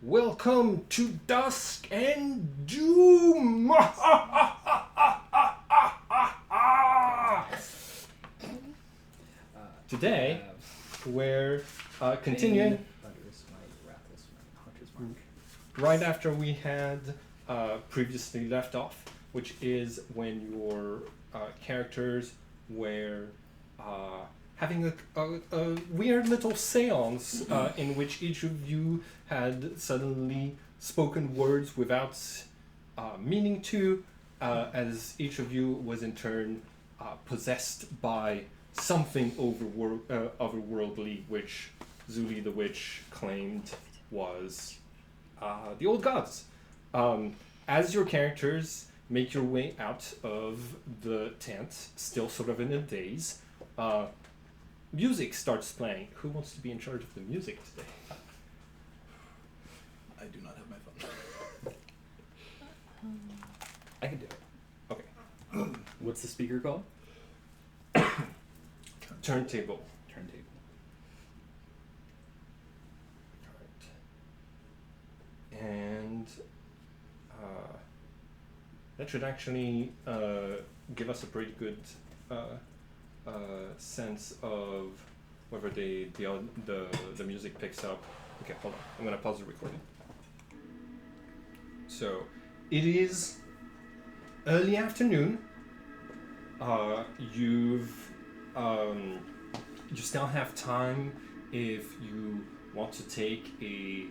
Welcome to Dusk and Doom! Today, we're continuing right after we had previously left off, which is when your characters were having a weird little seance in which each of you had suddenly spoken words without meaning to, as each of you was in turn possessed by something otherworldly, which Zuli the Witch claimed was the old gods. As your characters make your way out of the tent, still sort of in a daze, music starts playing. Who wants to be in charge of the music today? I do not have my phone. I can do it. Okay. What's the speaker called? Turntable. Turntable. Alright. And that should actually give us a pretty good sense of whether the music picks up. Okay, hold on. I'm gonna pause the recording. So, it is early afternoon. You still have time if you want to take a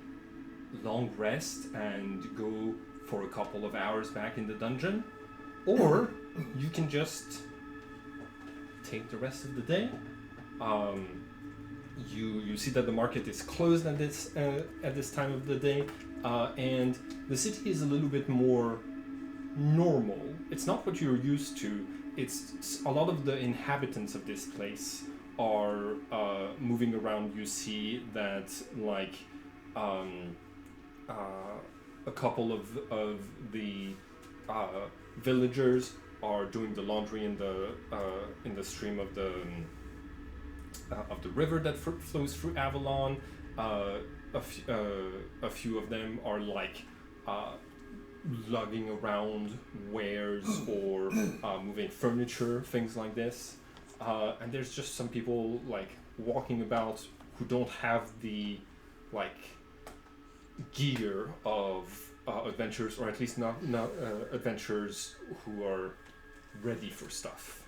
long rest and go for a couple of hours back in the dungeon, or you can just take the rest of the day. You see that the market is closed at this time of the day, and the city is a little bit more normal. It's not what you're used to. It's a lot of the inhabitants of this place are moving around. You see that a couple of the villagers are doing the laundry in the stream of the river that flows through Avalon. A few of them are lugging around wares or moving furniture, things like this. And there's just some people walking about who don't have the gear of adventurers, or at least not adventurers who are ready for stuff.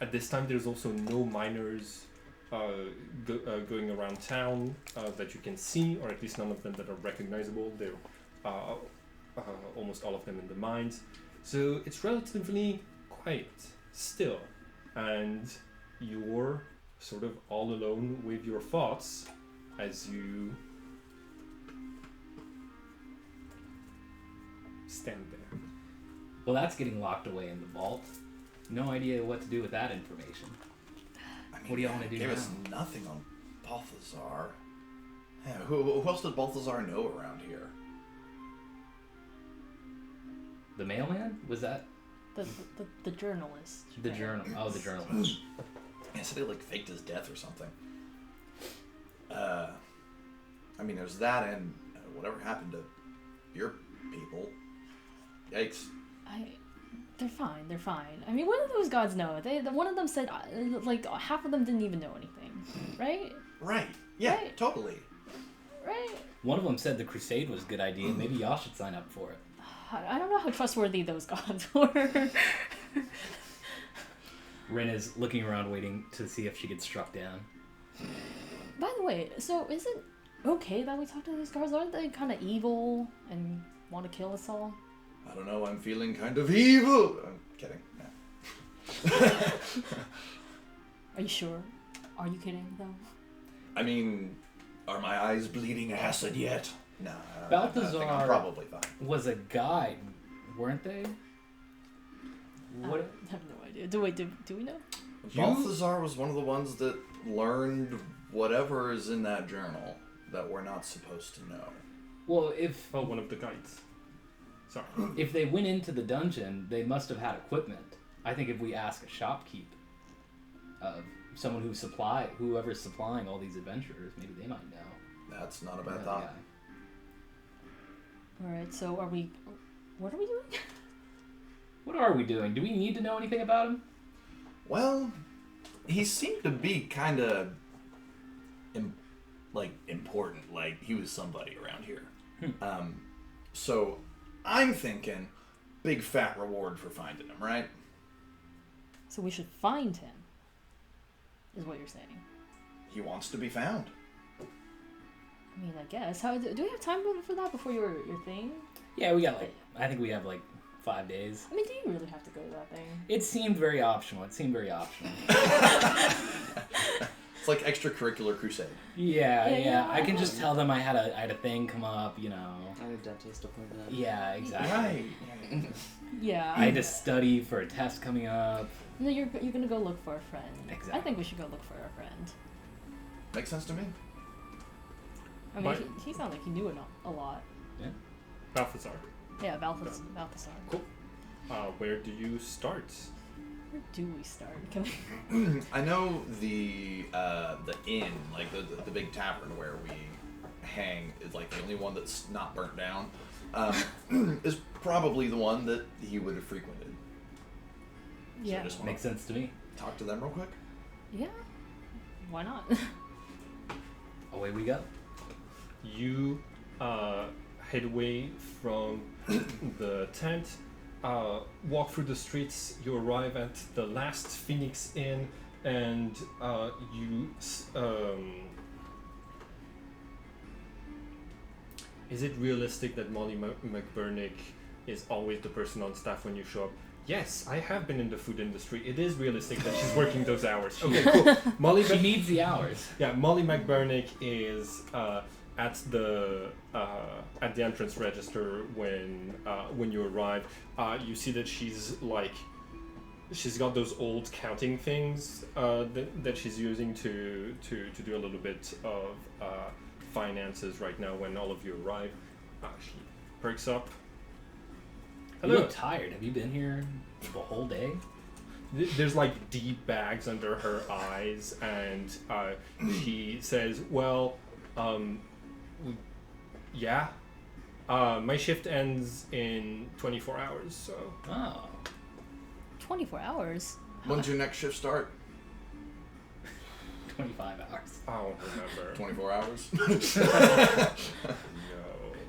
At this time, there's also no miners going around town that you can see, or at least none of them that are recognizable. They're almost all of them in the mines. So it's relatively quiet still, and you're sort of all alone with your thoughts as you stand there. Well, that's getting locked away in the vault. No idea what to do with that information. I mean, What do you want to do there now? was nothing on Balthazar. Yeah, who else did Balthazar know around here? The mailman? Was that The journalist. the journal? Oh, the journalist. Yeah, so they faked his death or something. I mean, there's that, and whatever happened to your people. Yikes. They're fine. I mean, what do those gods know? One of them said, half of them didn't even know anything, right? Right. Yeah, Right. totally. Right? One of them said the crusade was a good idea. Maybe y'all should sign up for it. I don't know how trustworthy those gods were. Rin is looking around, waiting to see if she gets struck down. By the way, so is it okay that we talk to these gods? Aren't they kind of evil and want to kill us all? I don't know, I'm feeling kind of evil. I'm kidding. Yeah. Are you sure? Are you kidding, though? I mean, are my eyes bleeding acid yet? No, I Balthazar think I'm probably fine. was a guide, weren't they? What? I have no idea. Do we know? Balthazar was one of the ones that learned whatever is in that journal that we're not supposed to know. Well, if One of the guides. Sorry. if they went into the dungeon, they must have had equipment. I think if we ask a shopkeep of someone whoever's supplying all these adventurers, maybe they might know. That's not a bad Another thought. guy. All right. So are we? What are we doing? What are we doing? Do we need to know anything about him? Well, he seemed to be kind of important. Like he was somebody around here. So I'm thinking big fat reward for finding him, right? So we should find him. Is what you're saying? He wants to be found. I mean, I guess. How do we have time for that before your thing? Yeah, we got I think we have 5 days. I mean, do you really have to go to that thing? It seemed very optional. It's like extracurricular crusade. Yeah. I can just tell them I had a thing come up, I had a dentist appointment. Yeah, exactly. Right. Yeah. I had to study for a test coming up. No, you're gonna go look for a friend. Exactly. I think we should go look for a friend. Makes sense to me. I mean, he sounded like he knew a lot. Yeah. Balthazar. Yeah, Balthazar. Cool. Where do you start? Where do we start? Can we... I know the inn, like the big tavern where we hang, is like the only one that's not burnt down. Is probably the one that he would have frequented. So Yeah. I just want Makes sense to me. to talk to them real quick. Yeah. Why not? Away we go. You head away from the tent, walk through the streets. You arrive at the last Phoenix Inn, and is it realistic that Molly McBurnick is always the person on staff when you show up? Yes, I have been in the food industry. It is realistic that she's working those hours. Okay, cool. She needs the hours. Yeah, Molly McBurnick is at the entrance register when you arrive. You see that she's got those old counting things that she's using to do a little bit of finances right now. When all of you arrive, she perks up. You Hello. look tired. Have you been here the whole day? There's deep bags under her eyes, and she says, "Well, yeah, my shift ends in 24 hours, so." Oh. 24 hours? When's your next shift start? 25 hours. I don't remember. 24 hours. No.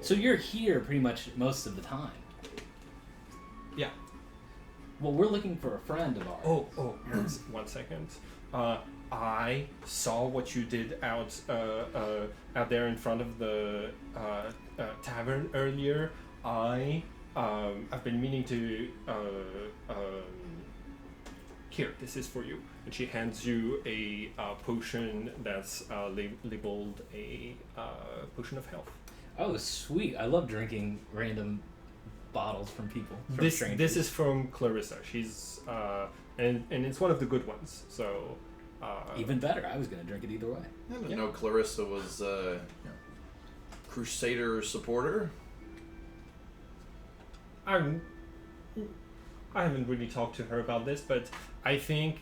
So you're here pretty much most of the time. Yeah. Well, we're looking for a friend of ours. Oh, 1 second. I saw what you did out there in front of the tavern earlier. I've been meaning to. Here, this is for you. And she hands you a potion that's labeled a potion of health. Oh, sweet. I love drinking random bottles from people. From This strangers. is from Clarissa. She's and it's one of the good ones. So Even better. I was going to drink it either way. I didn't know Clarissa was Crusader supporter. I haven't really talked to her about this, but I think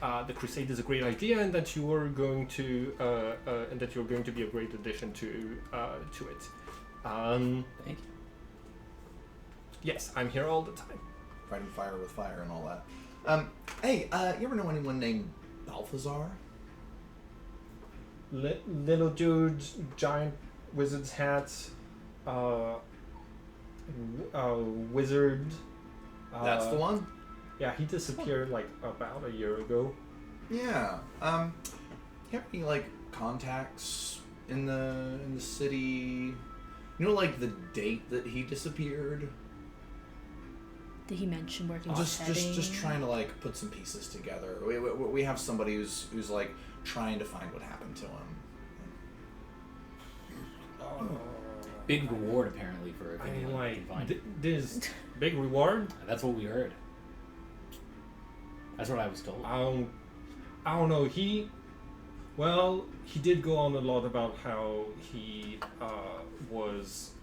the Crusade is a great idea, and that you are going to be a great addition to it. Thank you. Yes, I'm here all the time. Fighting fire with fire and all that. Hey, you ever know anyone named Balthazar? Little dude, giant wizard's hat, wizard. That's the one? Yeah, he disappeared about a year ago. Yeah. You have any contacts in the city? You know, the date that he disappeared? Did he mention where he was heading? Just trying to put some pieces together. We have somebody who's trying to find what happened to him. Big reward, apparently, for if I anyone mean, can find it. this big reward. That's what we heard. That's what I was told. I don't know. He did go on a lot about how he was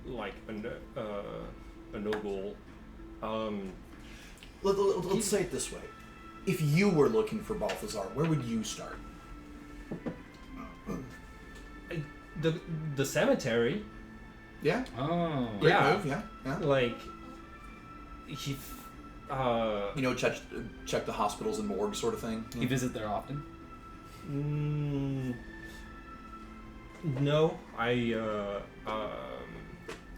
a noble. Let's say it this way: if you were looking for Balthazar, where would you start? the cemetery. Yeah. Oh. Great Yeah. move. Yeah. Yeah. Like he Check the hospitals and morgues sort of thing. You visit there often? No,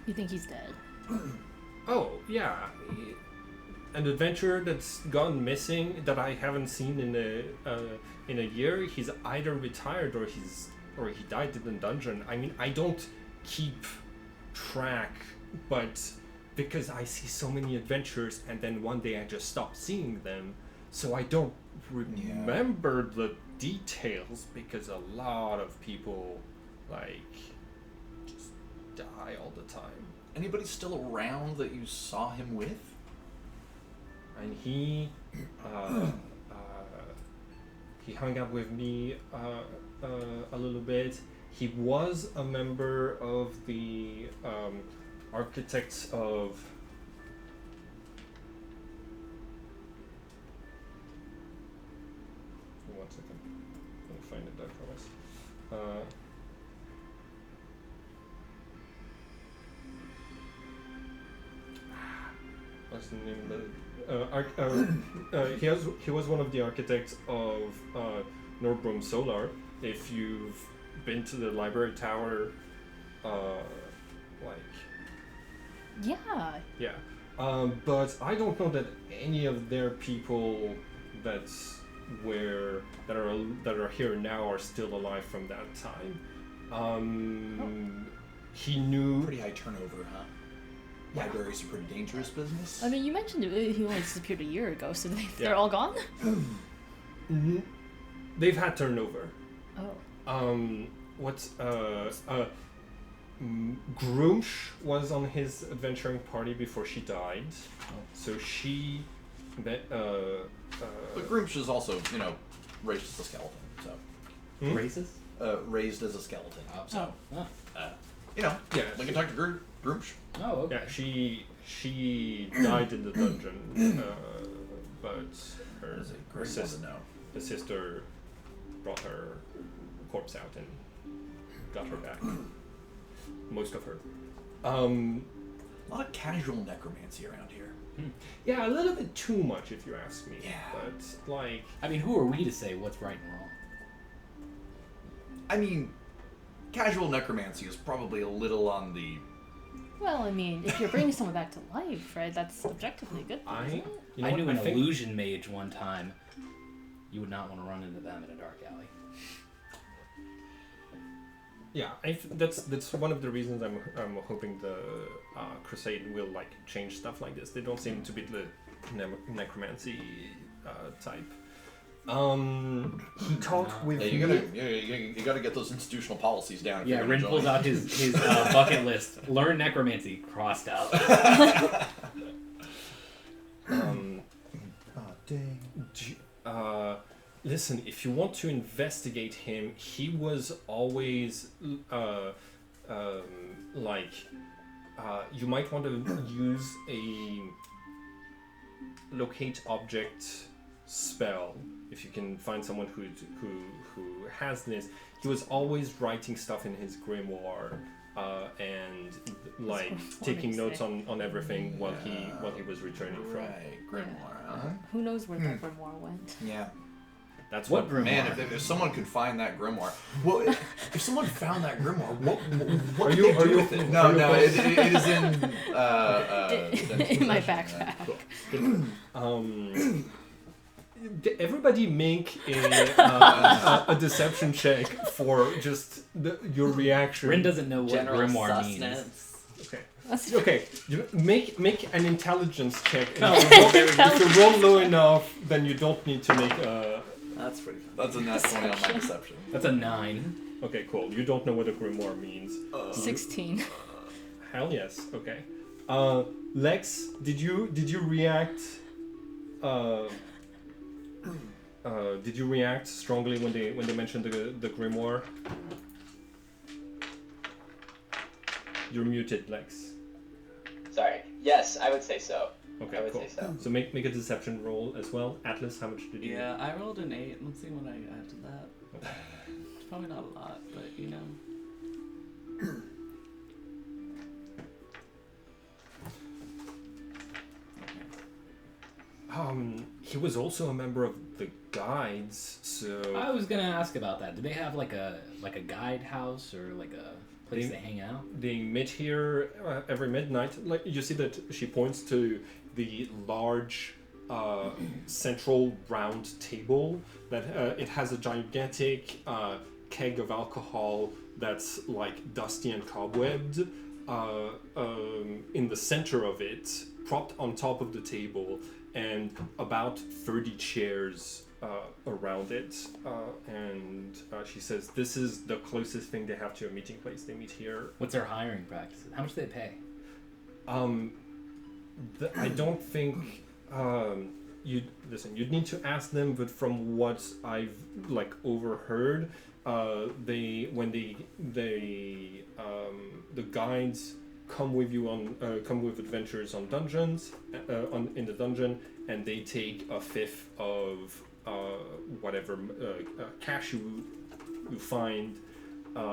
You think he's dead? oh yeah, an adventurer that's gone missing that I haven't seen in a year. He's either retired or he died in the dungeon. I mean, I don't keep track, but because I see so many adventurers and then one day I just stop seeing them, so I don't remember the details because a lot of people just die all the time. Anybody still around that you saw him with? And he hung out with me a little bit. He was a member of the architects of. One second, let me find it. I promise. What's the name of he was one of the architects of Norbrum Solar. If you've been to the library tower, Yeah. but I don't know that any of their people that are here now are still alive from that time. He knew. Pretty high turnover, huh? Yeah. Libraries are pretty dangerous business. I mean, you mentioned he only disappeared a year ago, so they're all gone? They've had turnover. Oh. Grumsh was on his adventuring party before she died, so she met. But Groomsh is also, raised as a skeleton. So, Racist? raised as a skeleton. So, Oh. Yeah, we can talk to Groomsh. Oh, okay. yeah, she died in the dungeon, but her sister brought her corpse out and got her back. Most of her. A lot of casual necromancy around here. Yeah, a little bit too much if you ask me. Yeah. But I mean, who are we to say what's right and wrong? I mean, casual necromancy is probably a little on the... Well, I mean, if you're bringing someone back to life, right, that's objectively a good thing, isn't it? I knew an illusion mage one time. You would not want to run into them in a dark alley. Yeah, that's one of the reasons I'm hoping the Crusade will change stuff like this. They don't seem to be the necromancy type. He talked with me. You gotta get those institutional policies down. If Yeah, you're gonna Rin join. pulls out his bucket list. Learn necromancy. Crossed out. Listen, if you want to investigate him, he was always you might want to use a locate object spell if you can find someone who has this. He was always writing stuff in his grimoire and taking notes on everything while he was returning from. Right, grimoire. Huh? Who knows where that grimoire went? Yeah. That's What what grimoire? Man, if someone could find that grimoire, well, if someone found that grimoire, what Are would you- they are do you- with it? are No, you- it is in In my backpack. Everybody make a deception check for just your reaction. Rin doesn't know what General grimoire means. sustenance. Okay. That's Okay. Make an intelligence check. And Oh, if you roll low enough, then you don't need to make a. That's pretty fun. That's a nat 20 on my deception. That's a 9. Okay, cool. You don't know what a grimoire means. 16. Hell yes. Okay. Lex, did you react? Did you react strongly when they mentioned the grimoire? You're muted, Lex. Sorry. Yes, I would say so. Okay, I would cool. say so. So make a deception roll as well. Atlas, how much did you? Yeah, I rolled an 8. Let's see what I add to that. It's probably not a lot, but he was also a member of the Guides, so I was gonna ask about that. Do they have like a guide house or like a place they hang out? they meet here every midnight. Like you see that she points to the large central round table that it has a gigantic keg of alcohol that's like dusty and cobwebbed. In the center of it, propped on top of the table, and about 30 chairs around it. And she says, this is the closest thing they have to a meeting place. They meet here. What's their hiring practices? How much do they pay? I don't think you'd need to ask them, but from what I've like overheard, the guides come with you on come with adventures on dungeons in the dungeon, and they take a fifth of whatever cash you find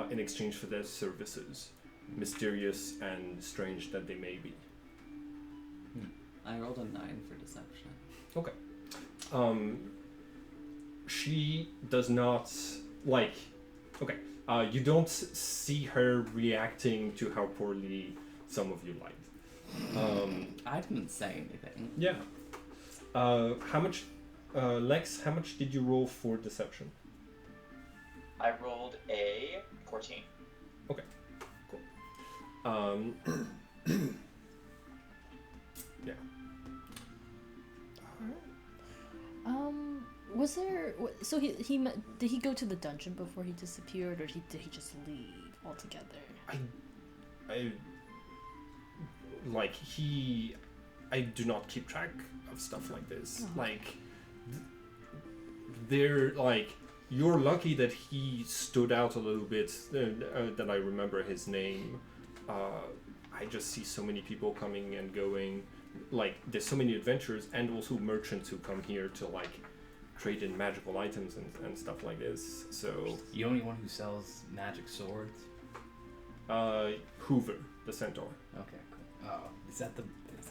in exchange for their services, mysterious and strange that they may be. I rolled a 9 for deception. Okay. She does not like. Okay. You don't see her reacting to how poorly some of you liked. I didn't say anything. Yeah. How much, Lex? How much did you roll for deception? I rolled a 14. Okay. Cool. Yeah. Was there? So did he go to the dungeon before he disappeared, or did he just leave altogether? I do not keep track of stuff like this. Oh. Like, they're like, you're lucky that he stood out a little bit. That I remember his name. I just see so many people coming and going. Like, there's so many adventurers and also merchants who come here to like trade in magical items and stuff like this. So You only one who sells magic swords? Hoover, the centaur. Okay, cool. Oh, is that the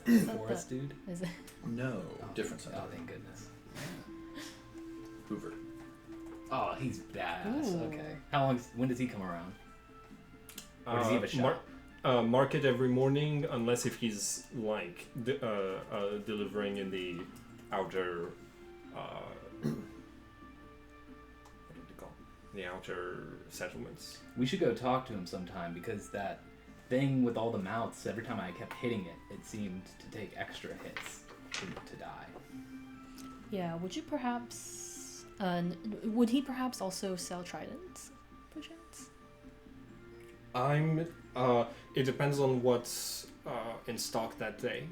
Is that forest dude? Is it? No, Oh, different side. Oh, thank goodness. Hoover. Oh, he's badass. Ooh. Okay. When does he come around? Or does he have a shop? Market every morning, unless if he's like delivering in the outer what do they call it? The outer settlements. We should go talk to him sometime, because that thing with all the mouths, every time I kept hitting it, it seemed to take extra hits to die. Yeah. Would you perhaps? Would he perhaps also sell tridents, perchance? It depends on what's in stock that day.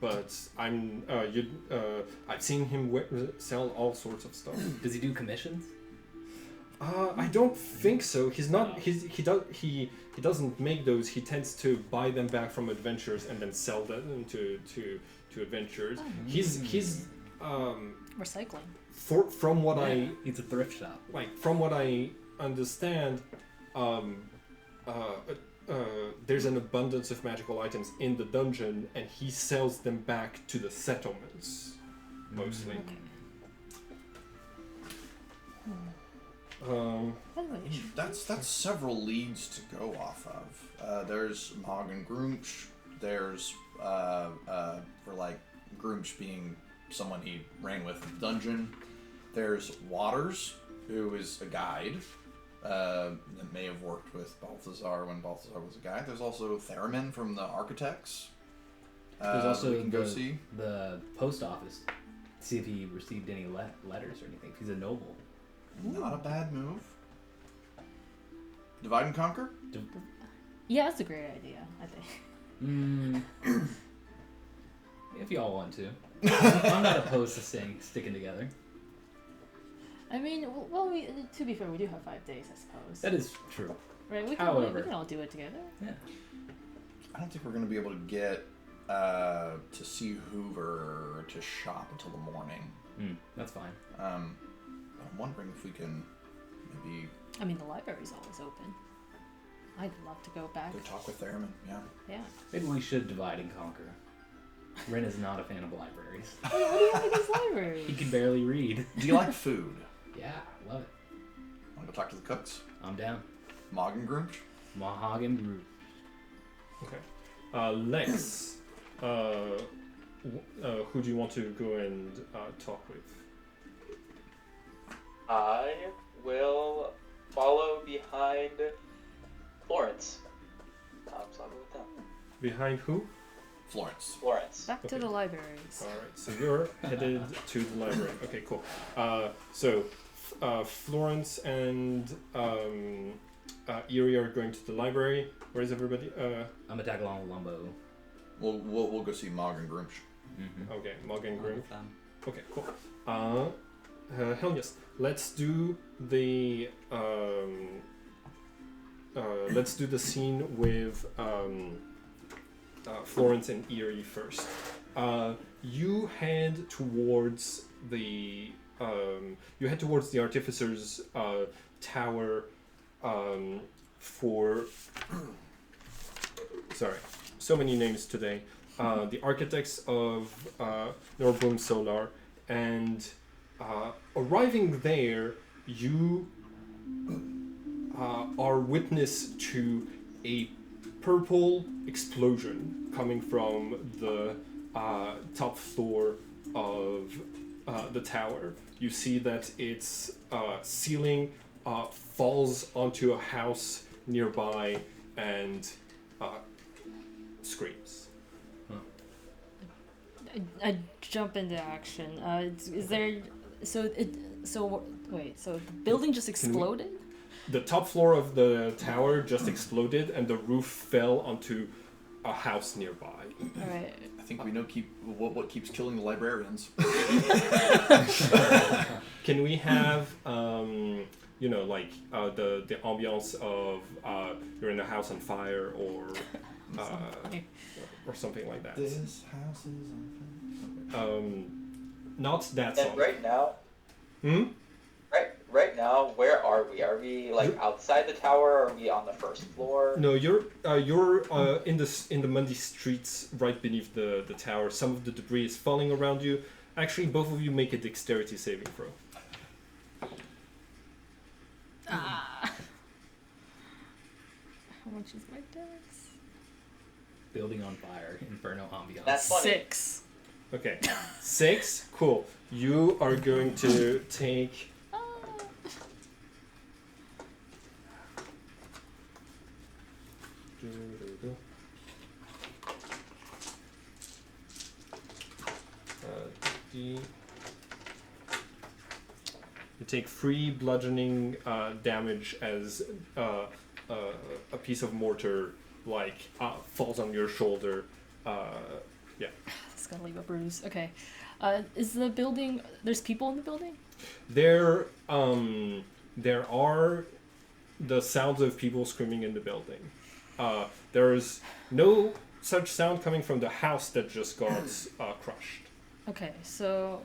But I've seen him sell all sorts of stuff. Does he do commissions? I don't think so. He's not. No. He doesn't make those. He tends to buy them back from adventurers and then sell them to adventurers. Oh. He's Recycling. from what I It's a thrift shop. from what I understand, there's an abundance of magical items in the dungeon, and he sells them back to the settlements, mostly. By the way, That's several leads to go off of. There's Mog and Groomch. There's for like Groomch being someone he ran with in the dungeon. There's Waters, who is a guide that may have worked with Balthazar when Balthazar was a guide. There's also Theremin from the Architects. There's also we can go see. the post office. See if he received any letters or anything. If he's a noble. Not a bad move. Divide and conquer? yeah, that's a great idea. I think. If y'all want to. I'm not opposed to sticking together. I mean, well, to be fair, we do have 5 days, I suppose. That is true. Right? We However. can all do it together. Yeah. I don't think we're going to be able to get to see Hoover to shop until the morning. That's fine. I'm wondering if we can maybe I mean, the library's always open. I'd love to go back. go talk with Theremin. Yeah. Yeah. Maybe we should divide and conquer. Ren is not a fan of libraries. What do you have against libraries? He can barely read. Do you like food? Yeah, love it. Want to go talk to the cooks? I'm down. Morgan Grumsh? Mahogany Brew. Okay. Lex, who do you want to go and talk with? I will follow behind Florence. So I'll go with them. Behind who? Florence. Florence. Back to Okay. the libraries. All right, so you're headed to the library. Okay, cool. Florence and Erie are going to the library. Where is everybody? I'm gonna tag along with Lumbo. We'll go see Morgan Grumsh. Mm-hmm. Okay, Morgan One Green. of them. Okay, cool. Hell yes. Let's do the scene with Florence and Erie first. You head towards the Artificer's tower for. Sorry, so many names today. The architects of Norbloom Solar, and arriving there, you are witness to a purple explosion coming from the top floor of the tower. You see that its ceiling falls onto a house nearby and screams. I jump into action. Is there? So wait. So the building just exploded? The top floor of the tower just exploded, and the roof fell onto a house nearby. All right. I think we know what keeps killing the librarians. Can we have the ambiance of you're in a house on fire or something like that? This house is on fire. Not that And song. right now, Hmm? right now, where are we? Are we like outside the tower? Or are we on the first floor? No, you're in the muddy streets right beneath the tower. Some of the debris is falling around you. Actually, both of you make a dexterity saving throw. How much is my dex? Building on fire, inferno ambiance. That's funny. 6. Okay, 6. Cool. You are going to take. You take 3 bludgeoning damage as a piece of mortar falls on your shoulder. It's gonna leave a bruise. Okay. Is the building? There's people in the building? There are the sounds of people screaming in the building. There's no such sound coming from the house that just got crushed. Okay, so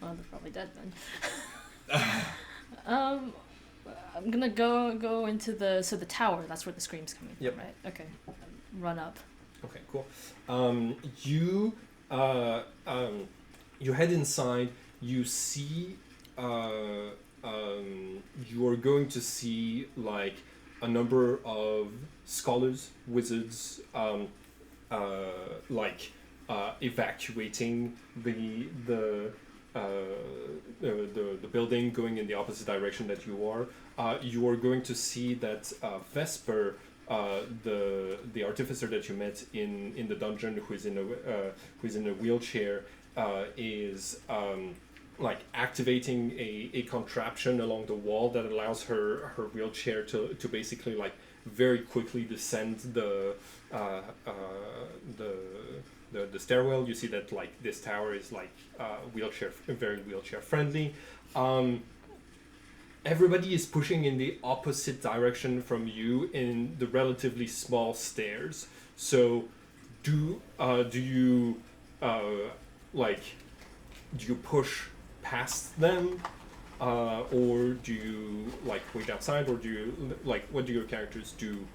they're probably dead then. I'm gonna go into the tower. That's where the scream's coming Yep. from, right? Okay. Run up. Okay, cool. You head inside. You see. You are going to see a number of scholars, wizards, evacuating the building, going in the opposite direction that you are. You are going to see that Vesper, the artificer that you met in the dungeon, who's in a wheelchair, is activating a contraption along the wall that allows her wheelchair to basically very quickly descend the stairwell. You see that this tower is very wheelchair friendly. Everybody is pushing in the opposite direction from you in the relatively small stairs. So, do you push past them, or do you wait outside, or do you what do your characters do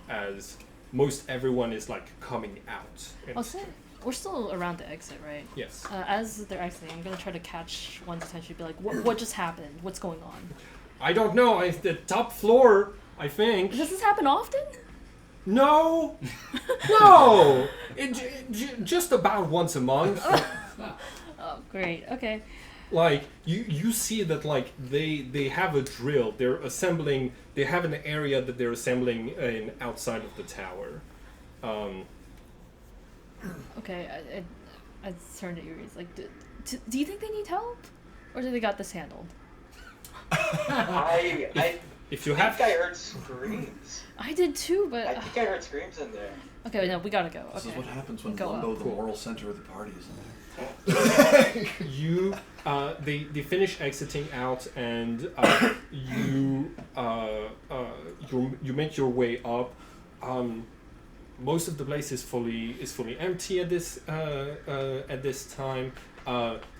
as most everyone is coming out? I'll say We're still around the exit, right? Yes. As they're exiting, I'm gonna try to catch one's attention. Be like, what just happened? What's going on? I don't know. The top floor, I think. Does this happen often? No, no. Just about once a month. Oh, great. Okay. Like you see that like they have a drill. They're assembling. They have an area that they're assembling in outside of the tower. Okay. I turn to Iris. Like, do you think they need help, or do they got this handled? If you I have, think I heard screams. I did too, but I think I heard screams in there. okay. No, we gotta go. This Okay. is what happens when Go Lumbo, up. the moral center of the party, is in there. you they finish exiting out, and you make your way up. Most of the place is fully empty at this time.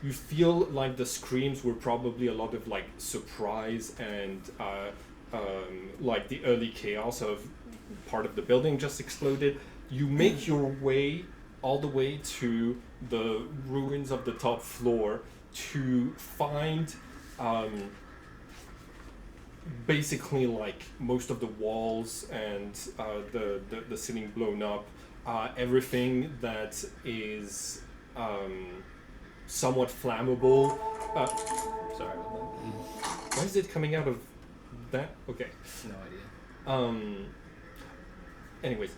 You feel like the screams were probably a lot of like surprise and like the early chaos of part of the building just exploded. You make your way all the way to the ruins of the top floor to find basically like most of the walls and the ceiling blown up, everything that is somewhat flammable. Sorry about that. Why is it coming out of that? Okay. No idea. Anyways,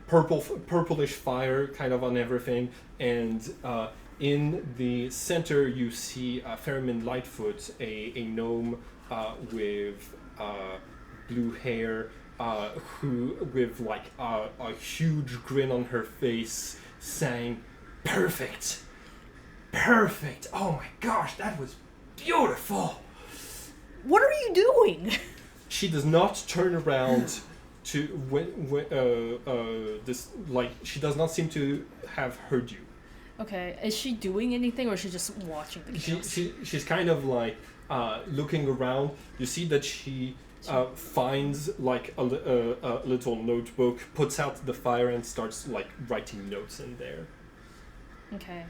purplish fire kind of on everything, and in the center you see Ferryman Lightfoot, a gnome with blue hair, who with like a huge grin on her face, saying, "Perfect, perfect! Oh my gosh, that was beautiful." What are you doing? She does not turn around to this, like, she does not seem to have heard you. Okay. Is she doing anything, or is she just watching the chaos? She's kind of like looking around. You see that she finds like a little notebook, puts out the fire, and starts like writing notes in there. Okay.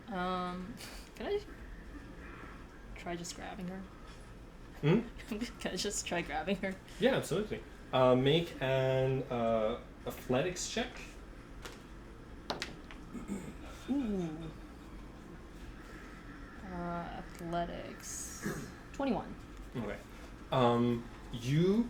Can I try just grabbing her? Hmm? Can I just try grabbing her? Yeah, absolutely. Make an athletics check. Ooh. Athletics. 21. Okay. You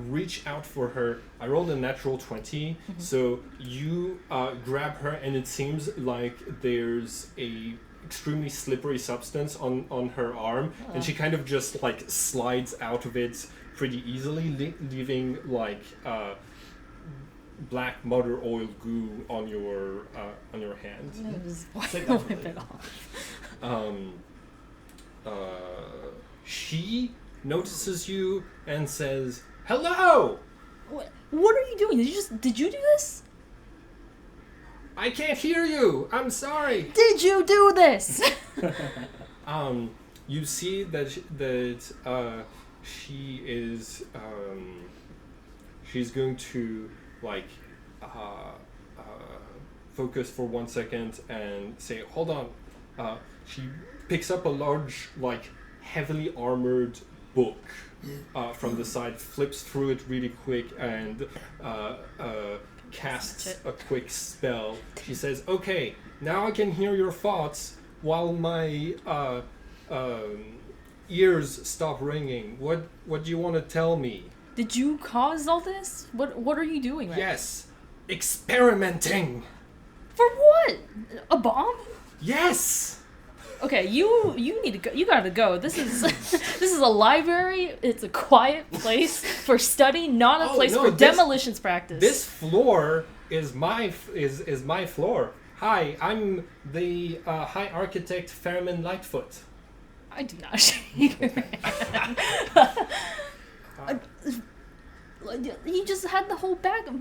reach out for her. I rolled a natural 20, so you grab her, and it seems like there's a extremely slippery substance on her arm, and she kind of just like slides out of it pretty easily, leaving like black motor oil goo on your hand. Just Take wipe that for it off. She notices you and says, "Hello! What are you doing? Did you do this? I can't hear you. I'm sorry." Did you do this? You see that she is she's going to like focus for 1 second and say, "Hold on." She picks up a large, like, heavily armored book from the side, flips through it really quick, and casts a quick spell. She says, "Okay, now I can hear your thoughts while my ears stop ringing. What do you want to tell me?" Did you cause all this? What are you doing right Yes, experimenting. now? For what? A bomb? Yes. Okay, you need to go. You gotta go. This is this is a library. It's a quiet place for study, not a Oh, place no, for this- demolitions practice. This floor is my floor. Hi, I'm the High Architect Fairman Lightfoot. I do not shake your hand. You just had the whole bag of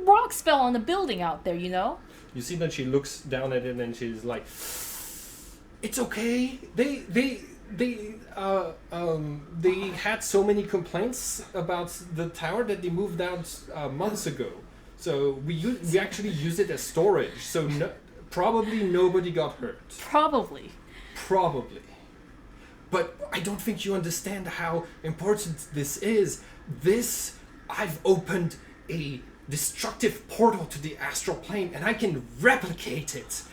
rocks fell on the building out there. You know. You see that she looks down at it and she's like, "It's okay. They had so many complaints about the tower that they moved out months ago. So we actually use it as storage. So probably nobody got hurt. Probably. Probably. But I don't think you understand how important this is. I've opened a destructive portal to the astral plane, and I can replicate it.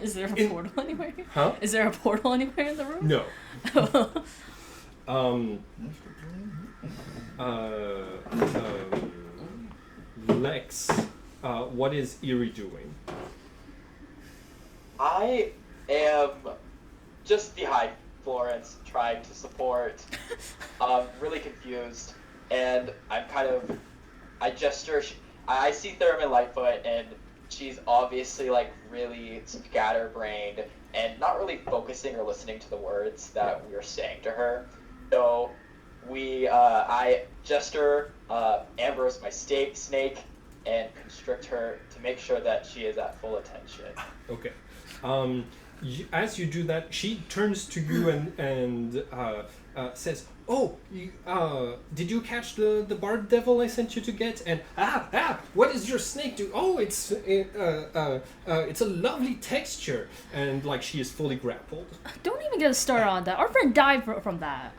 Is there a portal anywhere? Huh? Is there a portal anywhere in the room? No. Lex, what is Eerie doing? I am just behind Florence, trying to support. Really confused, and I gesture. I see Thurman Lightfoot, and she's obviously like really scatterbrained and not really focusing or listening to the words that we are saying to her. So I gesture Ambrose my snake and constrict her to make sure that she is at full attention. Okay. As you do that, she turns to you and says, "Oh, did you catch the barred devil I sent you to get?" And what does your snake do? Oh, it's a lovely texture, and like she is fully grappled. Don't even get a start on that. Our friend died from that.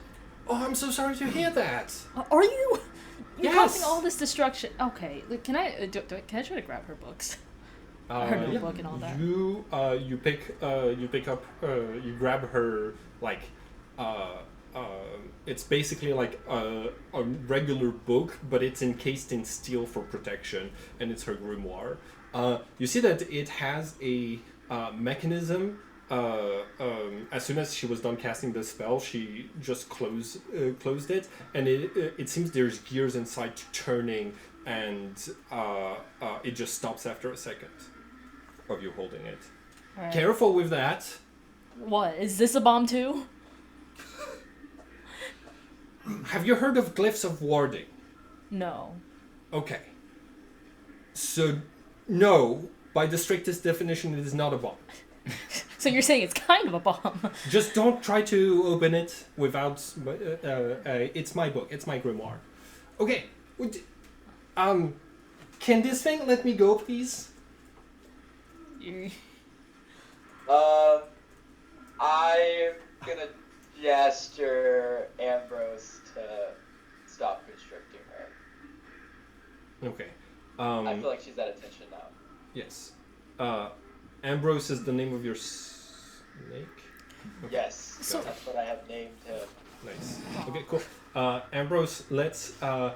Oh, I'm so sorry to hear that. Are you? You're Yes. causing all this destruction. Okay, look, can I can I try to grab her books? Her notebook and all that. You grab her like it's basically like a regular book, but it's encased in steel for protection, and it's her grimoire. You see that it has a mechanism. As soon as she was done casting the spell, she just closed it, and it seems there's gears inside turning, and it just stops after a second of you holding it. Right. Careful with that. What, is this a bomb too? Have you heard of glyphs of warding? No. Okay. So, no, by the strictest definition, it is not a bomb. So you're saying it's kind of a bomb? Just don't try to open it without. It's my book. It's my grimoire. Okay. Can this thing let me go, please? I'm gonna gesture Ambrose to stop constricting her. Okay. I feel like she's at attention now. Yes. Ambrose is the name of your snake? Okay. Yes, So- that's what I have named him. Nice. Okay, cool. Ambrose, let's go.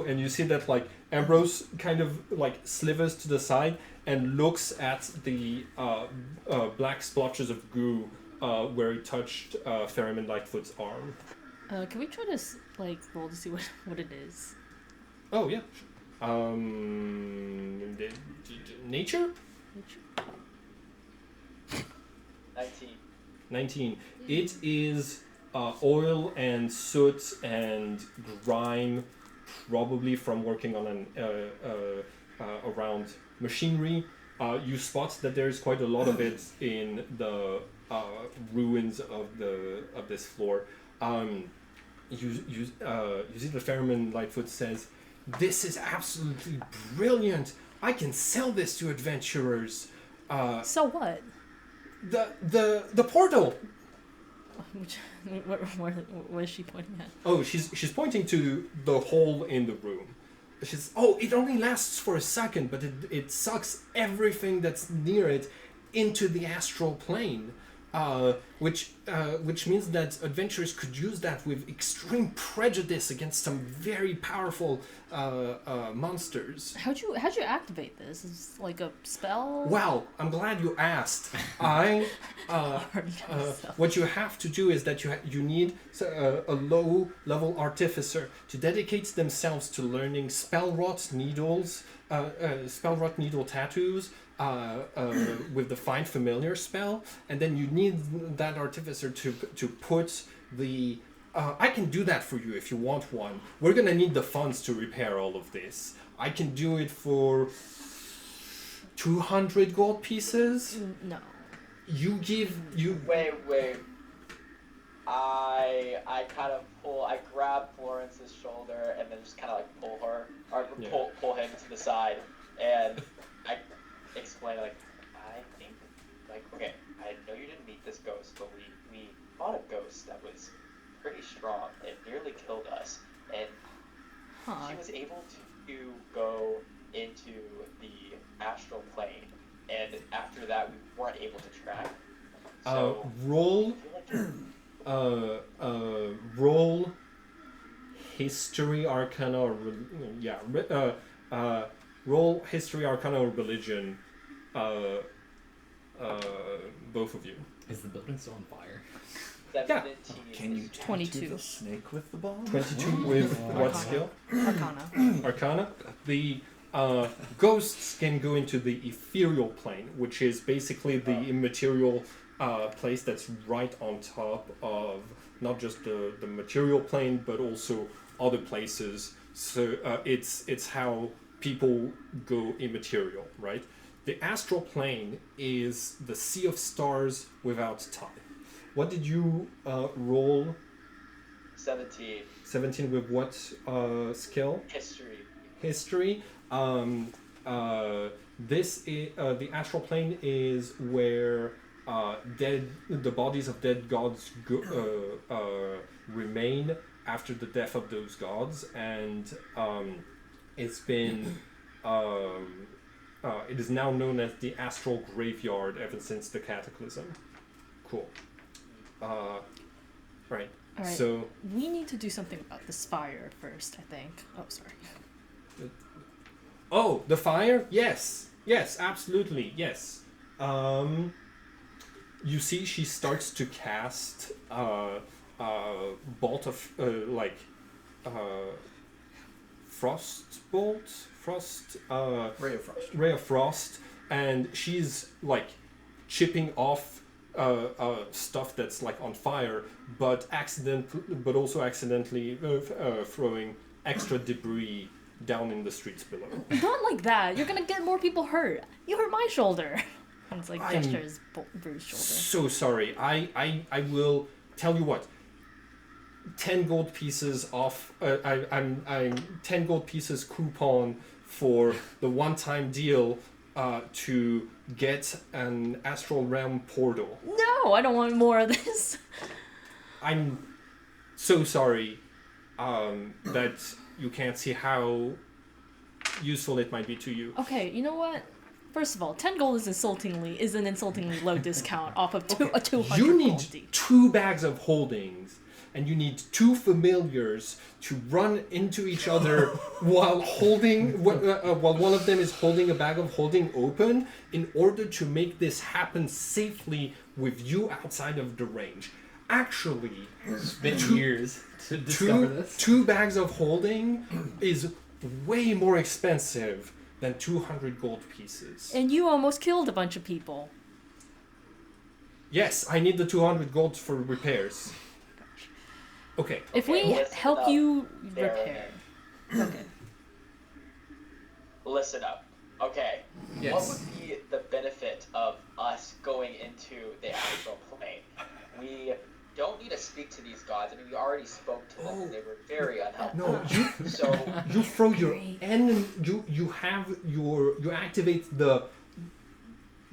And you see that like Ambrose kind of like slivers to the side and looks at the black splotches of goo where he touched Ferryman Lightfoot's arm. Can we try to roll to see what it is? Oh yeah. Nature? 19. It is oil and soot and grime, probably from working on an around machinery. You spot that there is quite a lot of it in the ruins of this floor. You see the Ferryman Lightfoot says, "This is absolutely brilliant. I can sell this to adventurers." So what? The portal. What is she pointing at? Oh, she's pointing to the hole in the room. It only lasts for a second, but it sucks everything that's near it into the astral plane. Which means that adventurers could use that with extreme prejudice against some very powerful monsters. How'd you activate this? Is it like a spell? Well, I'm glad you asked. What you have to do is that you need a low-level artificer to dedicate themselves to learning spell-wrought needle tattoos, with the Find Familiar spell, and then you need that artificer to put the... I can do that for you if you want one. We're gonna need the funds to repair all of this. I can do it for 200 gold pieces. No. Wait. I grab Florence's shoulder and then just kind of like pull him to the side, and I explain like, I think, like, okay, I know you didn't meet this ghost, but we fought a ghost that was pretty strong. It nearly killed us, and Huh. she was able to go into the astral plane, and after that we weren't able to track. So Roll, I feel like roll history, arcana, or roll history, arcana, or religion. Both of you. Is the building still on fire? 17 Can you is- tattoo 22. the snake with the bomb? 22 with what Arcana. skill? Arcana. Arcana. The ghosts can go into the ethereal plane, which is basically the immaterial place that's right on top of not just the material plane, but also other places. So it's how people go immaterial, right? The astral plane is the sea of stars without time. What did you roll? 17 17 with what skill? history. History. This is the astral plane is where the bodies of dead gods remain after the death of those gods, and it's been it is now known as the astral graveyard ever since the cataclysm. Cool. Right. All right. So We need to do something about the spire first, I think. Oh, sorry. oh, the fire? Yes. Yes, absolutely. Yes. You see she starts to cast bolt of Ray of Frost. ray of frost, and she's like chipping off stuff that's like on fire, but also accidentally throwing extra debris down in the streets below. Not like that. You're gonna get more people hurt. You hurt my shoulder. And it's like I'm gestures bruised shoulder. So sorry. I will tell you what. 10 gold pieces off. I'm 10 gold pieces coupon for the one-time deal to get an astral realm portal. No, I don't want more of this. I'm so sorry that you can't see how useful it might be to you. Okay, you know what? First of all, 10 gold is an insultingly low discount off of a 200 You need gold deep. 2 bags of holdings, and you need 2 familiars to run into each other while one of them is holding a bag of holding open in order to make this happen safely with you outside of the range. Actually, It's been years to discover this. 2 bags of holding is way more expensive than 200 gold pieces. And you almost killed a bunch of people. Yes, I need the 200 gold for repairs. Okay. If Okay, we listen help up, you Baron. repair. Okay. Listen up. Okay. Yes. What would be the benefit of us going into the astral plane? We don't need to speak to these gods. I mean, we already spoke to them. Oh. They were very unhelpful. No, you So you throw your Great. enemy. You activate the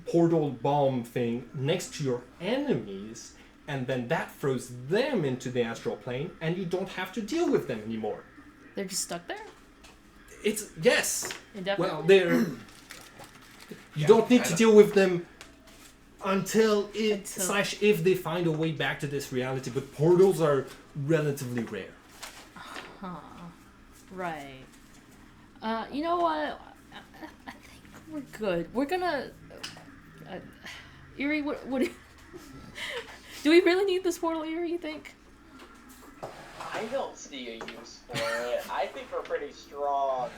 portal bomb thing next to your enemies, and then that throws them into the astral plane, and you don't have to deal with them anymore. They're just stuck there? It's yes. Indefinitely? Well, they're. You don't need to deal with them until if they find a way back to this reality. But portals are relatively rare. Huh. Right. You know what? I think we're good. We're gonna... Erie, what do do we really need this portal, Erie, you think? I don't see a use for it. I think we're pretty strong.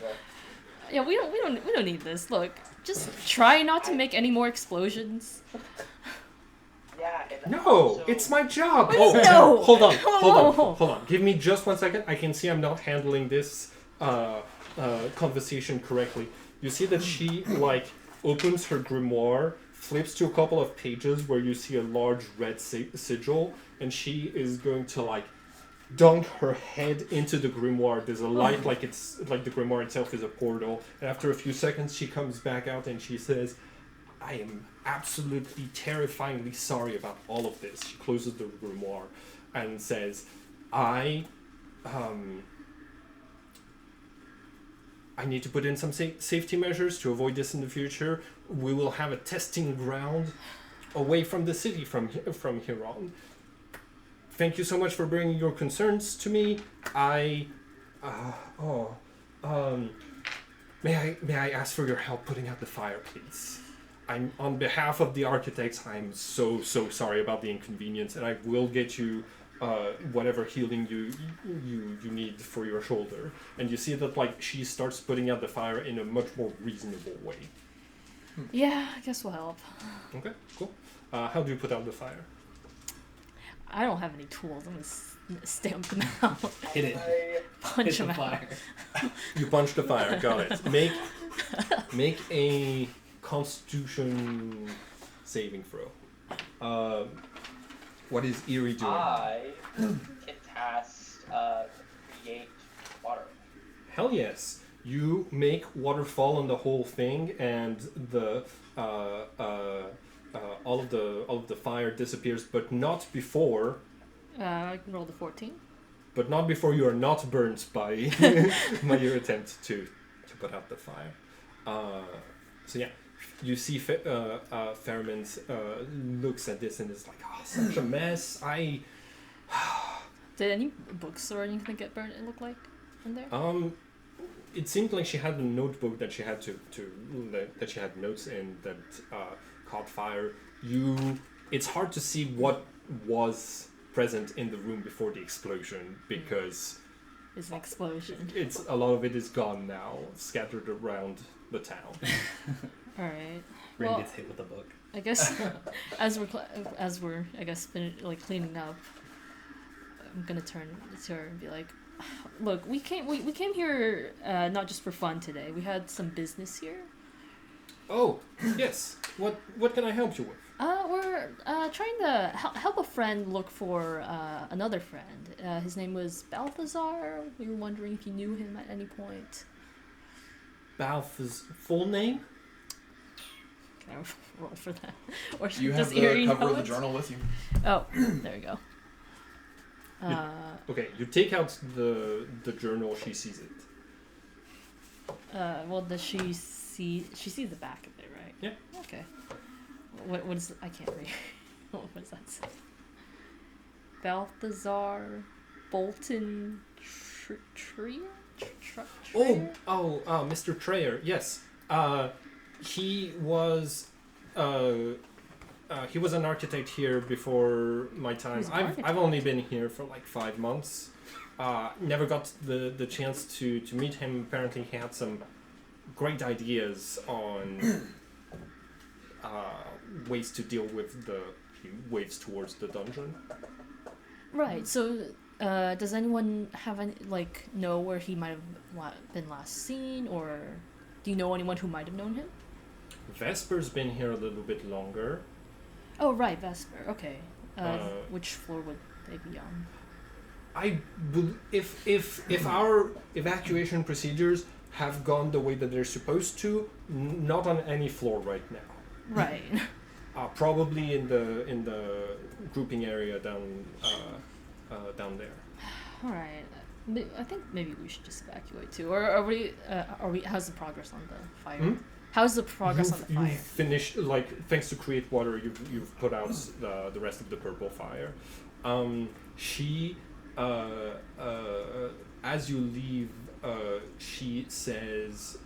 Yeah, we don't need this. Look, just try not to make any more explosions. Yeah. And No, also, it's my job. What do you mean, no? Hold on, Whoa. hold on. Give me just 1 second. I can see I'm not handling this conversation correctly. You see that she opens her grimoire, flips to a couple of pages where you see a large red sigil, and she is going to dunk her head into the grimoire. There's a light, like it's like the grimoire itself is a portal. And after a few seconds, she comes back out and she says, "I am absolutely terrifyingly sorry about all of this." She closes the grimoire and says, I need to put in some safety measures to avoid this in the future. We will have a testing ground away from the city from here on. Thank you so much for bringing your concerns to me. May I ask for your help putting out the fire, please? I'm on behalf of the architects. I'm so sorry about the inconvenience, and I will get you whatever healing you need for your shoulder. And you see that like she starts putting out the fire in a much more reasonable way. Yeah, I guess we'll help. Okay, cool. How do you put out the fire? I don't have any tools. I'm gonna stamp them out. Hit it. Punch Hit them the out. fire. You punch the fire. Got it. Make a Constitution saving throw. What is Eerie doing? I can cast create water. Hell yes. You make water fall on the whole thing, and the all of the fire disappears, but not before. I can roll the 14. But not before you are not burnt by by your attempt to put out the fire. So yeah, you see Fairmont looks at this and is like, "Oh, such a mess. Did any books or anything get burned? It looked like in there. It seemed like she had a notebook that she had that she had notes in that caught fire. It's hard to see what was present in the room before the explosion because It's an explosion. a lot of it is gone now, scattered around the town. All right. Rin Well, gets hit with a book. I guess as we're I guess cleaning up, I'm gonna turn to her and be like, "Look, we came here not just for fun today. We had some business here. Oh yes. What can I help you with? We're trying to help a friend look for another friend. His name was Balthazar. We were wondering if you knew him at any point. Balthazar's full name? Can I roll for that? Or Do you does have the Eerie cover know of the it? journal with you? Oh, there we go. Okay, you take out the journal. She sees it. Well, does she see? She sees the back of it, right? Yeah. Okay. What is? I can't read. What does that say? Balthazar, Bolton, Trier. Mr. Trayer. Yes. He was an architect here before my time. He's an I've architect. only been here for like 5 months. Never got the chance to meet him. Apparently, he had some great ideas on ways to deal with the waves towards the dungeon. Right. So, does anyone have any know where he might have been last seen, or do you know anyone who might have known him? Vesper's been here a little bit longer. Oh, right, Vesper. Okay. Which floor would they be on? If our evacuation procedures have gone the way that they're supposed to, not on any floor right now. Right. Probably in the grouping area down there. All right. I think maybe we should just evacuate too. Or are we? How's the progress on the fire? Hmm? How's the progress on the fire? You've finished, thanks to Create Water, you've put out the rest of the purple fire. She, as you leave, she says,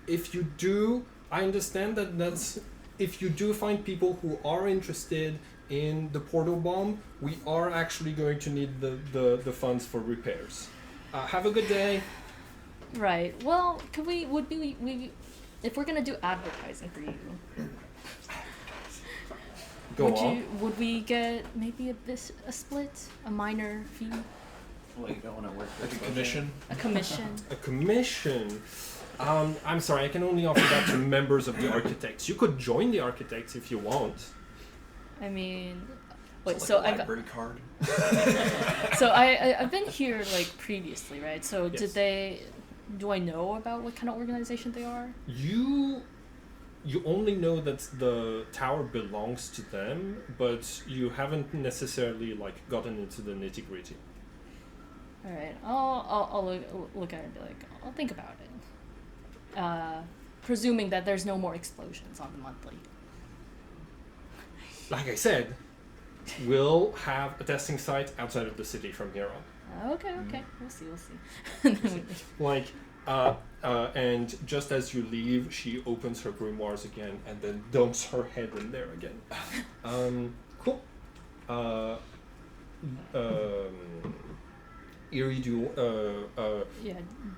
if you do, I understand that's, if you do find people who are interested in the portal bomb, we are actually going to need the funds for repairs. Have a good day. Right. Well, would we if we're gonna do advertising for you, would we get maybe a split, a minor fee, Well, you don't want to work Like with a commission? a commission? A commission. I'm sorry, I can only offer that to members of the architects. You could join the architects if you want. I mean, wait. Is it So like a I got, library card. so I've been here like previously, right? So Yes. did they? Do I know about what kind of organization they are? You only know that the tower belongs to them, but you haven't necessarily like gotten into the nitty gritty. All right, I'll look at it and be like, I'll think about it. Presuming that there's no more explosions on the monthly. Like I said, we'll have a testing site outside of the city from here on. Okay, we'll see. And then Like, and just as you leave, she opens her grimoires again and then dumps her head in there again. Cool. Eerie, yeah. Uh,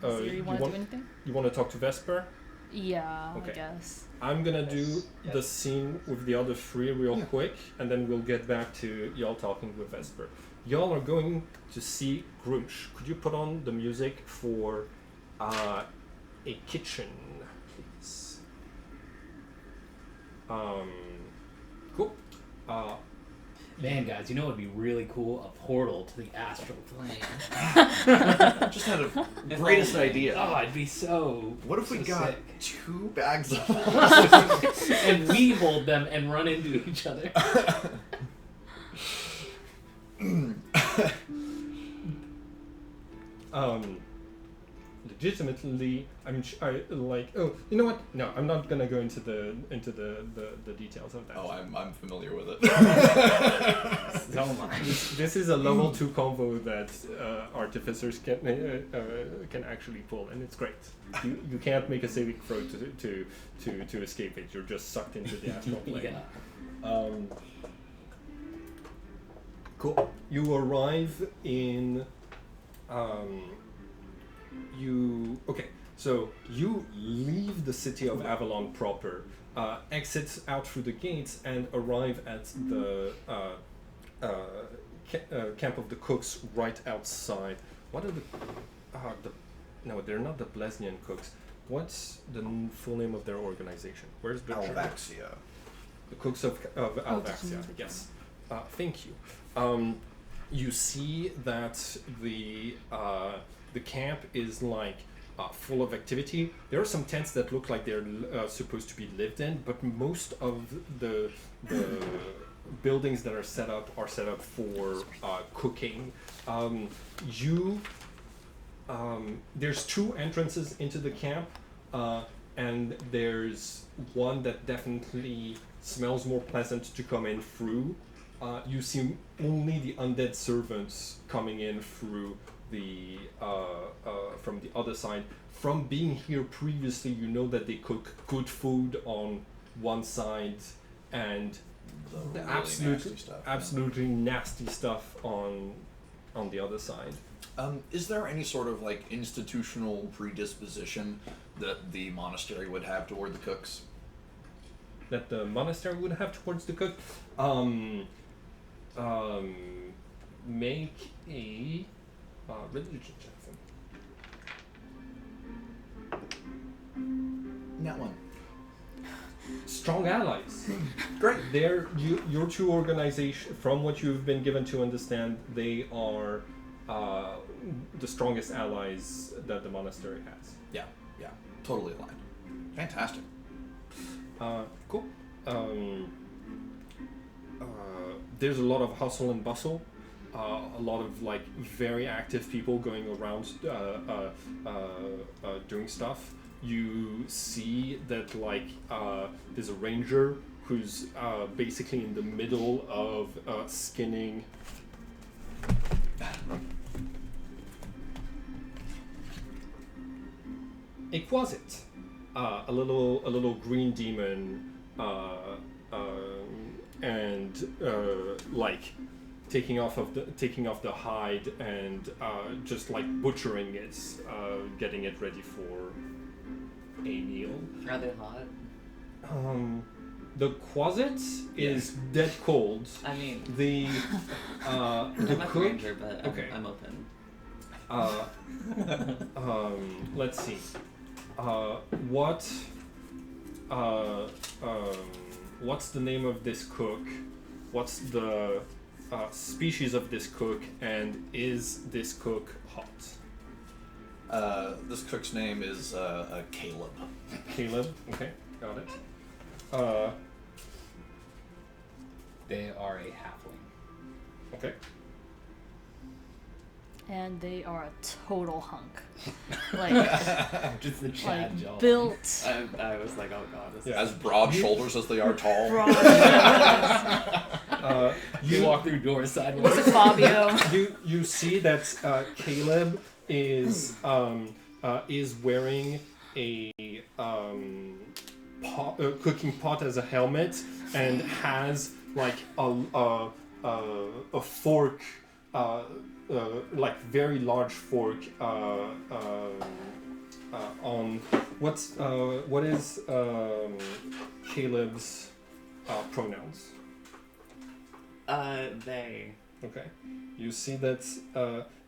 Ziri, you want to want- do anything? you want to talk to Vesper? Yeah, Okay. I guess. I'm gonna do Yes. the scene with the other three real Yeah. quick, and then we'll get back to y'all talking with Vesper. Y'all are going to see Grumsh. Could you put on the music for a kitchen, please? Cool. Man, guys, you know what would be really cool? A portal to the astral plane. Just had a greatest idea. Oh, I'd be so. What if we so got sick. 2 bags of And we hold them and run into each other. Legitimately, I like. Oh, you know what? No, I'm not gonna go into the details of that. Oh, I'm familiar with it. So am I. This is a level 2 combo that artificers can actually pull, and it's great. You can't make a saving throw to escape it. You're just sucked into the astral plane. Yeah. Cool. You arrive in. Okay. So you leave the city of Avalon proper, exit out through the gates, and arrive at the camp of the cooks right outside. What are the no, they're not the Blesnian cooks. What's the full name of their organization? Where's the Alvaxia. The cooks of Alvaxia? the Yes. Thank you. You see that the camp is like full of activity. There are some tents that look like they're supposed to be lived in, but most of the buildings that are set up for cooking. There's 2 entrances into the camp, and there's one that definitely smells more pleasant to come in through. You see only the undead servants coming in through the from the other side. From being here previously, you know that they cook good food on one side and The really absolutely nasty stuff. absolutely nasty stuff on the other side. Is there any sort of like institutional predisposition that the monastery would have toward the cooks? That the monastery would have towards the cook. Make a religion check for me. That one. Strong allies. Great. Your 2 organizations, from what you've been given to understand, they are the strongest allies that the monastery has. Yeah. Totally aligned. Fantastic. Cool. There's a lot of hustle and bustle. A lot of like very active people going around doing stuff. You see that like there's a ranger who's basically in the middle of skinning. A quasit, a little green demon, and like taking off the hide and just like butchering it, getting it ready for a meal. Are they hot? The quasit is dead cold. I mean, The I'm a cook. ranger, but Okay. I'm open. Let's see. What's the name of this cook? what's the species of this cook, and is this cook hot? This cook's name is Caleb. Caleb. Okay, got it. They are a halfling. Okay. And they are a total hunk. Like, Just the Chad like jaw. built. I was like, oh god, this Yeah. As broad shoulders as they are tall. Broad. You walk through doors sideways. What's it, Fabio? You see that Caleb is wearing a cooking pot as a helmet and has like a fork, like very large fork on what is Caleb's pronouns? They. Okay, you see that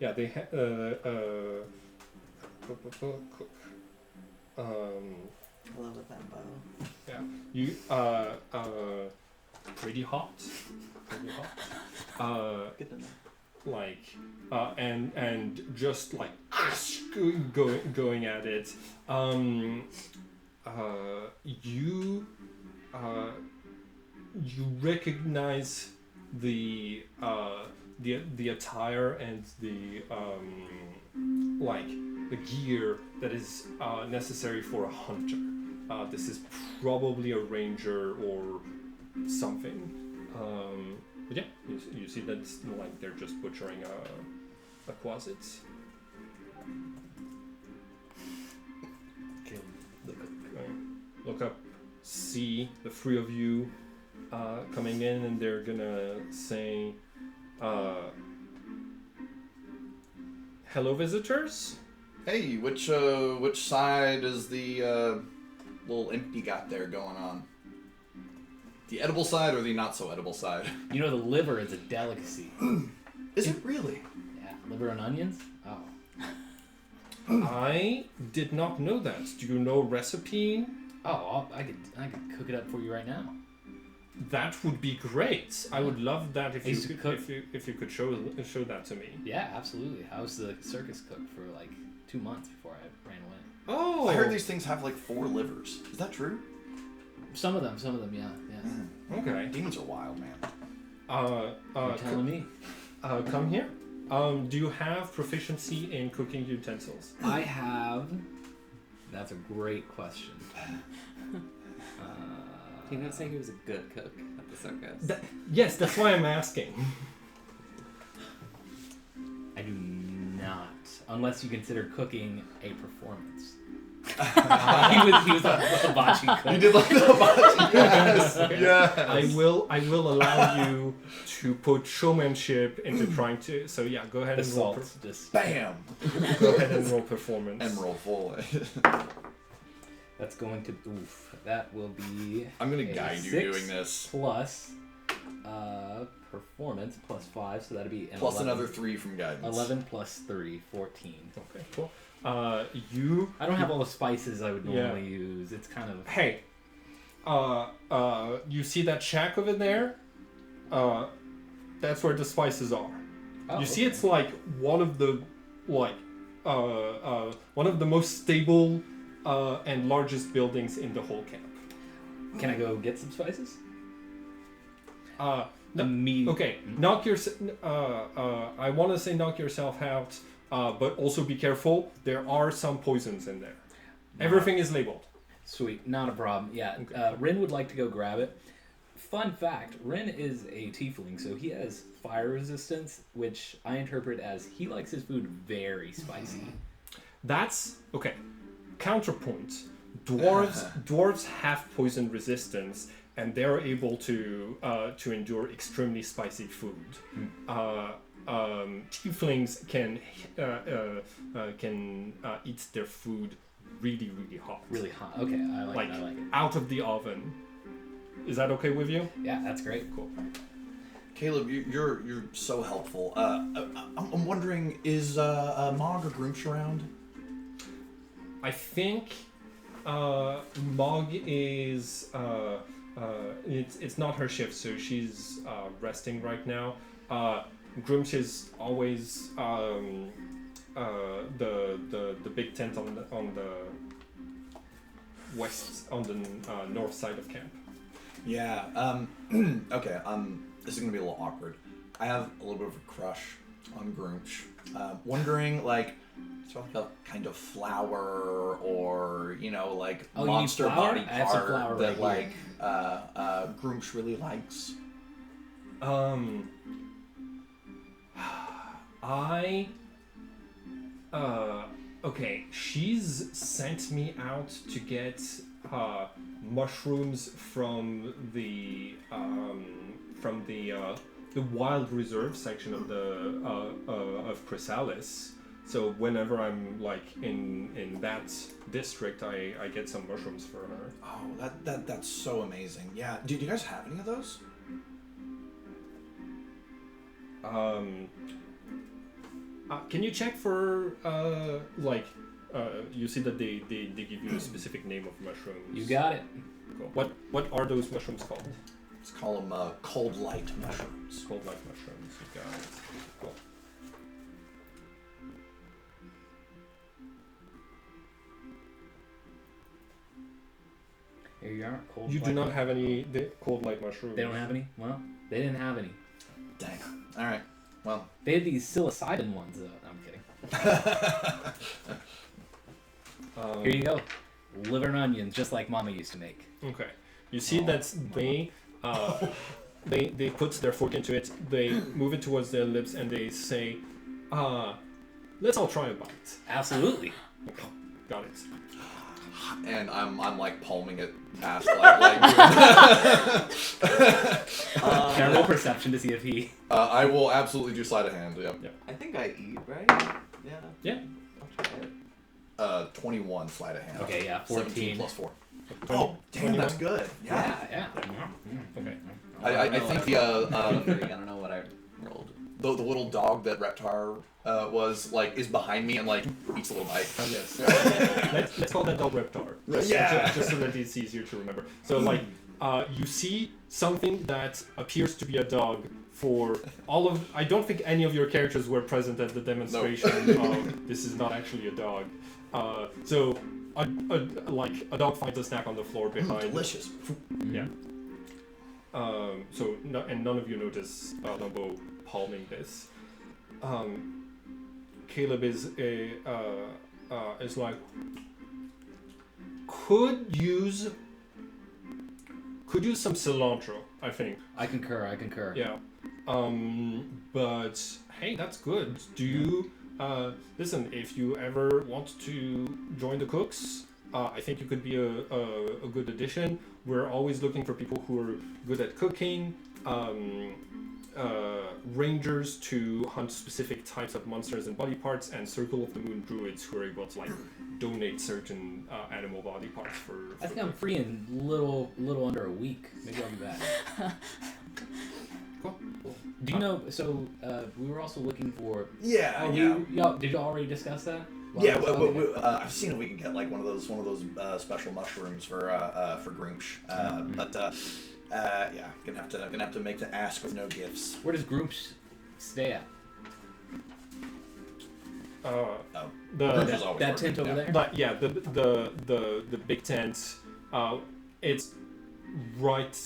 they cook. I love the bambo. Yeah, you pretty hot, Good to know. like and just like going at it. You recognize the attire and the like the gear that is necessary for a hunter. This is probably a ranger or something. But yeah, you see that's like they're just butchering a closet. Look up, see the three of you coming in, and they're gonna say, "Hello, visitors." Hey, which side is the little imp you got there going on? The edible side or the not so edible side? You know the liver is a delicacy. Is it really? Yeah, liver and onions. Oh, I did not know that. Do you know recipe? I could cook it up for you right now. That would be great. I would love that if I you used to could, cook. if you could show that to me. Yeah, absolutely. I was the circus cook for like 2 months before I ran away. Oh, I heard these things have like 4 livers. Is that true? Some of them, yeah. Okay. Demons are wild, man. You're telling me. Come here. Do you have proficiency in cooking utensils? I have. That's a great question. He didn't say he was a good cook at the circus. Yes, that's why I'm asking. I do not, unless you consider cooking a performance. he was a hibachi cook. You did like the hibachi. Yes. Yes. I will allow you to put showmanship into trying to. So yeah, go ahead The and roll. salt's just. Bam. Go ahead and roll performance. And roll full. That's going to. Oof. That will be. I'm gonna a guide you 6 doing this. Plus. Performance plus 5, so that'd be an Plus 11. another 3 from guidance. 11 plus 3, 14. Okay, cool. You. I don't have all the spices I would normally use. It's kind of. Hey. You see that shack over there? That's where the spices are. Oh, You see, it's like one of the one of the most stable and largest buildings in the whole camp. Can I go get some spices? No, Immediately. okay, knock your. I want to say knock yourself out, but also be careful. There are some poisons in there. Everything is labeled. Sweet, not a problem. Yeah, Okay. Rin would like to go grab it. Fun fact, Rin is a tiefling, so he has fire resistance, which I interpret as he likes his food very spicy. That's okay. Counterpoint: dwarves have poison resistance, and they're able to endure extremely spicy food. Tieflings can eat their food really hot, Really hot. Okay, I like it. I like it. out of the oven. Is that okay with you? Yeah, that's great. Cool. Caleb, you're so helpful. I'm wondering, is Mog or Groomsh around? I think Mog is it's not her shift, so she's resting right now. Grumsh is always the big tent on the north side of camp. Yeah. Okay. This is gonna be a little awkward. I have a little bit of a crush on Grumsh. Wondering, like, sort of like a kind of flower or like Oh, you need monster flour? body I have some part flour that right Grumsh really likes. Okay, she's sent me out to get mushrooms from the wild reserve section of the of Chrysalis. So whenever I'm like in that district, I get some mushrooms for her. Oh, that's so amazing. Yeah. Do you guys have any of those? Can you check for you see that they give you a specific name of mushrooms? You got it. Cool. What are those mushrooms called? Let's call them cold light mushrooms. Cold light mushrooms. You got it. Cool. Here you are. Cold. You do light. not have any cold light mushrooms. They don't have any. Well, they didn't have any. Dang. All right. Well. They had these psilocybin ones, though. No, I'm kidding. Here you go. Liver and onions, just like Mama used to make. Okay. You see that they put their fork into it. They move it towards their lips and they say, "Let's all try a bite." Absolutely. Okay. Got it. And I'm like palming it past Can I roll perception to see if he? I will absolutely do sleight of hand. Yep. I think I eat, right? Yeah. Yeah. I'll try it. 21 sleight of hand. Okay, yeah, 14. 17 plus 4. 20, Oh, damn, that's good. Yeah. Okay. I think the I don't know what I rolled. the little dog that Reptar was like is behind me and like eats a little bite. Yes. let's call that dog Reptar. Yeah. Just so that it's easier to remember. So like, you see something that appears to be a dog. For all of, I don't think any of your characters were present at the demonstration. This is not actually a dog. So a dog finds a snack on the floor behind. Delicious. Yeah. And none of you notice Lumbo palming this. Caleb is like, could use some cilantro, I think. I concur. Yeah. But hey, that's good. Do you listen? If you ever want to join the cooks, I think you could be a good addition. We're always looking for people who are good at cooking, rangers to hunt specific types of monsters and body parts, and Circle of the Moon druids who are able to like donate certain animal body parts for. I think I'm free in little under a week. Maybe I'll be back. Cool. Do you know? So we were also looking for. Yeah. Did you already discuss that? Yeah, Okay. I've seen if we can get like one of those special mushrooms for Grimsh. But yeah, gonna have to make the ask with no gifts. Where does Grumsh stay at? Grimsh is always That working, tent over there. But yeah, the big tent. It's right.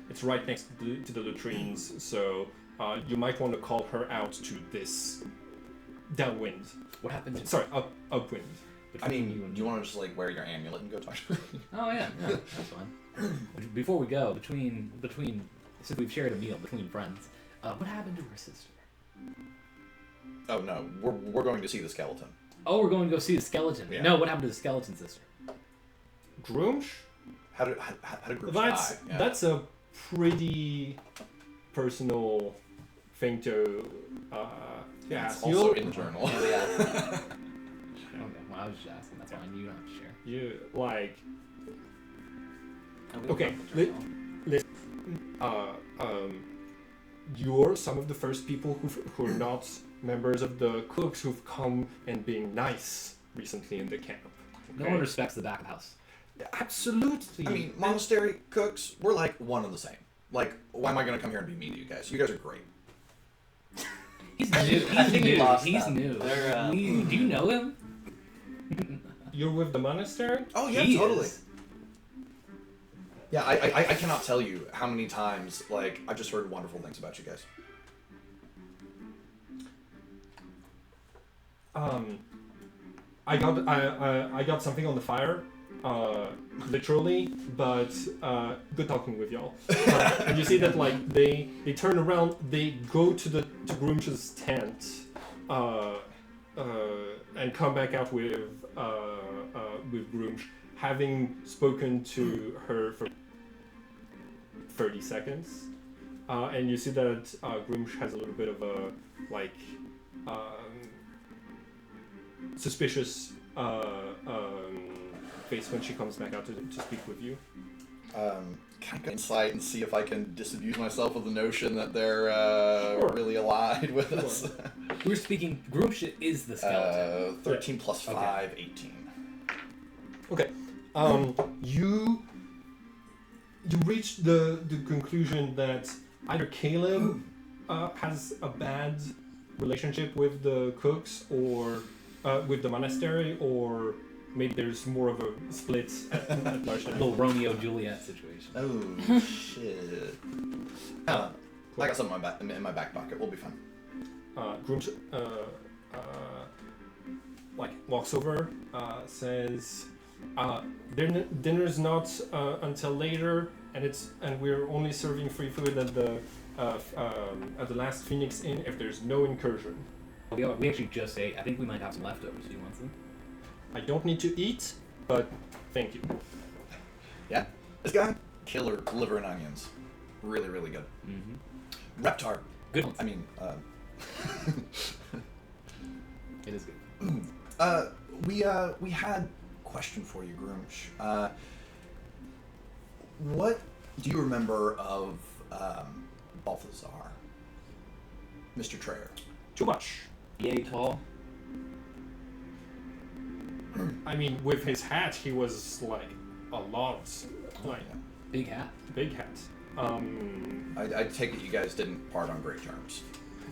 It's right next to the latrines, so you might want to call her out to this downwind. What happened to? Sorry, upwind. I mean, do you want to just like wear your amulet and go talk to her? Oh yeah, that's fine. Before we go, between since we've shared a meal between friends, what happened to her sister? Oh no, we're going to see the skeleton. Oh, we're going to go see the skeleton. Yeah. No, what happened to the skeleton sister? Grumsh? How did Grimsh die? Yeah. That's a pretty personal thing to It's ask. also internal. Yeah. Okay, well, I was just asking. That's fine. You don't have to share. You like And we okay. love the journal. You're some of the first people who are not members of the cooks who've come and being nice recently in the camp. No okay? one respects the back of the house. Absolutely. I mean, monastery cooks, we're like one and the same. Like, why am I gonna come here and be mean to you guys? You guys are great. He's I new. think He's we new. lost He's that. new. They're, Do you know him? You're with the monastery? Oh yeah, He totally. is. Yeah, I cannot tell you how many times, like, I've just heard wonderful things about you guys. I got something on the fire, literally, but good talking with y'all. And you see that like they turn around, they go to Groomsh's tent, and come back out with Groomsh, having spoken to her for 30 seconds, and you see that Groomsh has a little bit of a like. Suspicious face when she comes back out to speak with you. Can I go insight and see if I can disabuse myself of the notion that they're Sure. really allied with us? We're speaking. Groomshit is the skeleton. 13 plus 5, 18. Okay. You reach the conclusion that either Caleb has a bad relationship with the cooks or with the monastery, or maybe there's more of a split at large. A little Romeo Juliet situation. Oh, shit. I got something in my back pocket. We'll be fine. Groom like walks over, says, dinner's not until later, and we're only serving free food at the last Phoenix Inn if there's no incursion. We actually just ate. I think we might have some leftovers. Do you want some? I don't need to eat, but thank you. Yeah? This guy? Killer liver and onions. Really, really good. Mm-hmm. Reptar. Good ones. I mean, It is good. we had a question for you, Groomsh. What do you remember of Balthazar? Mr. Trayer? Too much. Yay tall. I mean, with his hat, he was like a lot, like Big hat. big hat. I take it you guys didn't part on great terms.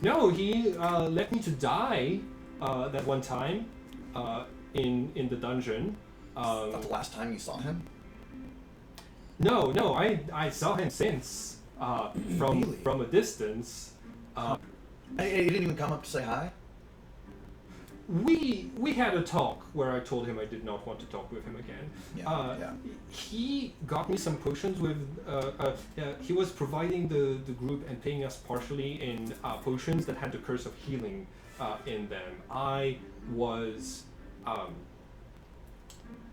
No, he left me to die that one time in the dungeon. Is that the last time you saw him? No, I saw him since from Really? from a distance. He didn't even come up to say hi? We had a talk where I told him I did not want to talk with him again. Yeah. He got me some potions with. He was providing the group and paying us partially in potions that had the curse of healing in them. I was.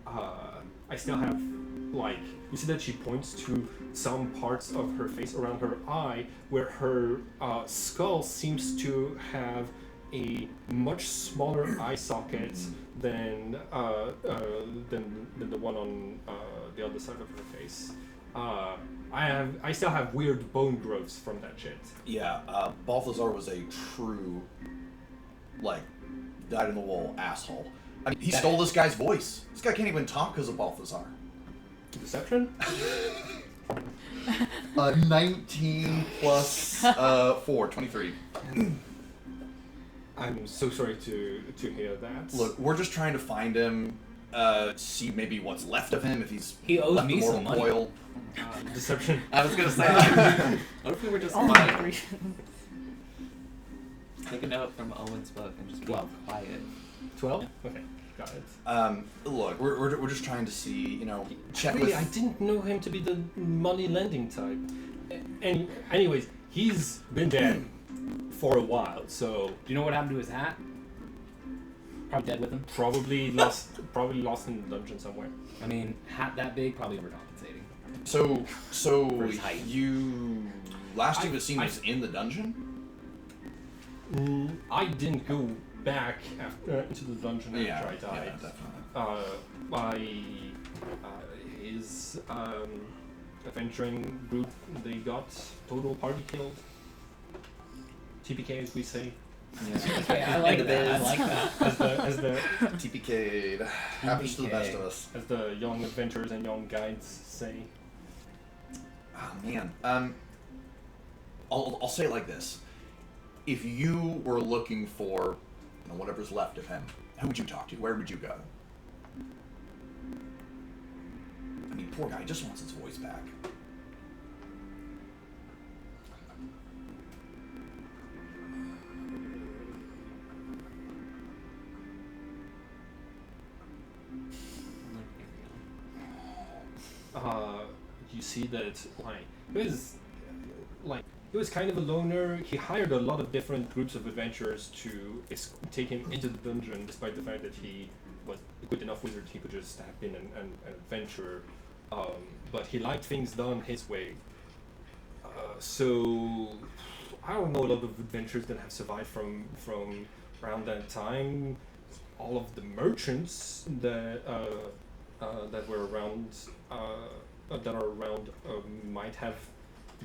I still have, like, you see that she points to some parts of her face around her eye where her skull seems to have a much smaller eye socket than the one on the other side of her face. I still have weird bone growths from that shit. Yeah, Balthazar was a true, like, dyed-in-the-wool asshole. I mean, he stole this guy's voice. This guy can't even talk because of Balthazar. Deception? 19 plus 4, 23. I'm so sorry to hear that. Look, we're just trying to find him, see maybe what's left of him, if he's He owes left me more some of a money. coil. Deception. I was gonna say, what if we were just Oh my grief. take a note from Owen's book and just be 12. quiet? 12? Okay, got it. Look, we're just trying to see, check Really, with... I didn't know him to be the money lending type. And anyways, he's been dead for a while, so Do you know what happened to his hat? Probably dead with him. probably lost in the dungeon somewhere. I mean, hat that big, probably overcompensating. So For his height. you... Last you I- had seen I- was in the dungeon? I didn't go back into the dungeon after I died. definitely. His adventuring group, they got total party killed. TPK, as we say. Okay, I like the that. I biz. like that. as the TPK happens to the best of us. as the young adventurers and young guides say. Oh man. I'll say it like this: if you were looking for, whatever's left of him, who would you talk to? Where would you go? I mean, poor guy just wants his voice back. You see that he was kind of a loner. He hired a lot of different groups of adventurers to take him into the dungeon, despite the fact that he was a good enough wizard he could just step in and adventure. But he liked things done his way. So I don't know a lot of adventures that have survived from around that time. All of the merchants that were around that are around might have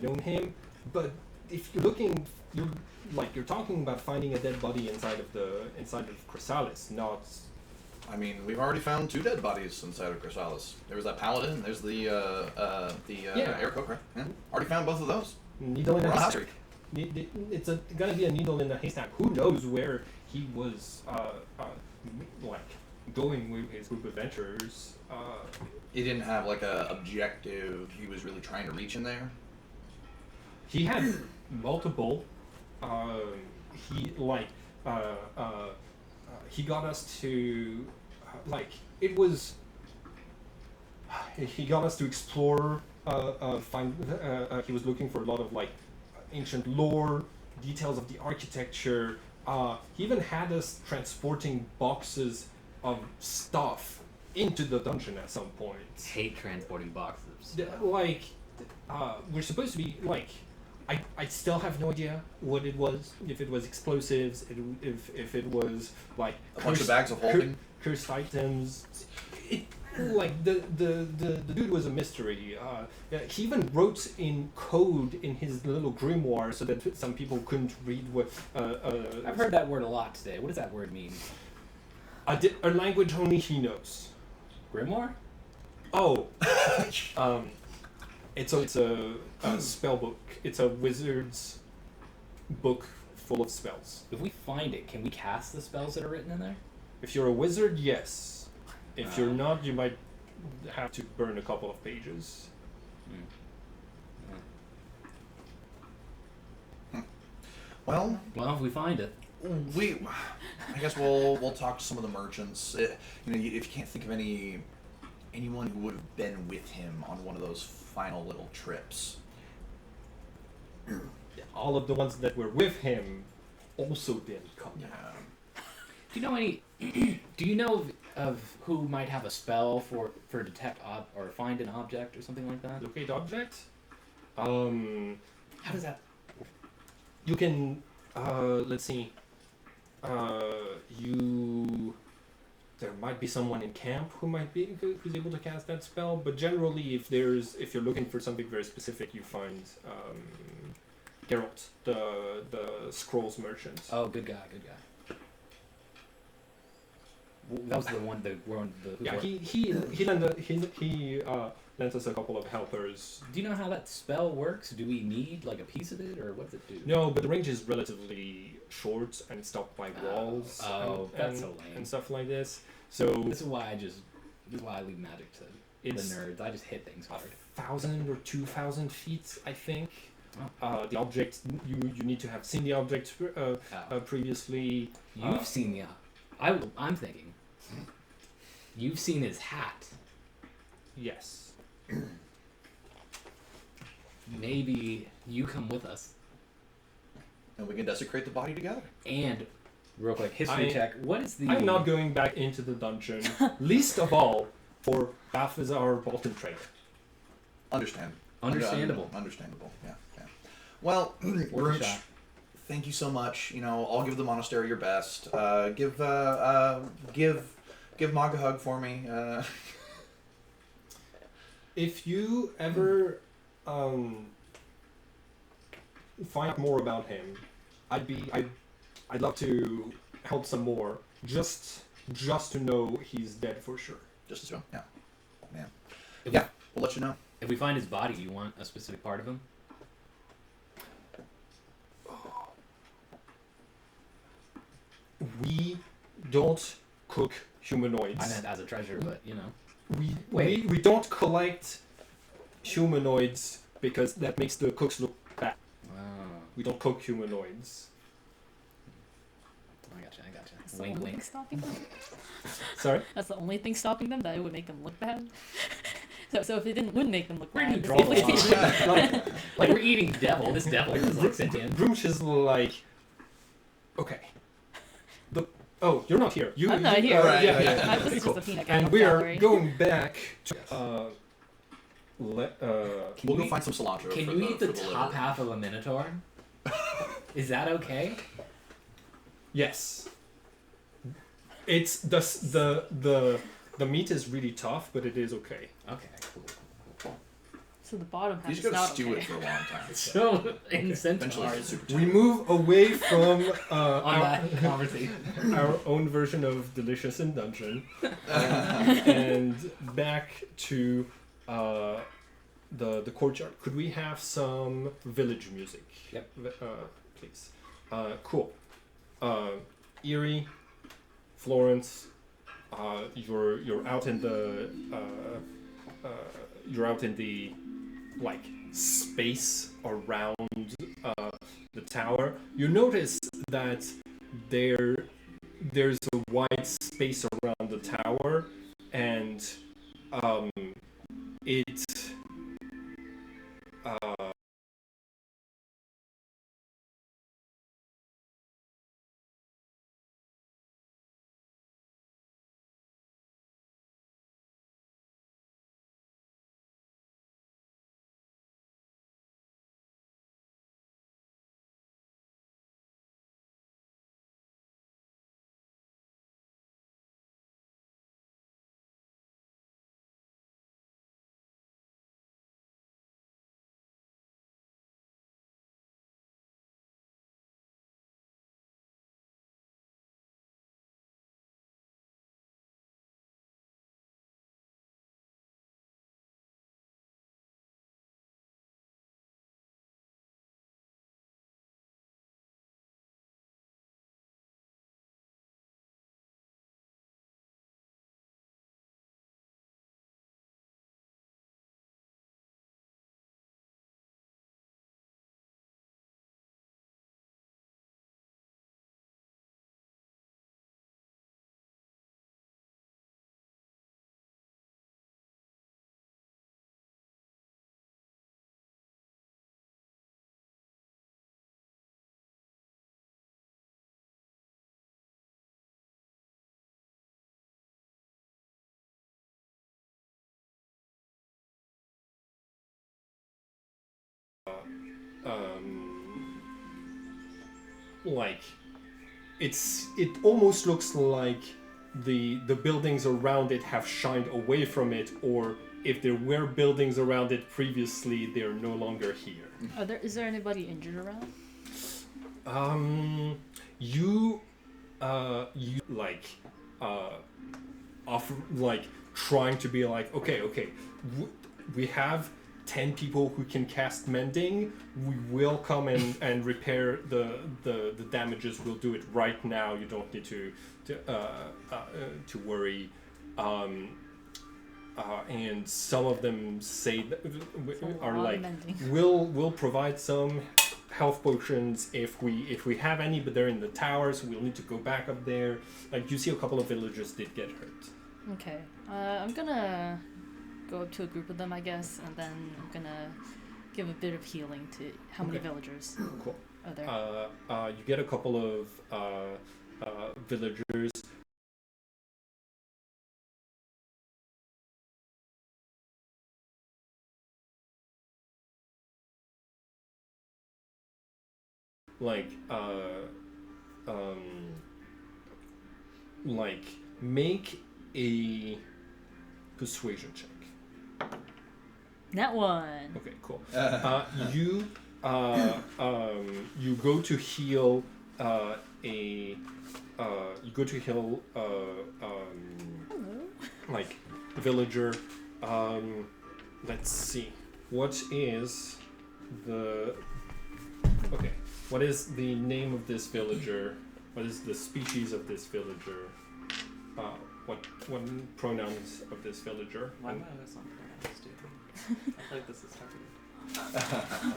known him, but if you're looking, you're talking about finding a dead body inside of Chrysalis, not. I mean, we've already found 2 dead bodies inside of Chrysalis. There was that paladin. There's the Aarakocra. Yeah, already found both of those. Needle in We're a on haystack. It's gonna be a needle in the haystack. Who knows where he was going with his group of adventurers? He didn't have like a objective he was really trying to reach in there. He had multiple. He got us to it was. He got us to explore. He was looking for a lot of ancient lore, details of the architecture. He even had us transporting boxes of stuff into the dungeon at some point. Hate transporting boxes. We're supposed to be I still have no idea what it was. If it was explosives, if it was A bunch of bags of holding. cursed items. The dude was a mystery. He even wrote in code in his little grimoire so that some people couldn't read what. I've heard that word a lot today. What does that word mean? A language only he knows. Grimoire? Oh, it's a spell book. It's a wizard's book full of spells. If we find it, can we cast the spells that are written in there? If you're a wizard, yes. If you're not, you might have to burn a couple of pages. Well, if we find it. I guess we'll talk to some of the merchants. If you can't think of anyone who would have been with him on one of those final little trips. All of the ones that were with him also didn't come Yeah. back. Do you know any? Do you know of who might have a spell for detect or find an object or something like that? Locate object. How does that? You can. Let's see. There might be someone in camp who's able to cast that spell, but generally, if you're looking for something very specific, you find Geralt, the scrolls merchant. Oh, good guy. That was the one. Yeah, he lent us a couple of helpers. Do you know how that spell works? Do we need a piece of it, or what does it do? No, but the range is relatively short and stopped by walls. That's so lame. And stuff like this. So This is why I leave magic to the nerds. I just hit things hard. 1,000 or 2,000 feet, I think. The object you need to have seen the object previously. You've seen the. I'm thinking. You've seen his hat. Yes. Maybe you come with us. And we can desecrate the body together. And, real quick, history check. What is the... I'm not going back into the dungeon, least of all for Balthazar Bolton Trader. Understandable. Understandable. Yeah. Well, Brooch, thank you so much. I'll give the monastery your best. Give Mog a hug for me. If you ever find out more about him, I'd I'd love to help some more, just to know he's dead for sure. Just as well. Yeah. Man. If Yeah. We'll let you know. If we find his body, you want a specific part of him? We don't cook humanoids. I meant as a treasure, but you know. We don't collect humanoids because that makes the cooks look bad. Oh, We don't cook humanoids. I gotcha. That's the Wink, only wink. thing stopping them. Sorry? That's the only thing stopping them, that it would make them look bad. So if it wouldn't make them look Where do you bad, draw if the it- line? Like we're eating devil. This devil is like sentient. Groosh is like, okay. You're not here. I'm not here. Right, yeah, yeah. yeah. This is Cool. just a peanut And we are going back to We'll you go eat- find some cilantro. Can for you eat the for top liver. half of a minotaur? Is that okay? yes. It's the meat is really tough, but it is okay. Okay, cool. So the bottom You half just is gotta not stew okay. it for a long time. So in Eventually, centaurs, it's super We move away from on that conversation. our own version of Delicious in Dungeon and back to the courtyard. Could we have some village music? Yep. Please. Cool. Erie, Florence. You're out in the like space around the tower. You notice that there's a wide space around the tower, and it like it almost looks like the buildings around it have shined away from it, or if there were buildings around it previously, they're no longer here. Is there anybody injured around? You like offer like trying to be like, okay, we have 10 people who can cast mending. We will come and repair the damages. We'll do it right now. You don't need to worry. And some of them say that are like, we'll provide some health potions if we have any, but they're in the tower, so we'll need to go back up there. Like, you see a couple of villagers did get hurt. Okay. I'm gonna go up to a group of them, I guess, and then I'm gonna give a bit of healing to how many villagers Cool. are there? You get a couple of villagers. Like make a persuasion check. That one. Okay, cool. You go to heal a you go to heal Hello. like villager. Let's see. What is the name of this villager? What is the species of this villager? What pronouns of this villager? Why am I always on pronouns, dude? I feel like this is talking.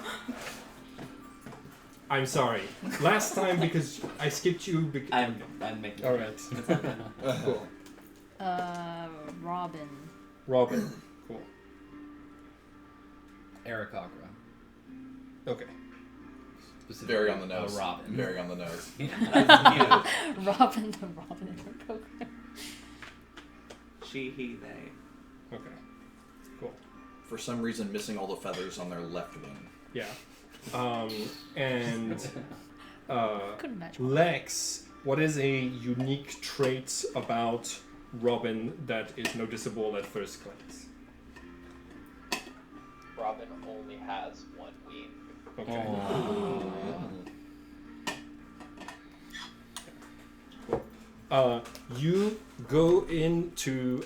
I'm sorry. Last time because I skipped you. I'm making. All right. It's okay. Cool. Robin. Robin. Cool. Aarakocra. Okay. Specifically, Very on the nose. Robin. Very on the nose. Robin the Robin in her program. She, he, they. Okay. Cool. For some reason, missing all the feathers on their left wing. Yeah. And Couldn't match. Lex, what is a unique trait about Robin that is noticeable at first glance? Robin only has one wing. Okay. You go in to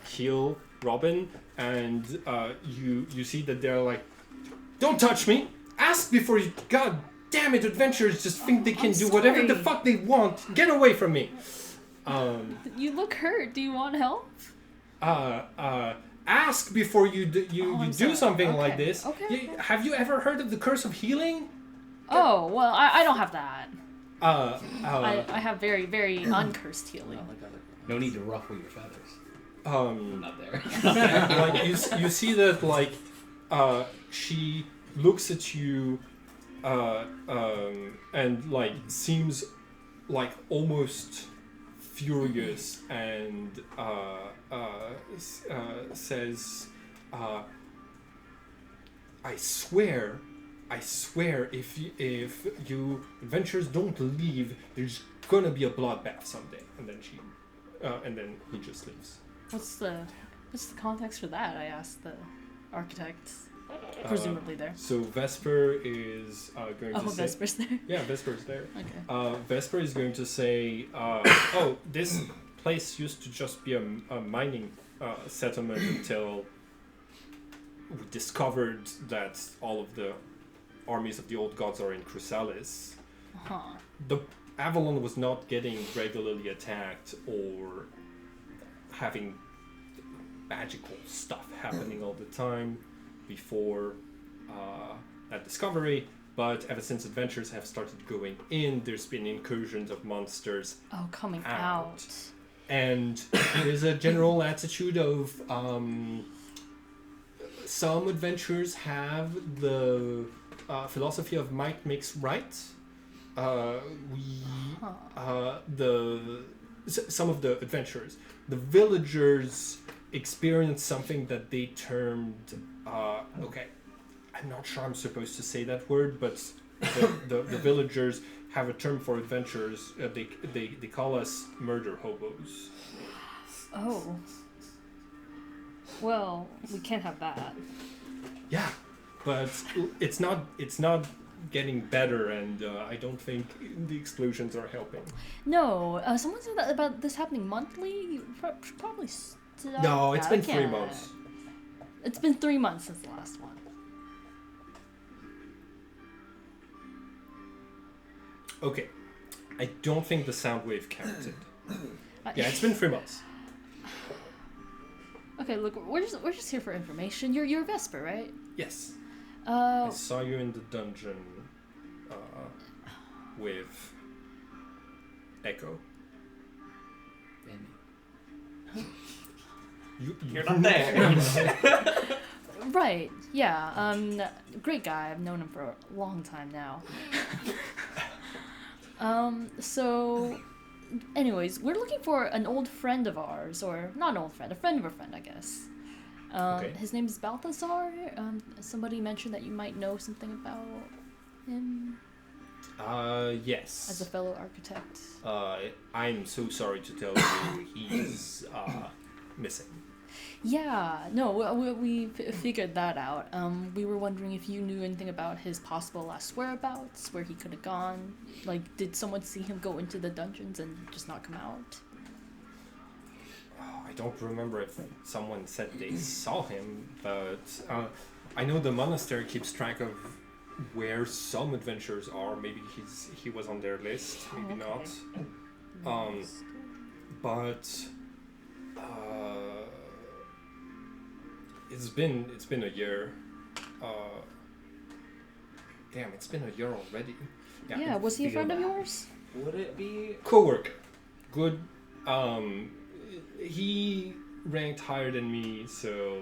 heal Robin, and you see that they're like, "Don't touch me! Ask before you." God damn it! Adventurers just think they can I'm do whatever the sorry. fuck they want. Get away from me! You look hurt. Do you want help? Ask before you do I'm do sorry. something like Okay. this. Okay. Have you ever heard of the curse of healing? Oh well, I don't have that. Uh, I have very very uncursed healing. Not like other No need to ruffle your feathers. I'm um, not there. like you see that like she looks at you and like seems like almost furious and says I swear if you adventurers don't leave, there's gonna be a bloodbath someday. And then he just leaves. What's the context for that? I asked the architect, presumably there. So Vesper is going Oh, to say... Vesper's there. Yeah, Vesper's there. Okay. Vesper is going to say, this place used to just be a mining settlement until we discovered that all of the armies of the old gods are in Chrysalis. Huh. The Avalon was not getting regularly attacked or having magical stuff happening all the time before that discovery, but ever since adventures have started going in, there's been incursions of monsters, Oh, coming Out. out. and there's a general attitude of some adventurers have the philosophy of might makes right. Some of the adventurers, the villagers experienced something that they termed okay, I'm not sure I'm supposed to say that word, but the villagers have a term for adventurers. They call us murder hobos. Oh. Well, we can't have that. Yeah, but it's not getting better, and I don't think the explosions are helping. No, someone said that about this happening monthly. You should probably stop No, it's that. been 3 months. It's been 3 months since the last one. Okay, I don't think the sound wave counted. Yeah, it's been 3 months. Okay, look, we're just here for information. You're Vesper, right? Yes, I Uh, saw you in the dungeon with Echo. You're not there. right. Yeah. Great guy. I've known him for a long time now. So, anyways, we're looking for an old friend of ours, or not an old friend, a friend of a friend, I guess. Okay. His name is Balthazar. Somebody mentioned that you might know something about him Yes. as a fellow architect. I'm so sorry to tell you he's missing. Yeah, no, we figured that out. We were wondering if you knew anything about his possible last whereabouts, where he could have gone. Like, did someone see him go into the dungeons and just not come out? I don't remember if someone said they saw him, but I know the monastery keeps track of where some adventurers are. Maybe he was on their list, maybe okay. not. But it's been a year. Damn, it's been a year already. Yeah, was he a friend of yours? Would it be? Coworker, good. He ranked higher than me, so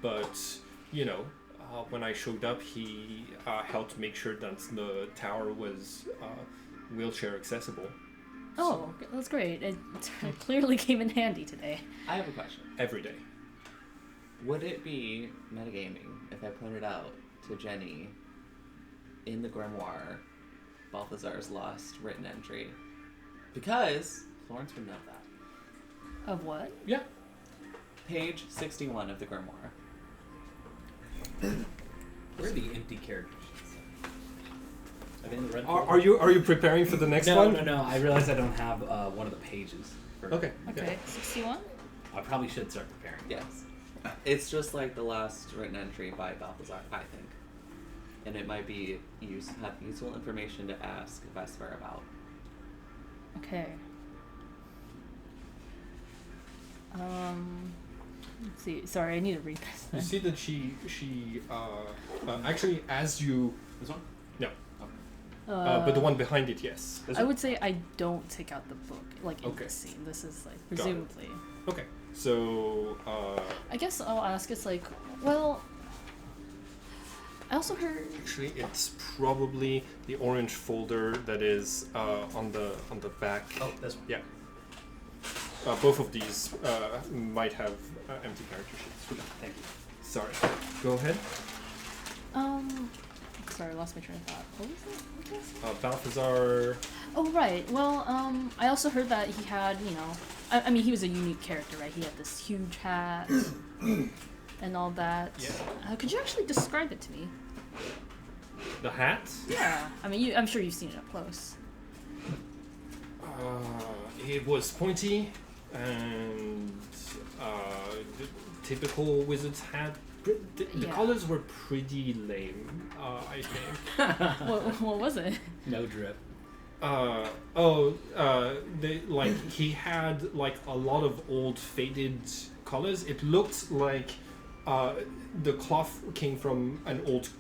but you know, when I showed up, he helped make sure that the tower was wheelchair accessible. Oh, that's great. It clearly came in handy today. I have a question. Every day. Would it be metagaming if I pointed out to Jenny in the Grimoire Balthazar's lost written entry? Because Florence would know that. Of what? Yeah. Page 61 of the Grimoire. Where are the empty character sheets? Are they in the red Are you preparing for the next no, one? No. I realize I don't have one of the pages. Okay. Okay, 61? I probably should start preparing. Yes. It's just like the last written entry by Balthazar, I think. And it might be have useful information to ask Vesper about. Okay. Let's see. Sorry, I need to read this. You see that she actually, as you This one? no, but the one behind it, yes. I would say I don't take out the book, like in Okay. this scene. This is like Got it. presumably. Okay, so I guess I'll ask. It's like, well, I also heard. actually, it's probably the orange folder that is on the back. Oh, this one. Yeah. Both of these might have empty character sheets. Thank you. Sorry. Go ahead. Sorry, I lost my train of thought. What was it? What was it? Balthazar. Oh right. Well, I also heard that he had, you know, I mean, he was a unique character, right? He had this huge hat and all that. Yeah. Could you actually describe it to me? The hat. Yeah. I mean, I'm sure you've seen it up close. It was pointy and the typical wizard's hat. The Yeah. colors were pretty lame, I think. What was it? No drip. He had like a lot of old faded colors. It looked like the cloth came from an old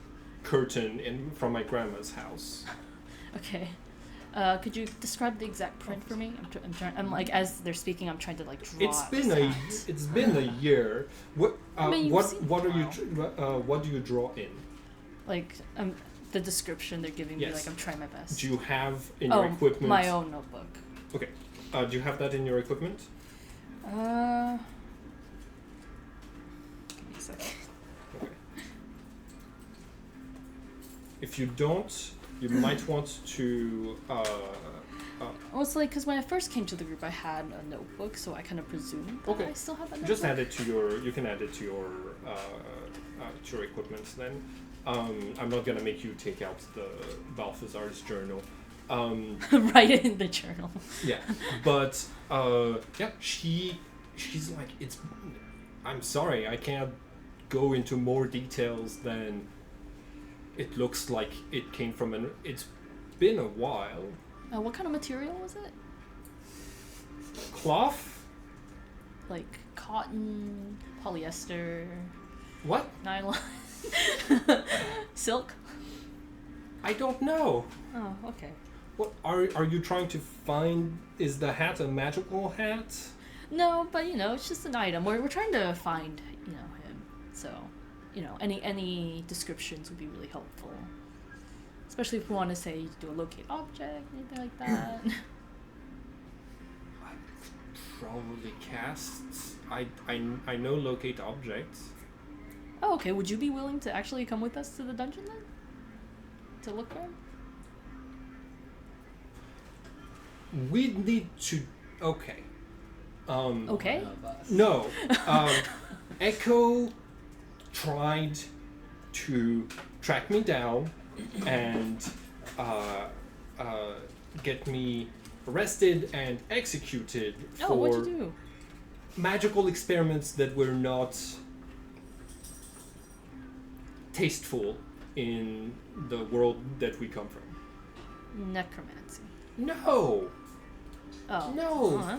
curtain from my grandma's house. Okay. Could you describe the exact print for me? I'm trying. I'm like, as they're speaking, I'm trying to like draw. It's been a year. What I mean, you've seen what it are you now. what do you draw in? Like the description they're giving me. Yes. Like I'm trying my best. Do you have in your equipment? My own notebook. Okay. Do you have that in your equipment? Give me a second. Okay. If you don't, you might want to. Well, it's like because when I first came to the group, I had a notebook, so I kind of presumed that Okay. I still have that notebook. Just add it to your. You can add it to your equipment then. I'm not gonna make you take out the Balthazar's journal. Write it in the journal. Yeah, but yeah, she's like it's. I'm sorry, I can't go into more details than. It looks like it came from an. It's been a while. What kind of material was it? Cloth? Like cotton, polyester, What? nylon, silk. I don't know. Oh, okay. What are you trying to find? Is the hat a magical hat? No, but you know, it's just an item. We're trying to find, you know, him. So, you know, any descriptions would be really helpful. Especially if we want to say do a locate object, anything like that. Probably casts. I know locate objects. Oh, okay. Would you be willing to actually come with us to the dungeon then? To look for him? We need to. Okay. Okay. One of us. No. Echo tried to track me down and get me arrested and executed Oh, what'd for you do? magical experiments that were not tasteful in the world that we come from. Necromancy. No! Oh. No! Uh-huh.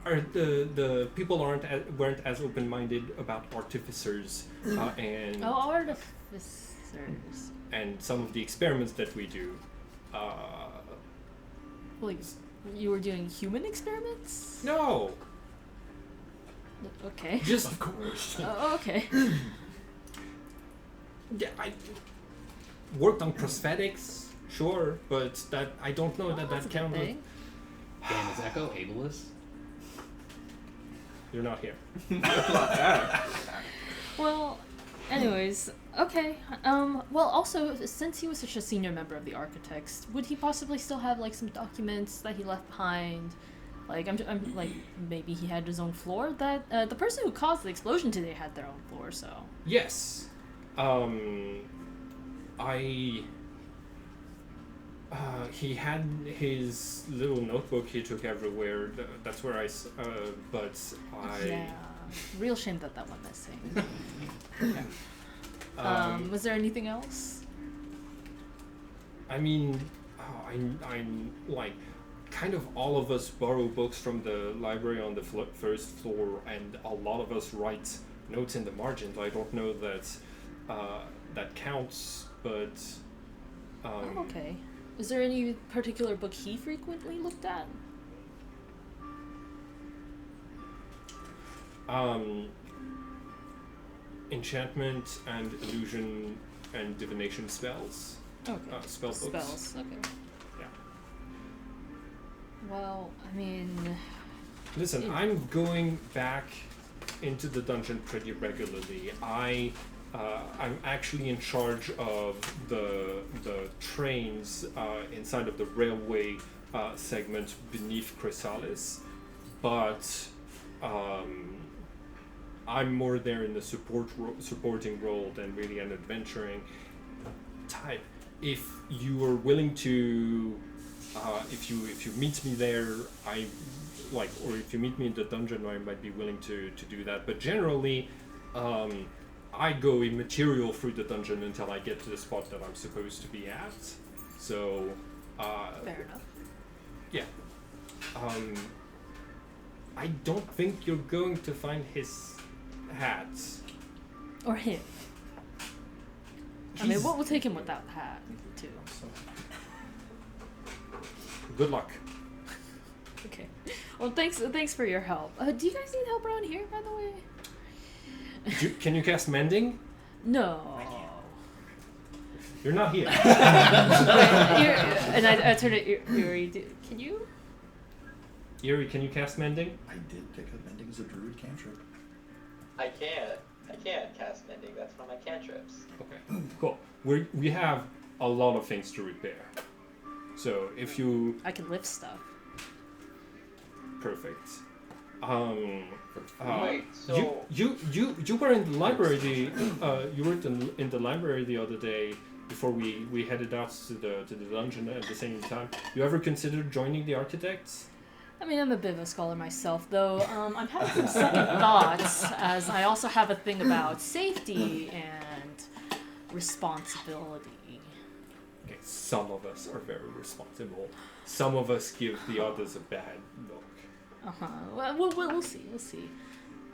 The people weren't as open-minded about artificers and Oh, artificers. and some of the experiments that we do. Like, you were doing human experiments? No, Okay. just Of course. Okay. yeah, I worked on prosthetics, sure, but that I don't know that That's a good counted. thing. Dan, is Echo ableist? You're not here. Well, anyways, okay. Well, also, since he was such a senior member of the Architects, would he possibly still have like some documents that he left behind? Like, I'm like, maybe he had his own floor. That the person who caused the explosion today had their own floor. So. Yes, he had his little notebook he took everywhere. That's where but I. Yeah. Real shame that went missing. Um, Was there anything else? I mean, I'm like, kind of all of us borrow books from the library on the first floor, and a lot of us write notes in the margins. I don't know that that counts, but. Oh, okay. Is there any particular book he frequently looked at? Enchantment and illusion and divination spells. Okay. Spell books. Spells. Okay. Yeah. Well, I mean, Listen, Yeah. I'm going back into the dungeon pretty regularly. I'm actually in charge of the trains inside of the railway segment beneath Chrysalis, but I'm more there in the supporting role than really an adventuring type. If you are willing to, if you meet me there, or if you meet me in the dungeon, I might be willing to do that. But generally, I go immaterial through the dungeon until I get to the spot that I'm supposed to be at. So, fair enough. yeah. I don't think you're going to find his hat. Or him. I mean, He's- we'll take him without the hat, too. Good luck. Okay. Well, thanks for your help. Do you guys need help around here, by the way? Can you cast mending? No. You're not here. And I turned to Yuri. Can you? Yuri, can you cast mending? I did pick up mending as a druid cantrip. I can't cast mending. That's one of my cantrips. Okay, cool. We have a lot of things to repair. So if you I can lift stuff. perfect. Wait, so you were in the library you were in the library the other day before we headed out to the dungeon at the same time. You ever considered joining the Architects? I mean, I'm a bit of a scholar myself, though. I'm having some second thoughts, as I also have a thing about safety and responsibility. Okay, some of us are very responsible. Some of us give the others a bad look. Well, we'll see. We'll see.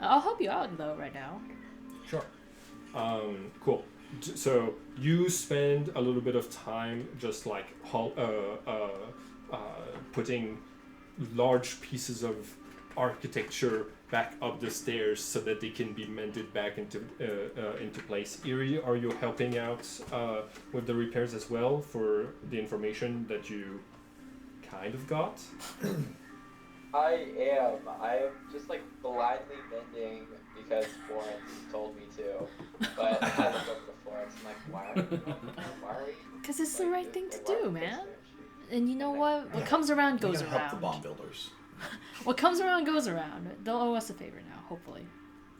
I'll help you out, though, right now. Sure. Cool. So you spend a little bit of time just like putting large pieces of architecture back up the stairs so that they can be mended back into place. Erie, are you helping out with the repairs as well for the information that you kind of got? I am just like blindly mending because Florence told me to. But I haven't looked to Florence. I'm like, why are we? Because it's the right thing to do, man. And you know what? What comes around We goes gotta help the around. bomb builders. What comes around goes around. They'll owe us a favor now, hopefully.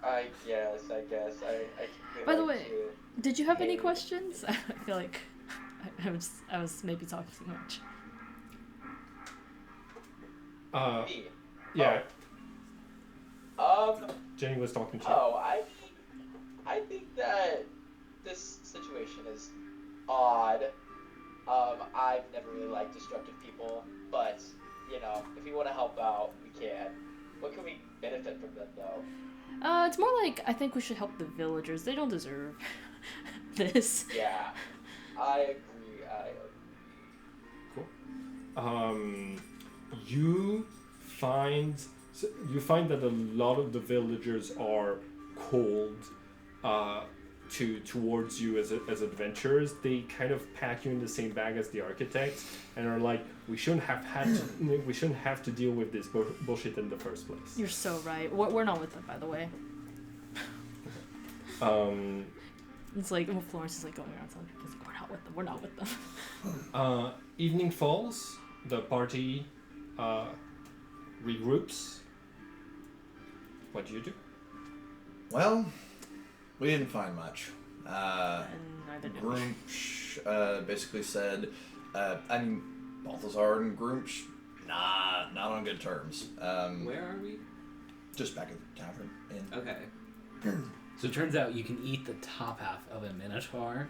I guess. I can By the relate way, to- did you have any Hey. questions? I feel like I was maybe talking too much. Me. Yeah, Um. Jenny was talking to you. Oh, I think that this situation is odd. I've never really liked destructive people, but if we want to help out, we can. What can we benefit from them, though? It's more like I think we should help the villagers. They don't deserve this. Yeah, I agree. You find that a lot of the villagers are cold towards you as adventurers. They kind of pack you in the same bag as the architects and are like, we shouldn't have to deal with this bullshit in the first place. You're so right. We're not with them, by the way. It's like Florence is like going around telling people, like, we're not with them. We're not with them. Evening falls. The party regroups. What do you do? Well, we didn't find much. And neither do we. Grumsh basically said, Balthazar and Grumsh, not on good terms. Where are we? Just back at the tavern. Okay. So it turns out you can eat the top half of a minotaur,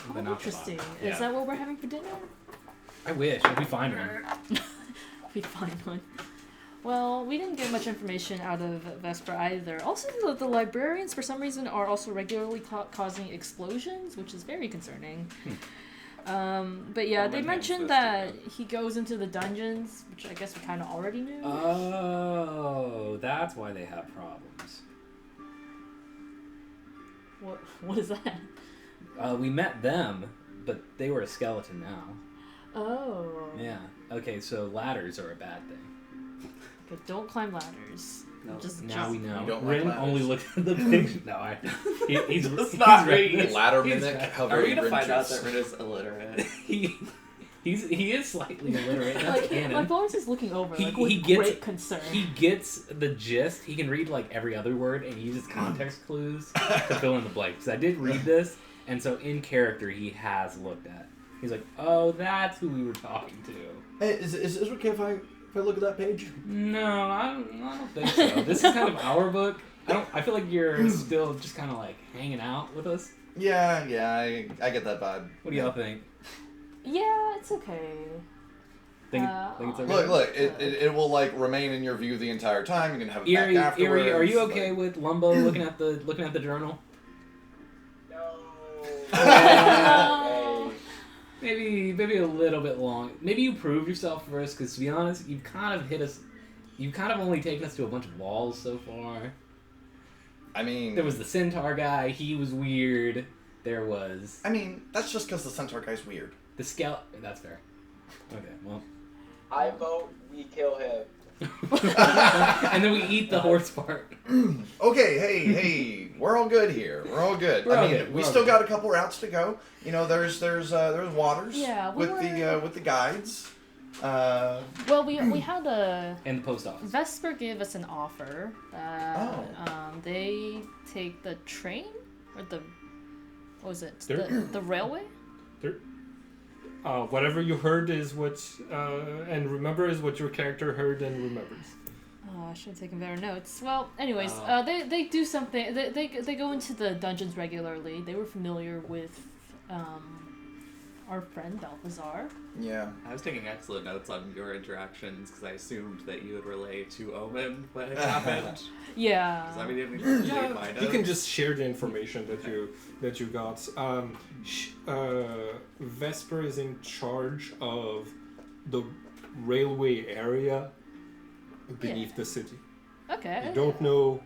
Oh, but not the interesting. bottom. Is that what we're having for dinner? I wish. If we find one. We find one. Well, we didn't get much information out of Vesper either. Also, the librarians, for some reason, are also regularly causing explosions, which is very concerning. But yeah, they Roman mentioned that he goes into the dungeons, which I guess we kind of already knew. Oh, that's why they have problems. What is that? We met them, but they were a skeleton now. Oh. Yeah. Okay, so ladders are a bad thing. Okay, don't climb ladders. No. Now we know. You don't like Rin ladders. only looked at the picture. No, he's That's not right. right. Ladder He's mimic. right. How Are very we gonna Grinch find out is. that Rin is illiterate? He is slightly illiterate. That's canon. Like Florence is looking over, He- like with he gets- great concern. He gets the gist. He can read like every other word and uses context clues to fill in the blanks. I did read this, and so in character he has looked at. He's like, oh, that's who we were talking to. Hey, is it okay if I look at that page? No, I don't think so. This is kind of our book. I feel like you're still just kind of like hanging out with us. Yeah, I get that vibe. What do y'all think? Yeah, it's okay. Think it's okay? Look, it will like remain in your view the entire time. You can have it Erie, back afterwards. Erie, are you okay with Lumbo looking at the journal? No. No. Maybe a little bit long. Maybe you proved yourself first, because to be honest, you've kind of hit us. You've kind of only taken us to a bunch of walls so far. I mean, There was the centaur guy. He was weird. There was that's just because the centaur guy's weird. the scout. That's fair. Okay, well. I vote we kill him. And then we eat the horse part. Okay, hey, we're all good here. We're all good. We're all I mean, good, we we're all still good. got a couple routes to go. You know, there's waters. Yeah, we with the guides. Well, we had a And the post office. Vesper gave us an offer that they take the train or the what was it the railway. Whatever you heard is what, and remember is what your character heard and remembers. Oh, I should have taken better notes. Well, anyways, Oh. they do something. They go into the dungeons regularly. They were familiar with our friend Balthazar. Yeah. I was taking excellent notes on your interactions because I assumed that you would relay to Omen when it happened. Yeah. Because I didn't even Yeah, read my notes. you can just share the information that you got. Vesper is in charge of the railway area beneath the city. Okay. You don't know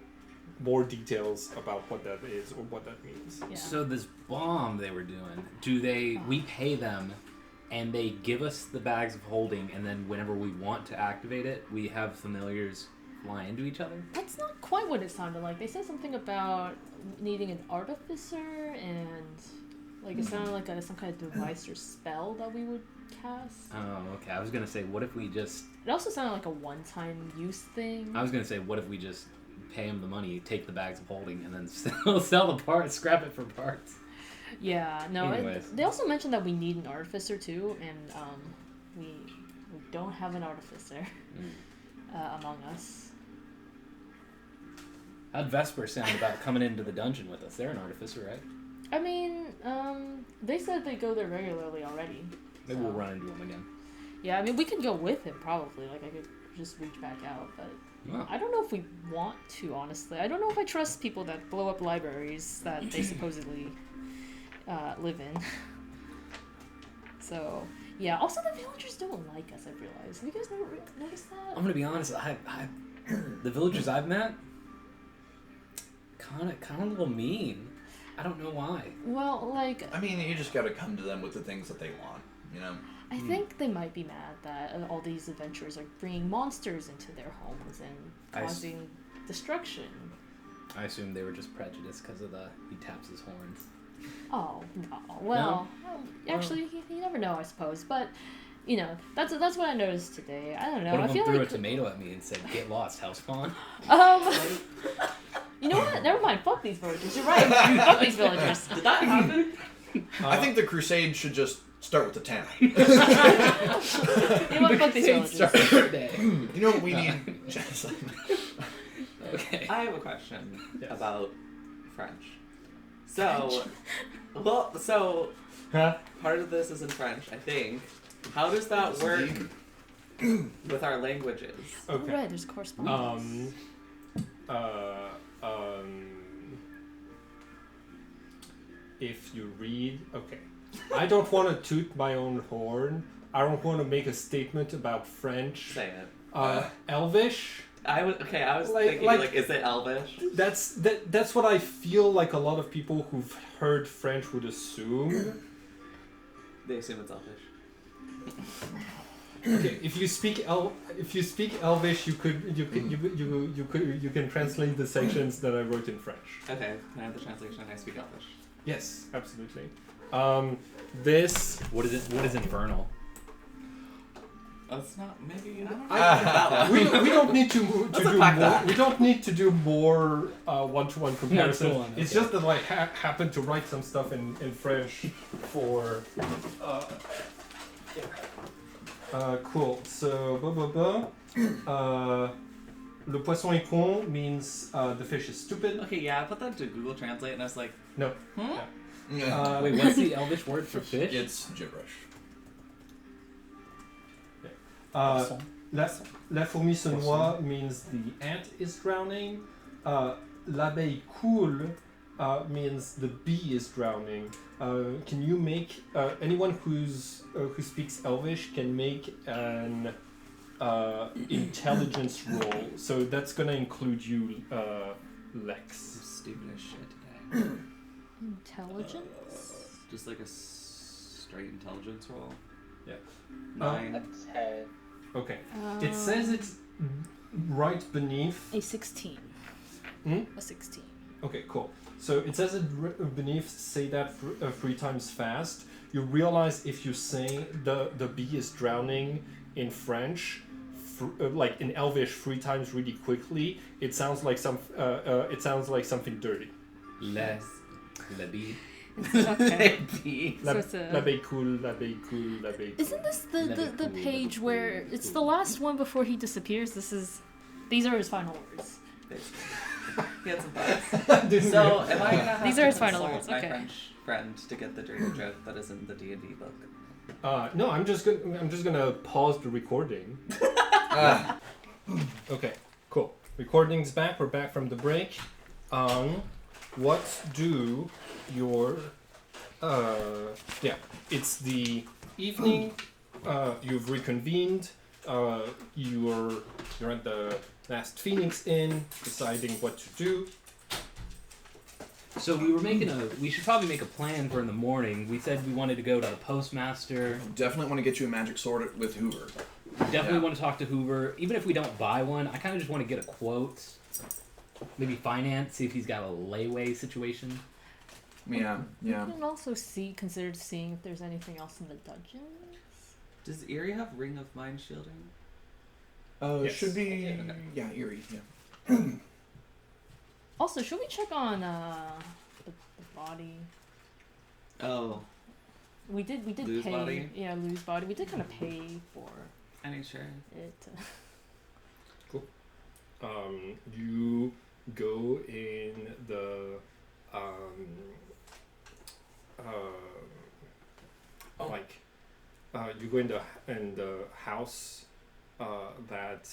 more details about what that is or what that means. Yeah. So this bomb they were doing, we pay them and they give us the bags of holding, and then whenever we want to activate it, we have familiars fly into each other? That's not quite what it sounded like. They said something about needing an artificer and Like it sounded like some kind of device or spell that we would cast. Oh, okay. I was gonna say, what if we just? It also sounded like a one-time use thing. I was gonna say, what if we just pay him the money, take the bags of holding, and then sell the parts, scrap it for parts. Yeah, no. Anyways. They also mentioned that we need an artificer too, and we don't have an artificer among us. How'd Vesper sound about coming into the dungeon with us? They're an artificer, right? I mean, they said they go there regularly already. Maybe so. we'll run into him again. Yeah, I mean, we could go with him probably. Like, I could just reach back out, but Wow. I don't know if we want to, honestly. I don't know if I trust people that blow up libraries that they supposedly live in. So, yeah. Also, the villagers don't like us, I've realized. Have you guys never noticed that? I'm gonna be honest. I the villagers I've met, kind of a little mean. I don't know why. Well, like, I mean, you just gotta come to them with the things that they want, you know? I think they might be mad that all these adventurers are bringing monsters into their homes and causing destruction. I assume they were just prejudiced because of he taps his horns. Oh, no. Well, actually, you never know, I suppose. But, you know, that's what I noticed today. I don't know. One I of them feel threw like a tomato at me and said, "Get lost, house pawn." You know what? Never mind. Fuck these villagers. You're right. Fuck these villagers. Did that happen? I think the crusade should just start with the town. You know what? Fuck these villagers. You know what we need? Okay. I have a question Yes. about French. So, Huh? part of this is in French, I think. How does that work with our languages? Oh, Okay. right. There's correspondence. If you read, okay, I don't want to toot my own horn. I don't want to make a statement about French. Say it. Elvish. I was Like- thinking like- like, is it Elvish? That's what I feel like a lot of people who've heard French would assume. They assume it's Elvish. Okay, if you speak Elvish, you can translate the sections that I wrote in French. Okay, can I have the translation? I speak Elvish. Yes, absolutely. This What is infernal? Oh, it's not. Maybe I don't know that one. we don't need to do unpack more. that. We don't need to do more one-to-one comparison. One-to-one, It's okay. just that I happened to write some stuff in French for. Cool. So le poisson est con means the fish is stupid. Okay, yeah, I put that to Google Translate and I was like, No. Yeah. Wait, what's the Elvish word for fish? It's gibberish. La fourmi se noie means the ant is drowning. L'abeille coule means the bee is drowning. Can you make anyone who speaks Elvish can make an intelligence roll? So that's gonna include you, Lex. stupid as shit today. Intelligence? Just like a straight intelligence roll. Yeah. 9. A 10. Okay. It says it's right beneath. A 16. Hmm? A 16. Okay, cool. So it says it beneath, say that 3 times fast. You realize if you say the bee is drowning in French, like in Elvish 3 times really quickly, it sounds like something dirty. La bee. Okay. La, So it's a- l'abeille coule, l'abeille coule, l'abeille coule. Isn't this the Liverpool, page Liverpool, where it's the last one before he disappears? These are his final words. He had some thoughts. Didn't So, realize. am I gonna have These to are his final consult words, my okay. French friend to get the dirty joke that is in the D&D book? No, I'm just gonna pause the recording. Okay, cool. Recording's back. We're back from the break. What do your it's the evening. You've reconvened. You're at the last Phoenix Inn, deciding what to do. So we should probably make a plan for in the morning. We said we wanted to go to the postmaster. Definitely want to get you a magic sword with Hoover. Definitely Yeah. want to talk to Hoover. Even if we don't buy one, I kind of just want to get a quote. Maybe finance, see if he's got a layaway situation. Yeah, yeah. We can also consider seeing if there's anything else in the dungeons. Does Eerie have Ring of Mind Shielding? Yes. Should be. Okay. Yeah, Eerie. Yeah. Also, should we check on the body? Oh, We did Lou's pay. body? Yeah, Lou's body. We did kind of pay for I mean, sure. it. You go in the you go in the house that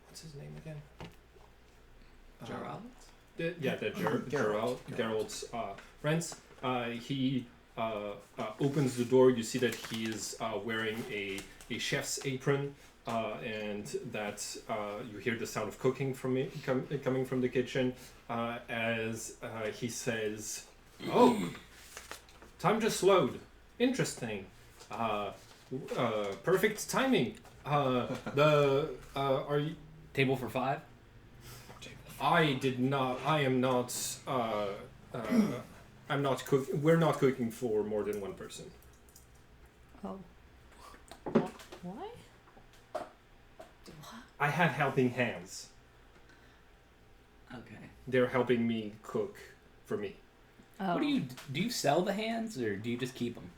what's his name again? Gerald? Gerald's rents. He opens the door. You see that he is wearing a chef's apron, and that you hear the sound of cooking from it coming from the kitchen as he says, "Oh, time just slowed. Interesting. Perfect timing. Are you?" Table for 5? I am not. I'm not cooking. We're not cooking for more than one person. Oh. Why? I have helping hands. Okay. They're helping me cook for me. Oh. What do you sell the hands or do you just keep them?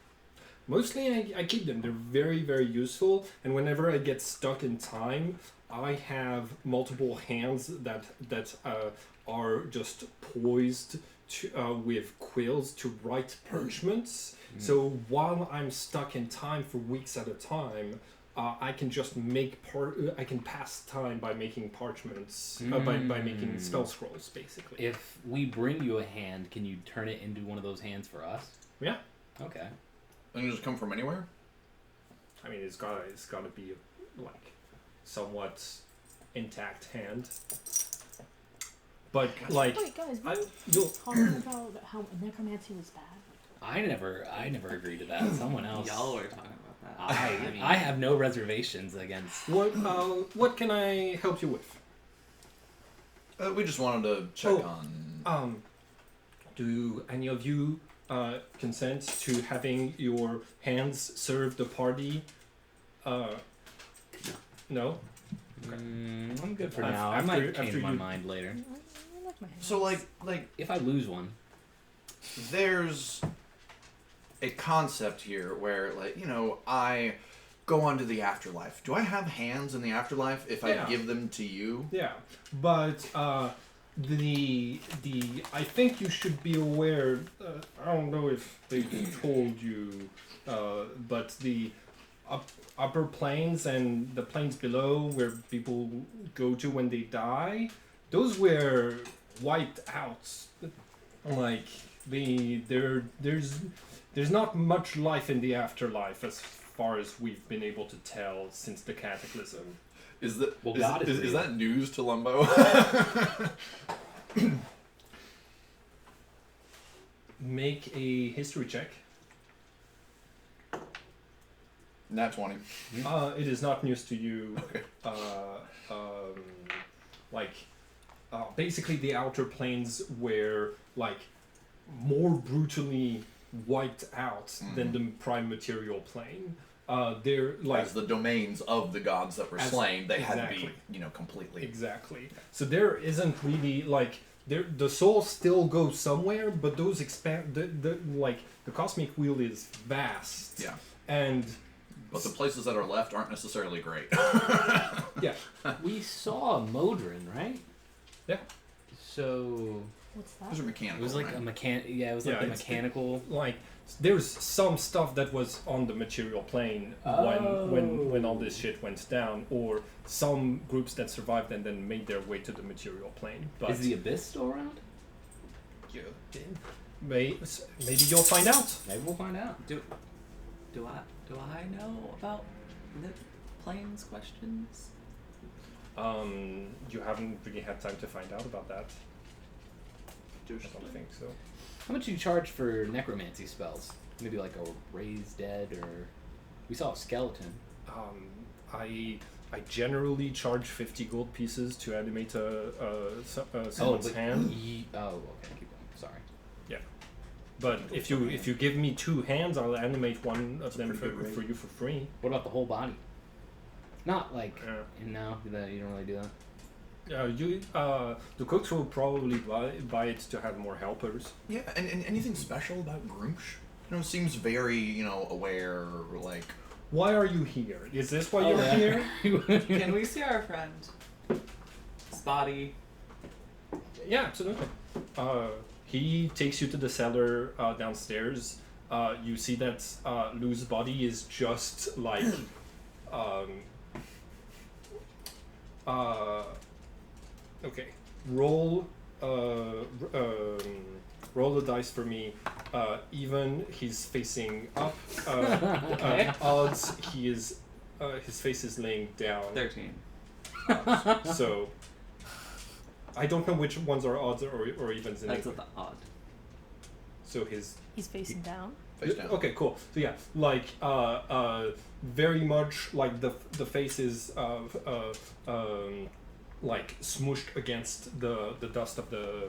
Mostly, I keep them. They're very, very useful. And whenever I get stuck in time, I have multiple hands that are just poised to, with quills to write parchments. So while I'm stuck in time for weeks at a time, I can just I can pass time by making parchments, by making spell scrolls, basically. If we bring you a hand, can you turn it into one of those hands for us? Yeah. Okay. And just come from anywhere? I mean, it's gotta be like somewhat intact hand. But like, Wait, guys, we I- were you'll- talking about how necromancy was bad. I never agreed to that. Someone else. Y'all were talking about that. I have no reservations against. what can I help you with? We just wanted to check Oh. on. Do any of you consent to having your hands serve the party? No. I'm good for Af- now. I after- might change after my you- mind later. I like my hands. So like If I lose one. there's a concept here where I go on to the afterlife. Do I have hands in the afterlife if Yeah. I give them to you? Yeah, but the I think you should be aware. I don't know if they told you, but the upper planes and the planes below, where people go to when they die, those were wiped out. Like there's not much life in the afterlife as far as we've been able to tell since the cataclysm. Is that Well, God is is real. that news to Lumbo? Make a history check. Nat 20. It is not news to you. Okay. Basically, the outer planes were like more brutally wiped out than the prime material plane. They're like As the domains of the gods that were As- slain, they had to exactly. be, completely. exactly. So there isn't really like the soul still goes somewhere, but those expand. The cosmic wheel is vast. Yeah. And But the places that are left aren't necessarily great. yeah, We saw a Modron, right? yeah. So What's that? Those are it mechanical. was like right? a it was like Yeah, the it's- mechanical. Like there's some stuff that was on the material plane when all this shit went down, or some groups that survived and then made their way to the material plane. But Is the Abyss still around? maybe you'll find out. Maybe we'll find out. Do I know about the planes questions? You haven't really had time to find out about that. I don't think so. How much do you charge for necromancy spells? Maybe like a raise dead, or we saw a skeleton. I generally charge 50 gold pieces to animate someone's hand. Oh, okay, keep going. Sorry. But if you give me 2 hands, I'll animate one of them for you for free. What about the whole body? Not like Yeah. you don't really do that. The cooks will probably buy it to have more helpers. Yeah, and anything special about Groomsh? It seems very, aware, like... Why are you here? Is this why you're yeah. here? Can we see our friend? Spotty. Yeah, absolutely. He takes you to the cellar downstairs. You see that Lou's body is just like... okay. Roll roll the dice for me. Even he's facing up. Odds he is his face is laying down. 13. So I don't know which ones are odds or evens. That's the odd. So He's facing down. Face down. Okay, cool. So yeah, like very much like the face is like smooshed against the dust of the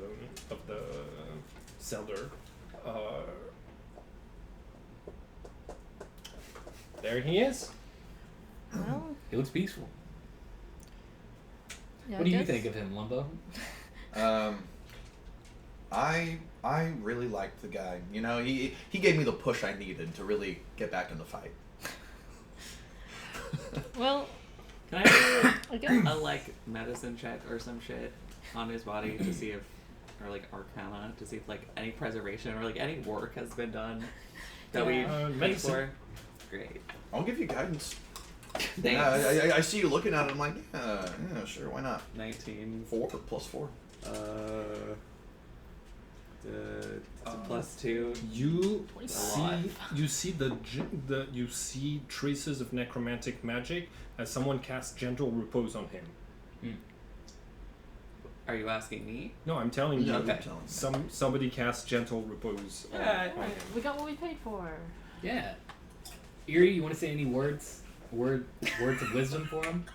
cellar. There he is. Well, He looks peaceful. yeah, What do you think of him, Lumbo? I really liked the guy. He gave me the push I needed to really get back in the fight. Well, Can I do again. a medicine check or some shit on his body to see if, or Arcana to see if any preservation or any work has been done that we paid medicine. for? Great. I'll give you guidance. Thanks. I see you looking at it. I'm like, yeah, sure, why not? 19. 4 plus 4. Plus 2. You lot. see traces of necromantic magic as someone casts gentle repose on him. Are you asking me? No, I'm telling you. Okay. Somebody casts gentle repose on Yeah, him. We got what we paid for. Yeah. Erie, you want to say any words of wisdom for him?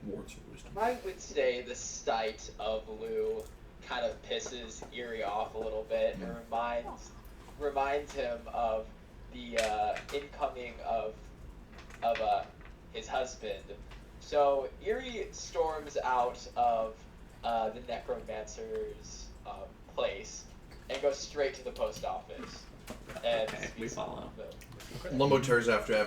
Words of wisdom. I would say the sight of Lou kind of pisses Erie off a little bit and reminds him of the incoming of his husband. So Erie storms out of the necromancer's place and goes straight to the post office. And Okay, we follow. Lumbo turns after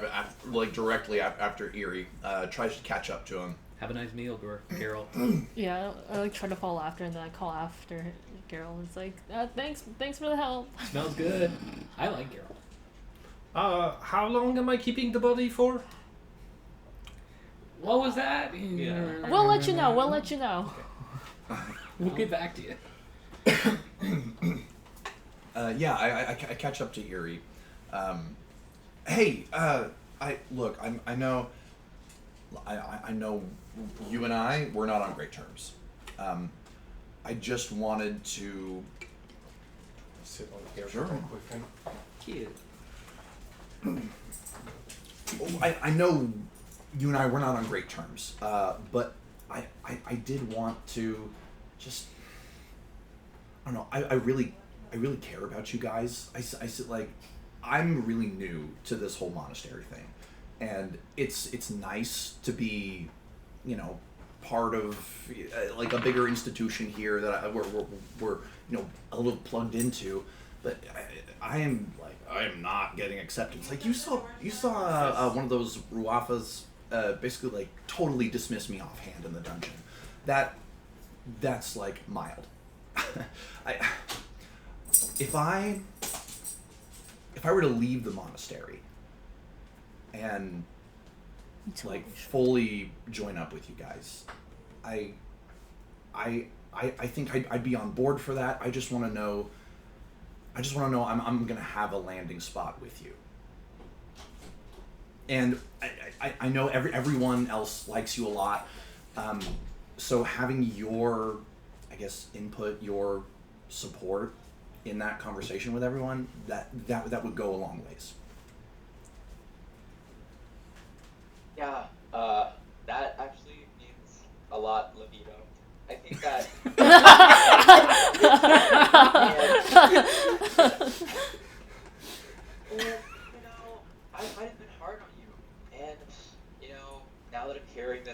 directly after Erie, tries to catch up to him. Have a nice meal, Geralt. Yeah, I try to follow after, and then I call after Geralt. It's like, thanks for the help. Smells good. I like Geralt. How long am I keeping the body for? What was that? Yeah. We'll let you know. We'll get back to you. I catch up to Erie. Hey, I know you and we're not on great terms. I just wanted to... Sit on here. Sure. Cute. I know you and we're not on great terms, but I did want to just... I don't know, I really care about you guys. I said, I'm really new to this whole monastery thing, and it's nice to be, part of a bigger institution here that we're a little plugged into, but I am not getting acceptance. You saw one of those Ruafas basically totally dismiss me offhand in the dungeon. That's mild. If I were to leave the monastery and fully join up with you guys, I think I'd be on board for that. I just want to know I'm gonna have a landing spot with you. And I know everyone else likes you a lot. So having your, input, your support in that conversation with everyone, that would go a long ways. Yeah, that actually means a lot, libido. I think that...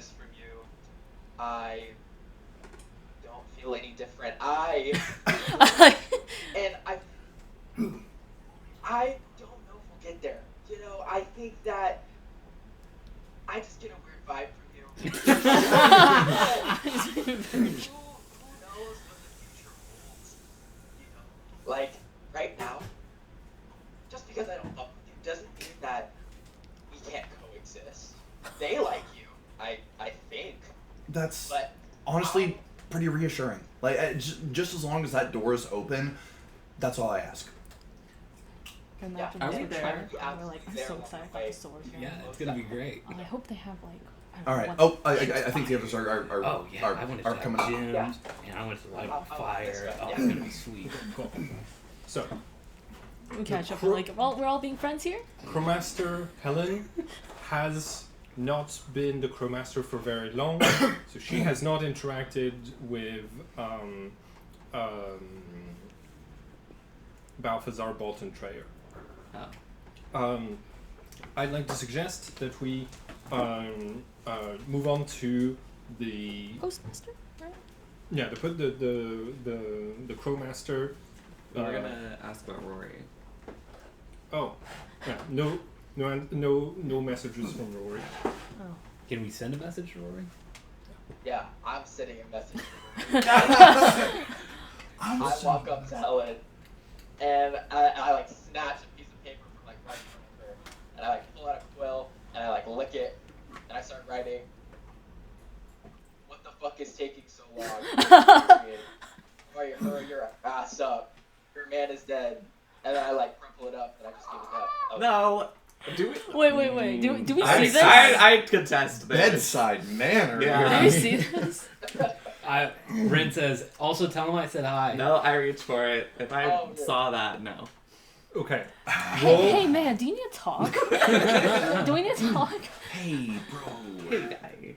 this from you, I don't feel any different. And I don't know if we'll get there. You know, I think that I just get a weird vibe from you. Who knows what the future holds? You know, like right now, just because I don't fuck with you doesn't mean that we can't coexist. They like you, I think. That's But honestly pretty reassuring. Like, just as long as that door is open, that's all I ask. Imagine Are this we with there? Shark, and we're like, I'm so excited about the sword. Yeah, it's gonna be great. I hope they have like. All right. Oh, I think the others are Oh yeah, I wanted to are have coming up. gems, Yeah. and I wanted to light I'll- on I'll- fire. Oh, yeah. it's gonna be sweet. Cool. So, We catch up. Like, well, we're all being friends here. Crewmaster Helen has not been the crewmaster for very long, so she has not interacted with Balthazar Bolton Treyer. Oh. I'd like to suggest that we move on to the Postmaster, right? the crewmaster. We're gonna ask about Rory. Oh, yeah, no messages from Rory. Oh. Can we send a message to Rory? yeah, I'm sending a message. I'm I so- walk up to Helen, and I like snatch a piece of paper from like right in front of her, and I like pull out a quill, and I like lick it, and I start writing. What the fuck is taking so long? Hurry your ass up. Your man is dead. And then I like crumple it up, and I just give it up. Oh. No. Do we? Wait. Do we I, see this? I contest this. bedside manner. Yeah. Do we see this? Ren says, also tell him I said hi. No, I reached for it. If I Oh, yeah. saw that, no. Okay. Hey man, do you need to talk? Do we need to talk? Hey, bro. Hey, guy.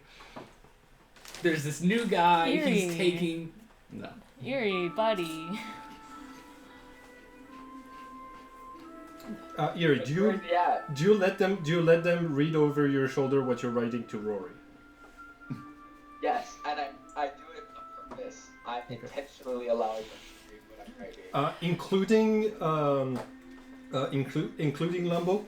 There's this new guy, he's Eerie. taking... No. Yuri, buddy. Yuri, do Where's he at? you let them read over your shoulder what you're writing to Rory? Yes, and I do it on purpose. I'm intentionally allowing them to read what I'm writing. Including Lumbo.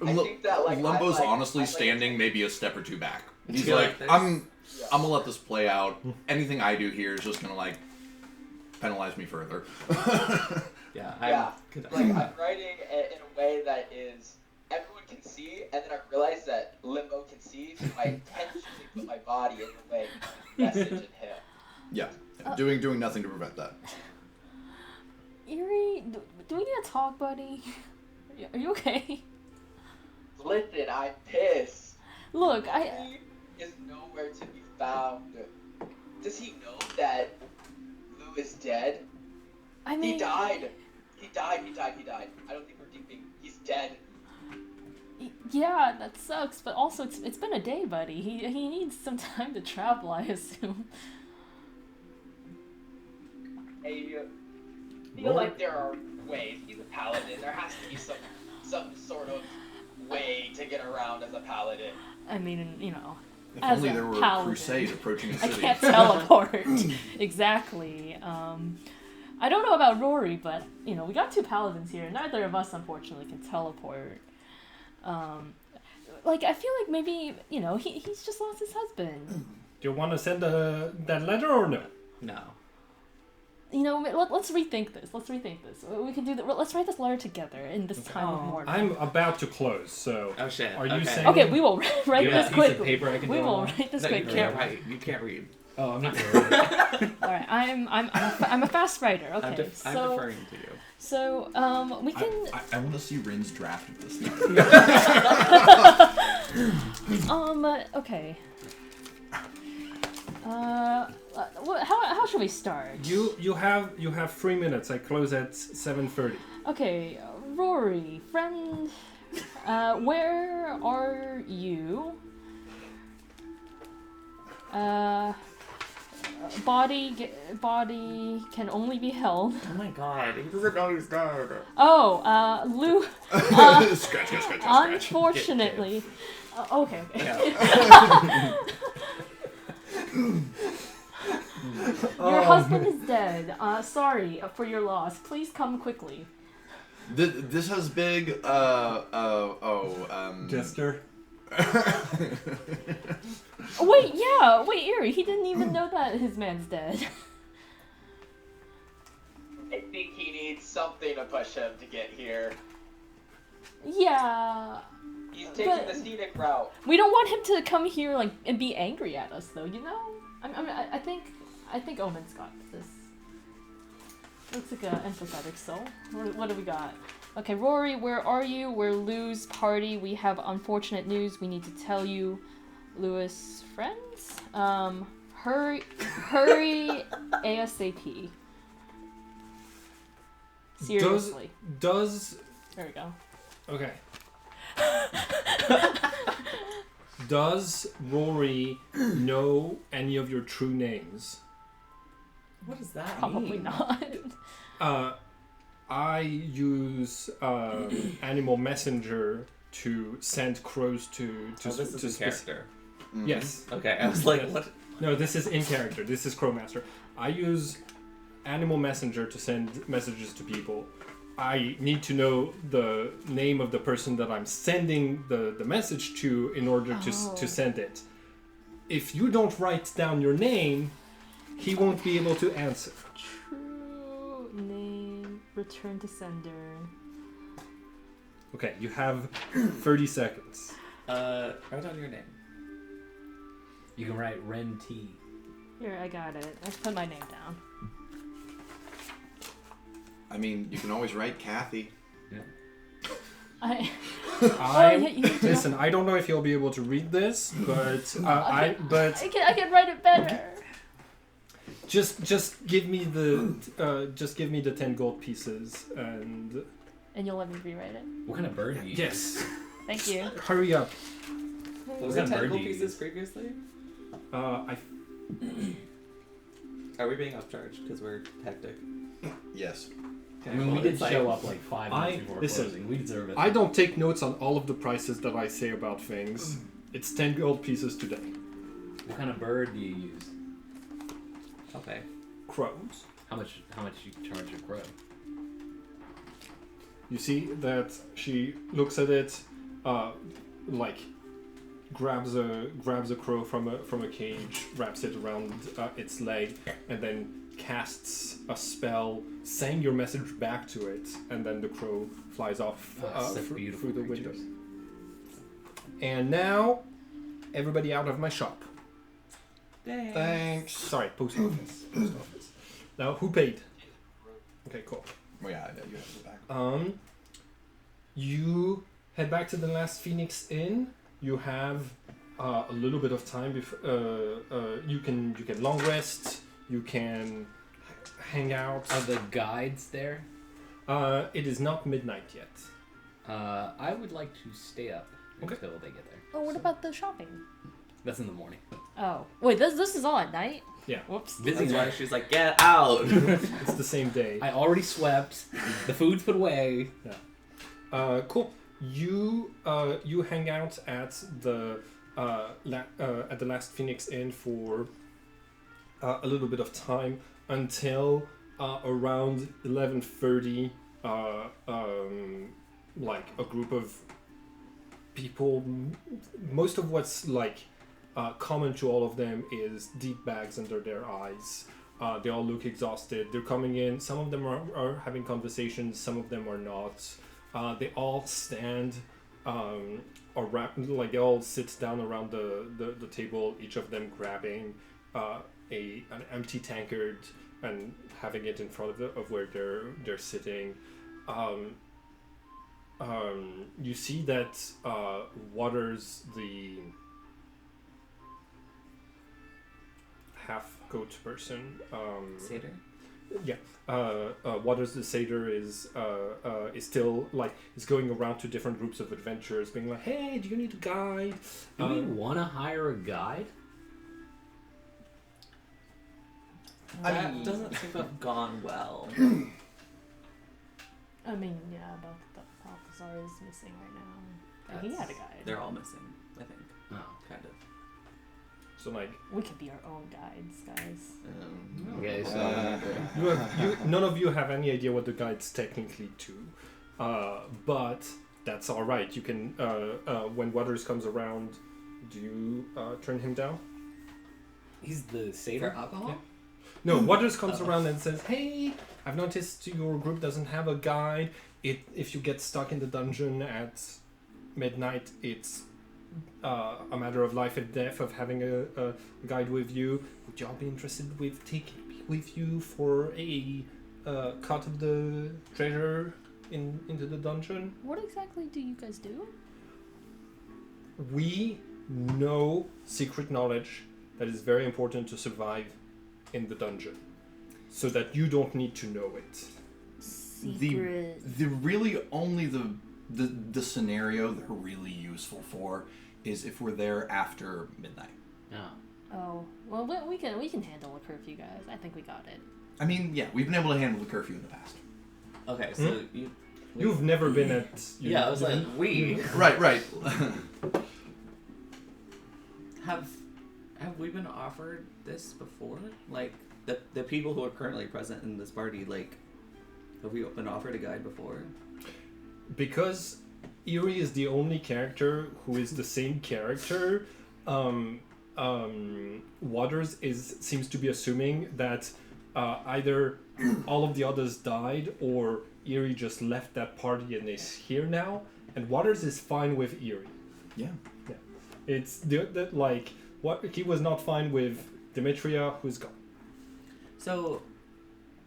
I think that, like, Lumbo's I, like, honestly I, like, standing maybe a step or two back. He's Yeah, like, there's- I'm gonna let this play out. Anything I do here is just gonna like penalize me further. Yeah. Yeah, I'm like I'm writing it in a way that is everyone can see, and then I realize that Limbo can see, so I intentionally put my body in the way to message in him. Yeah, doing nothing to prevent that. Yuri, do we need to talk, buddy? Are you okay? Listen, I'm pissed. Look, He is nowhere to be found. Does he know that Lou is dead? I mean, He died. He died. I don't think we're deeping. He's dead. Yeah, that sucks, but also it's been a day, buddy. He needs some time to travel, I assume. I feel like there are ways. He's a paladin. There has to be some sort of way to get around as a paladin. I mean, you know, If as only a there were a paladin. crusade approaching the I city. can't teleport. Exactly. I don't know about Rory, but you know, we got two paladins here. Neither of us, unfortunately, can teleport. Like I feel like maybe you know he's just lost his husband. Do you want to send that letter or no? No. You know, let's rethink this. We can do that. Let's write this letter together in this time of mourning. I'm about to close, so Oh shit. Are you okay. saying- Okay, we will write You this have a piece of quickly. paper I can We draw will on? write this No, you quick. can't write. You can't read. Oh, I'm not gonna write it. All right, I'm a fast writer. Okay, I'm so deferring to you. so we can I want to see Rin's draft of this thing. okay. How should we start? you have 3 minutes. I close at 7:30. Okay, Rory, friend, where are you? Body can only be held. Oh my god, he doesn't know he's dead. Oh, Lou. Scratch. Unfortunately, Okay. Yeah. Your husband is dead. Sorry for your loss. Please come quickly. This has big, Jester. Oh, wait, yeah. Wait, Erie, he didn't even know that his man's dead. I think he needs something to push him to get here. Yeah. He's taking the scenic route. We don't want him to come here like and be angry at us, though. You know. I think Omen's got this. Looks like an empathetic soul. What do we got? Okay, Rory, where are you? We're Lou's party. We have unfortunate news we need to tell you. Louis' friends? Hurry ASAP. Seriously. Does There we go. okay. Does Rory know any of your true names? What does that Probably mean? not. I use Animal Messenger to send crows to Oh, this is his character. Yes. Okay, I was like, Yes. what? No, this is in character. This is Crowmaster. I use Animal Messenger to send messages to people. I need to know the name of the person that I'm sending the message to in order to send it. If you don't write down your name, he won't be able to answer. True name. Return to sender. Okay, you have 30 seconds. Write down your name. You can write Ren T. Here, I got it. I put my name down. I mean, you can always write Kathy. I Listen. I don't know if you'll be able to read this, but I can write it better. just give me the 10 gold pieces and And you'll let me rewrite it. What kind of bird do you use? yes, Thank you. hurry up. Was What it kind of bird 10 do gold you pieces use? previously? I Are we being upcharged because we're hectic? Yes. I mean, we did show up like 5 I- minutes before listen, closing. We deserve it. I don't take notes on all of the prices that I say about things. It's 10 gold pieces today. What kind of bird do you use? Okay. Crows. How much you charge a crow? You see that she looks at it, like grabs a crow from a cage, wraps it around its leg, and then casts a spell, saying your message back to it, and then the crow flies off Such through beautiful the creatures. window. And now, everybody out of my shop. Thanks. Sorry, post office. Post office. Now, who paid? Okay, cool. Well, yeah, I know you have to go back. You head back to the last Phoenix Inn. You have a little bit of time. You can long rest. You can hang out. Are the guides there? It is not midnight yet. I would like to stay up Okay. until they get there. Oh, what about the shopping? That's in the morning. Oh, wait, this is all at night? Yeah. Whoops. Busy That's why night. she's like, get out! It's the same day. I already swept. The food's put away. Cool. You hang out at the last Phoenix Inn for a little bit of time until around 11:30. Like a group of people. Most of what's like common to all of them is deep bags under their eyes. They all look exhausted. They're coming in. Some of them are having conversations. Some of them are not. They all stand around, like they all sit down around the table, each of them grabbing an empty tankard and having it in front of where they're sitting. You see that Waters, the half-goat person, Satyr? yeah. Waters the Satyr is still like is going around to different groups of adventurers, being like, "Hey, do you need a guide?" Do we want to hire a guide? That doesn't seem to have gone well. I mean, yeah, but the Balthazar is missing right now. He had a guide. They're all missing, I think. Oh. Kind of. So like, We could be our own guides, guys. Okay, so none of you have any idea what the guides technically do, but that's all right. You can when Waters comes around, do you turn him down? he's the For satyr. alcohol? No, Waters comes around and says, "Hey, I've noticed your group doesn't have a guide. If you get stuck in the dungeon at midnight, it's a matter of life and death of having a guide with you. Would y'all be interested with taking me with you for a cut of the treasure into the dungeon? What exactly do you guys do? We know secret knowledge that is very important to survive in the dungeon, so that you don't need to know it." Secret. The really only the scenario they're really useful for is if we're there after midnight. Oh. Oh, well, we can handle a curfew, guys. I think we got it. I mean, yeah, we've been able to handle the curfew in the past. Okay, so You've never been at... Yeah, I was like, we Right. have we been offered this before? Like the people who are currently present in this party, like, have we been offered a guide before? Because Eerie is the only character who is the same character, Waters seems to be assuming that either all of the others died or Eerie just left that party and is here now, and Waters is fine with Eerie. Yeah. It's like what he was not fine with Demetria, who's gone. So,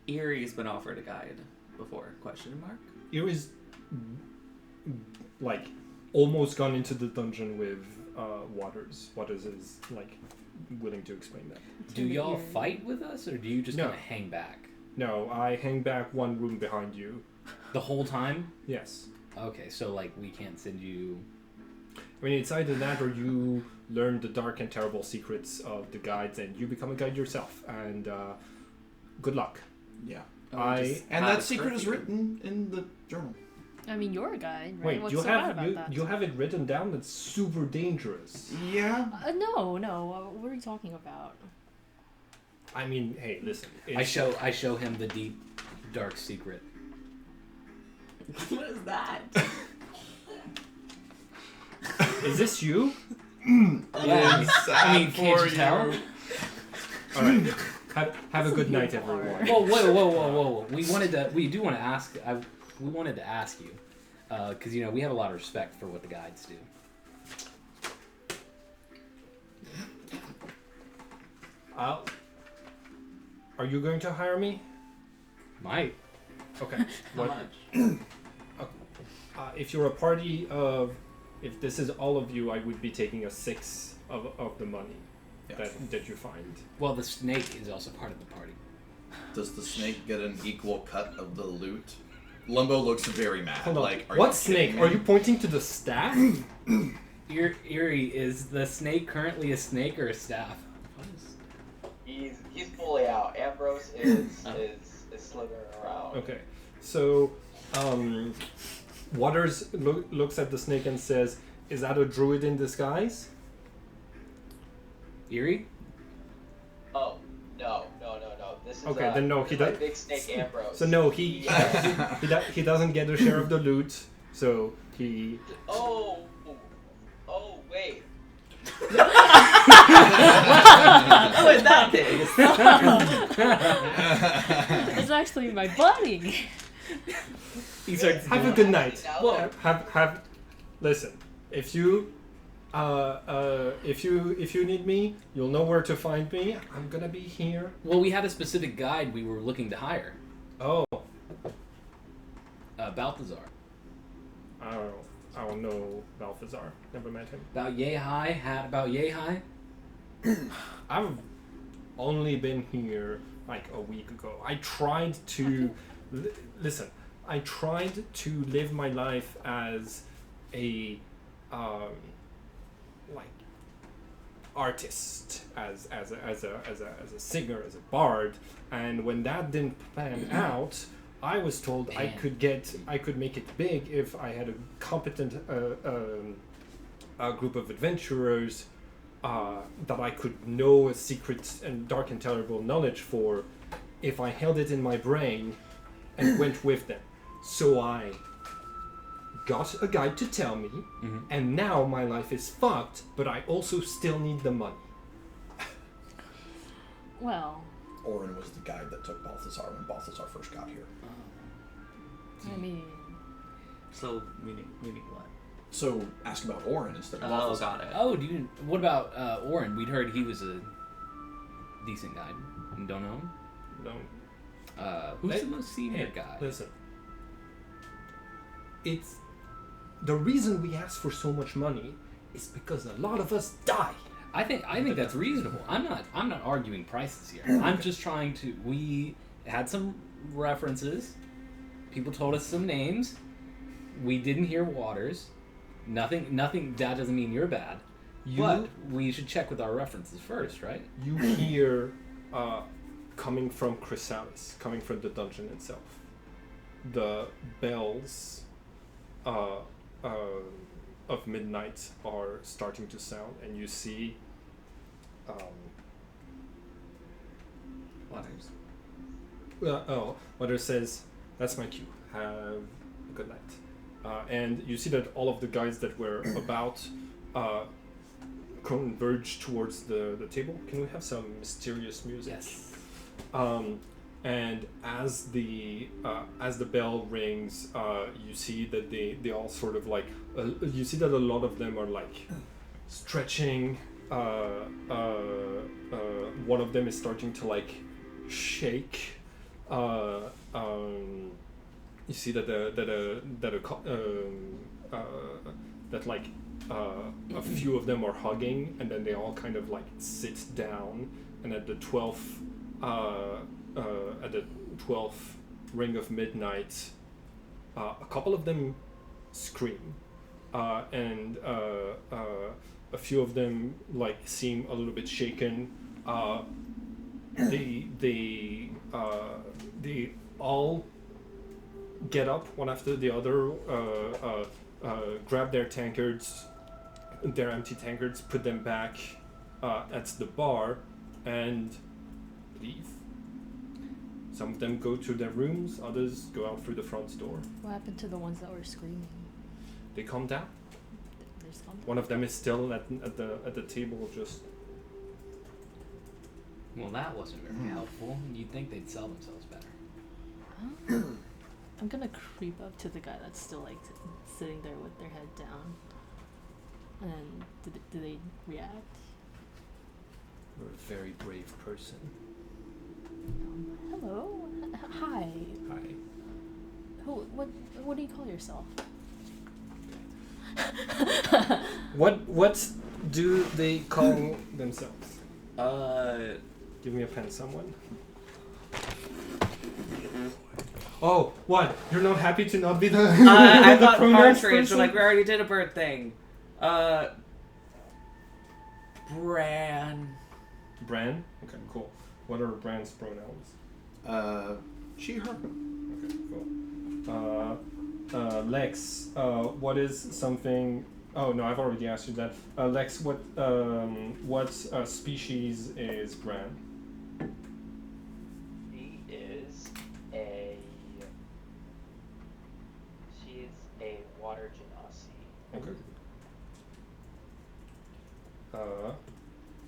Erie's been offered a guide before? Question mark. Eerie's like almost gone into the dungeon with Waters. Waters is like willing to explain that. Do y'all fight with us, or do you just No. kind of hang back No, I hang back one room behind you. the whole time? Yes. Okay, so like we can't send you. I mean, it's either that or you learn the dark and terrible secrets of the guides and you become a guide yourself. And good luck. Yeah. And that secret is written in the journal. I mean, you're a guide, right? Wait, What's you so bad have about that? you have it written down? That's super dangerous. Yeah. No. What are you talking about? I mean, hey, listen. I show him the deep, dark secret. What is that? Is this you? Yeah, I mean, can't you tell? All right. Have a good night, everyone. Whoa! We wanted to ask you, because we have a lot of respect for what the guides do. Are you going to hire me? Might. Okay. How much? If you're a party of, if this is all of you, I would be taking a sixth of the money that you find. Well, the snake is also part of the party. Does the snake get an equal cut of the loot? Lumbo looks very mad. Hold on. Like, are what you snake? kidding me? Are you pointing to the staff? Eerie, is the snake currently a snake or a staff? He's fully out. Ambrose is slithering around. Okay. So, Waters looks at the snake and says, "Is that a druid in disguise?" Eerie? Oh no! This is Okay, then no, he does. Big Snake Ambrose. So no, he doesn't get a share of the loot. So he. Oh wait. Oh, in that case. It's actually my buddy. He starts. Have a good night. Well, Have. Listen, if you need me, you'll know where to find me. I'm gonna be here. Well, we had a specific guide we were looking to hire. Oh, Balthazar. I don't know Balthazar. Never met him. About yay high. I've only been here like a week ago. I tried to listen. I tried to live my life as a like artist, as a singer, as a bard, and when that didn't pan out, I was told I could make it big if I had a competent a group of adventurers that I could know a secret and dark and terrible knowledge for if I held it in my brain and went with them. So I got a guide to tell me, and now my life is fucked, but I also still need the money. Well, Orin was the guide that took Balthazar when Balthazar first got here. I mean, So, meaning what? So ask about Orin instead of Oh, Balthazar. got it. Oh, what about Orin? We'd heard he was a decent guy. You don't know him? No. Who's the most senior guy? Listen. It's the reason we ask for so much money is because a lot of us die. I think that's reasonable. I'm not arguing prices here. I'm just trying to. We had some references. People told us some names. We didn't hear Waters. Nothing. That doesn't mean you're bad. But we should check with our references first, right? You hear coming from Chrysalis, coming from the dungeon itself, the bells of midnight are starting to sound, and you see Waters. Waters says, "That's my cue. Have a good night." And you see that all of the guys that were about converge towards the table. Can we have some mysterious music? Yes. And as the bell rings, you see that they all sort of like you see that a lot of them are like stretching. One of them is starting to like shake. You see that a few of them are hugging, and then they all kind of like sit down. And at the 12th ring of midnight, a couple of them scream, and a few of them like seem a little bit shaken. They all get up one after the other, grab their tankards, their empty tankards, put them back at the bar, and leave. Some of them go to their rooms, others go out through the front door. what happened to the ones that were screaming? They calm down. There's some. One of them is still at the table, just Well, that wasn't very helpful. You'd think they'd sell themselves better. I'm gonna creep up to the guy that's still like sitting there with their head down. And do they react? you're a very brave person. Hello. Hi. Hi. What do you call yourself? What do they call themselves? Give me a pen, someone. Oh, what? You're not happy to not be the I the thought pronouns partridge, person? but like we already did a bird thing. Bran. Bran? Okay, cool. What are Bran's pronouns? She, her. Okay, cool. Lex, what is something... Oh, no, I've already asked you that. Lex, what species is Bran? She's a water genasi. Okay.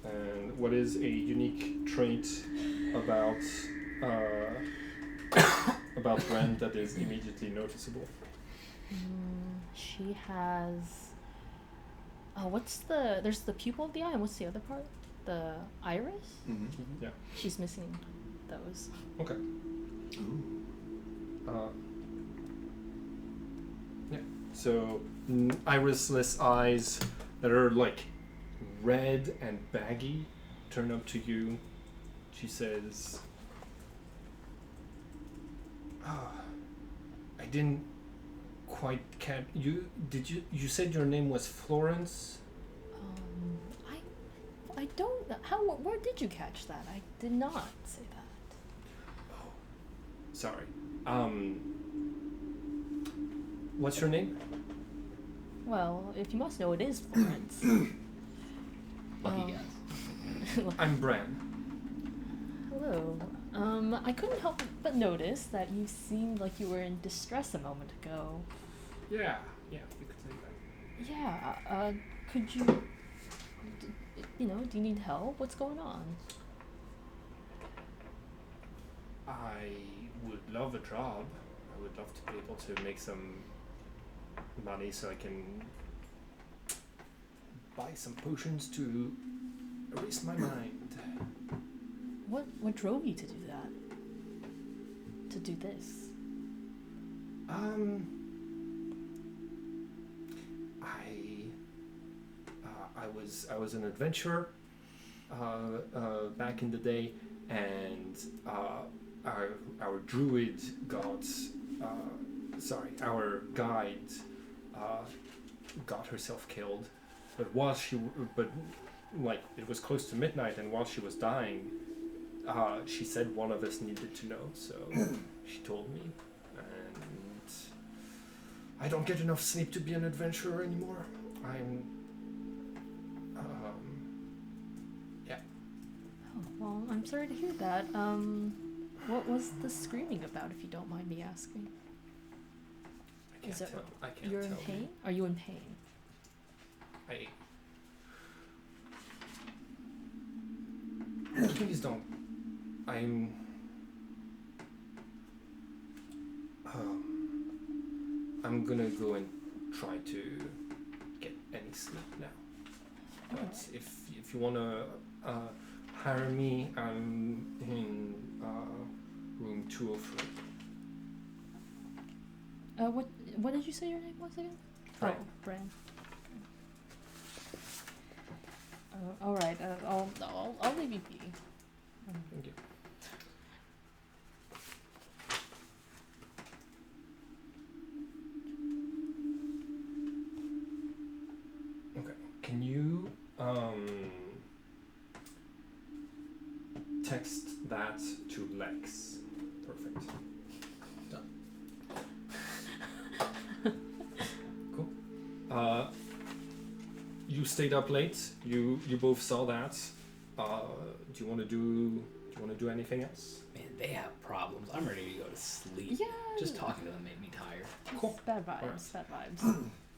And what is a unique trait about Bran that is immediately noticeable? She has. There's the pupil of the eye, and what's the other part? The iris? Mm-hmm. Yeah. She's missing those. Okay. Yeah. So irisless eyes that are like red and baggy turn up to you. She says, I didn't quite catch you. You said your name was Florence? I don't. Where did you catch that? I did not say that. Oh, sorry. What's your name? Well, if you must know, it is Florence. Lucky Um, guess. I'm Bran. Hello. I couldn't help but notice that you seemed like you were in distress a moment ago. Yeah, you could say that. Yeah, could you, do you need help? What's going on? I would love a job. I would love to be able to make some money so I can buy some potions to erase my mind. What drove you to do that? To do this? I was an adventurer back in the day, and our druid got our guide got herself killed, but it was close to midnight, and while she was dying, she said one of us needed to know, so she told me, and I don't get enough sleep to be an adventurer anymore. Oh, well, I'm sorry to hear that. What was the screaming about, if you don't mind me asking? I can't tell. I can't You're in tell pain? you. Are you in pain? Please don't. I'm gonna go and try to get any sleep now. But Alright. if you wanna hire me, I'm in room 203. What did you say your name was again? Bran. Oh, Bran. All right. I'll leave you be. Thank you. Okay. Can you text that to Lex? Perfect. Done. Cool. You stayed up late. You both saw that. Do you want to do anything else? Man, they have problems. I'm ready to go to sleep. Yeah. Just talking to them made me tired. Cool. Bad vibes. Alright. Bad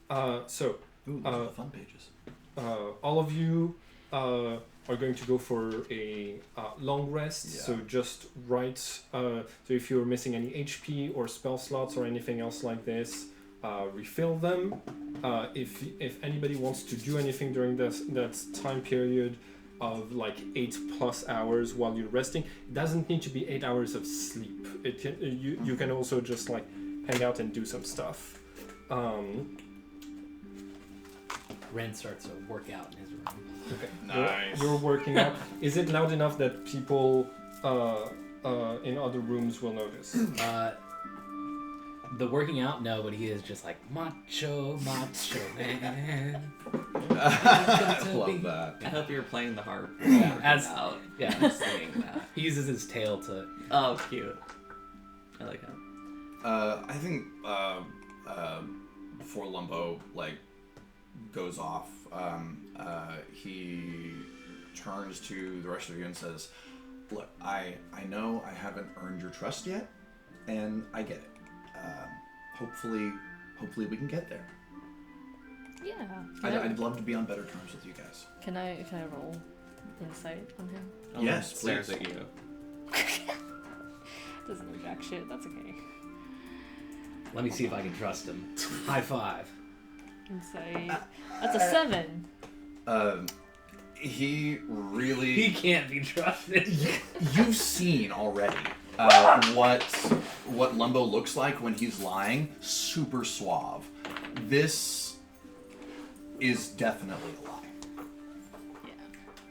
vibes. So Ooh, those are the fun pages. all of you are going to go for a long rest. Yeah. So just write. So if you're missing any HP or spell slots or anything else like this, refill them. If anybody wants to do anything during that time period of like 8+ hours while you're resting, it doesn't need to be 8 hours of sleep. It can you can also just like hang out and do some stuff. Ren starts to work out in his room. Okay. Nice. You're working out. Is it loud enough that people in other rooms will notice? The working out, no, but he is just like macho man. I love that. I hope you're playing the harp. Yeah, as out. yeah, Singing that. he uses his tail to. Oh, cute. I like that. I think before Lumbo goes off, he turns to the rest of you and says, "Look, I know I haven't earned your trust yet, and I get it. Hopefully we can get there. Yeah. I'd love to be on better terms with you guys." Can I roll insight on him? Yes, Stares please. at you. Doesn't know jack shit. That's okay. Let me see if I can trust him. High five. Insight. That's a 7. He really. He can't be trusted. You've seen already what Lumbo looks like when he's lying. Super suave. This is definitely a lie. Yeah.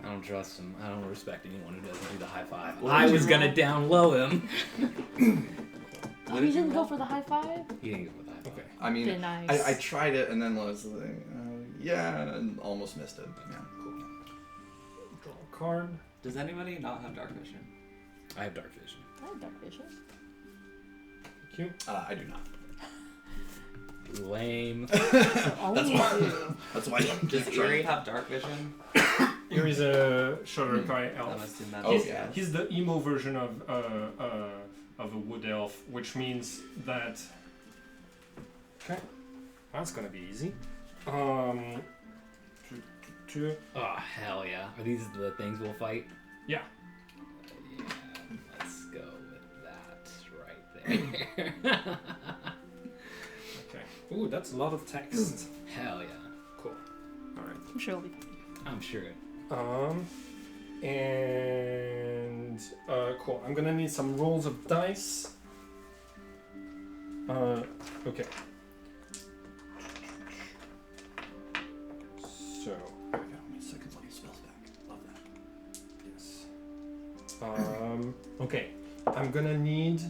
I don't trust him. I don't respect anyone who doesn't do the high five. What I did was you gonna roll? down low him. Oh, you didn't go for the high five? He didn't go with the high five. Okay. I mean, Been nice. I tried it and then was like, yeah, and almost missed it. Yeah, cool. Draw a card. Does anybody not have dark vision? I have dark vision. I have dark vision. Thank you. I do not. Lame. All That's we why. do. That's why. Does Eerie have dark vision? Here is a Shadowkai I'm elf. assuming that's Oh, He's, yeah. he's the emo version of a wood elf, which means that. Okay, that's gonna be easy. Oh, hell yeah. Are these the things we'll fight? Yeah. Yeah, let's go with that right there. Okay. Ooh, that's a lot of text. Hell yeah. Cool. All right. I'm sure it'll be fine. I'm sure. And cool. I'm gonna need some rolls of dice. Okay. So, I got only second level spells back. Love that. yes. Okay. I'm gonna need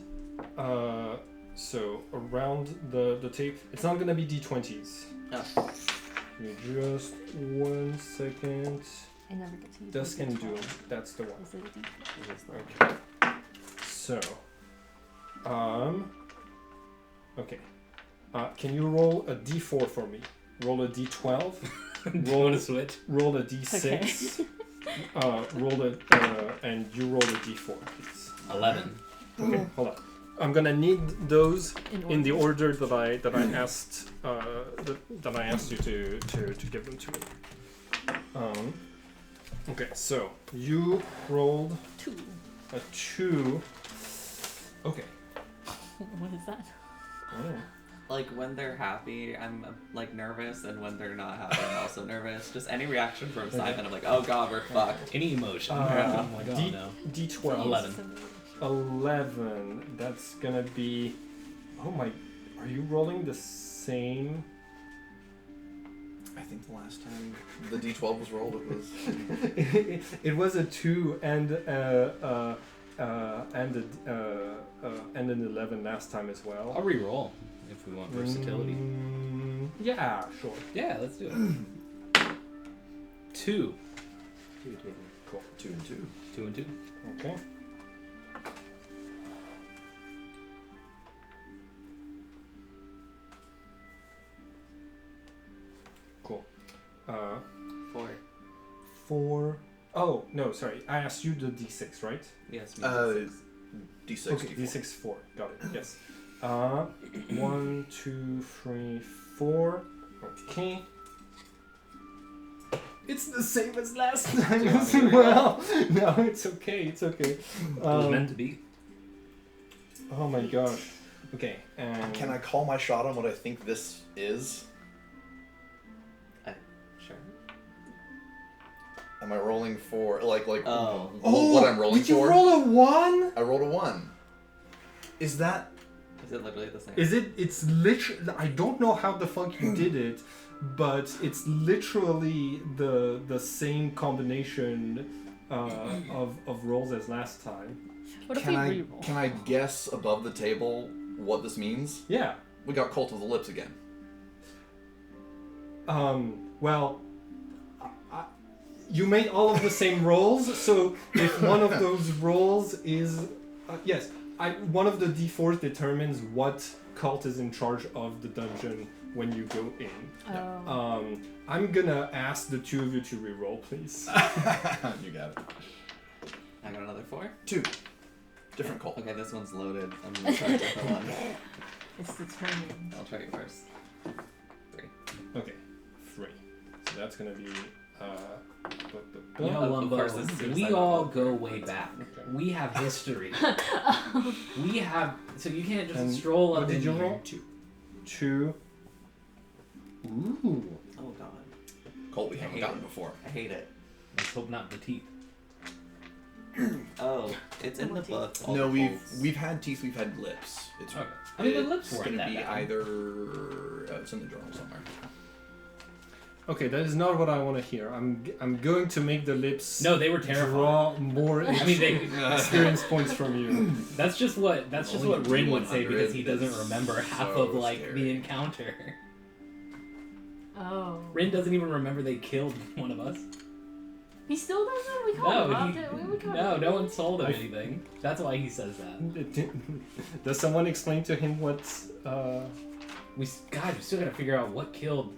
so around the tape. It's not gonna be d20s. Oh. Give me just 1 second. I never get to use Dusk my and D12. Doom. That's the one. Is it a D12? It is the- Okay. So, okay. Can you roll a d4 for me? Roll a d12. Roll to switch. Roll a d6. Roll a and you roll a d4, please. 11. Okay, hold on. I'm gonna need those in the order. order that I asked that I asked you to give them to me. Okay, so you rolled 2. a 2. Okay. What is that? Oh. Like when they're happy, I'm like nervous, and when they're not happy, I'm also nervous. Just any reaction from Simon, I'm like, oh god, we're fucked. Any emotion. Uh, oh my god, D- no. D12. 11. 11. That's gonna be. Oh my. Are you rolling the same? I think the last time the D12 was rolled, it was. It was a 2 and an 11 last time as well. I'll re-roll if we want versatility. Yeah, sure. Yeah, let's do it. 2. Cool. 2 and 2. 2 and 2. Okay. Cool. 4. 4. Oh no, sorry. I asked you the d6, right? Yes. D6. Okay, d6 4. Got it. Yes. 1, 2, 3, 4. Okay. It's the same as last time as well. No, it's okay. It's okay. It was meant to be. Oh my gosh. Okay. And Can I call my shot on what I think this is? Sure. Am I rolling for like Oh. what I'm rolling did you for? roll a 1? I rolled a 1. Is that? Is it literally the same? Is it? It's literally. I don't know how the fuck you did it, but it's literally the same combination of rolls as last time. What if Can we I reroll? can I guess above the table what this means? Yeah. We got Cult of the Lips again. Well, you made all of the same rolls, so if one of those rolls is yes, one of the d4s determines what cult is in charge of the dungeon when you go in. Oh. I'm gonna ask the two of you to reroll, please. You got it. I got another 4. 2. Different cult. Okay, this one's loaded. I'm gonna try a different one. It's determined. I'll try it first. 3. Okay, 3. So that's gonna be. You know, Of course, Lumbo, this is we suicide all novel. go way back. Okay. We have history. We have, so you can't just And stroll up what did in you here. roll? 2. Ooh. Oh god. Cult we haven't gotten before. I hate it. Let's hope not the teeth. Oh, it's in the book. all No, the cults. we've had teeth, we've had lips. It's Okay. I mean, the lips it's weren't gonna that be bad. either it's in the journal somewhere. Okay, that is not what I want to hear. I'm going to make the lips No, they were terrifying. draw more I mean, they, experience points from you. that's just what Only Rin would D100 say because he doesn't is remember half so of like scary. the encounter. Oh. Rin doesn't even remember they killed one of us. He still doesn't? We called him No, out. We called no, him. no one told him anything. That's why he says that. Does someone explain to him what's We still gotta figure out what killed.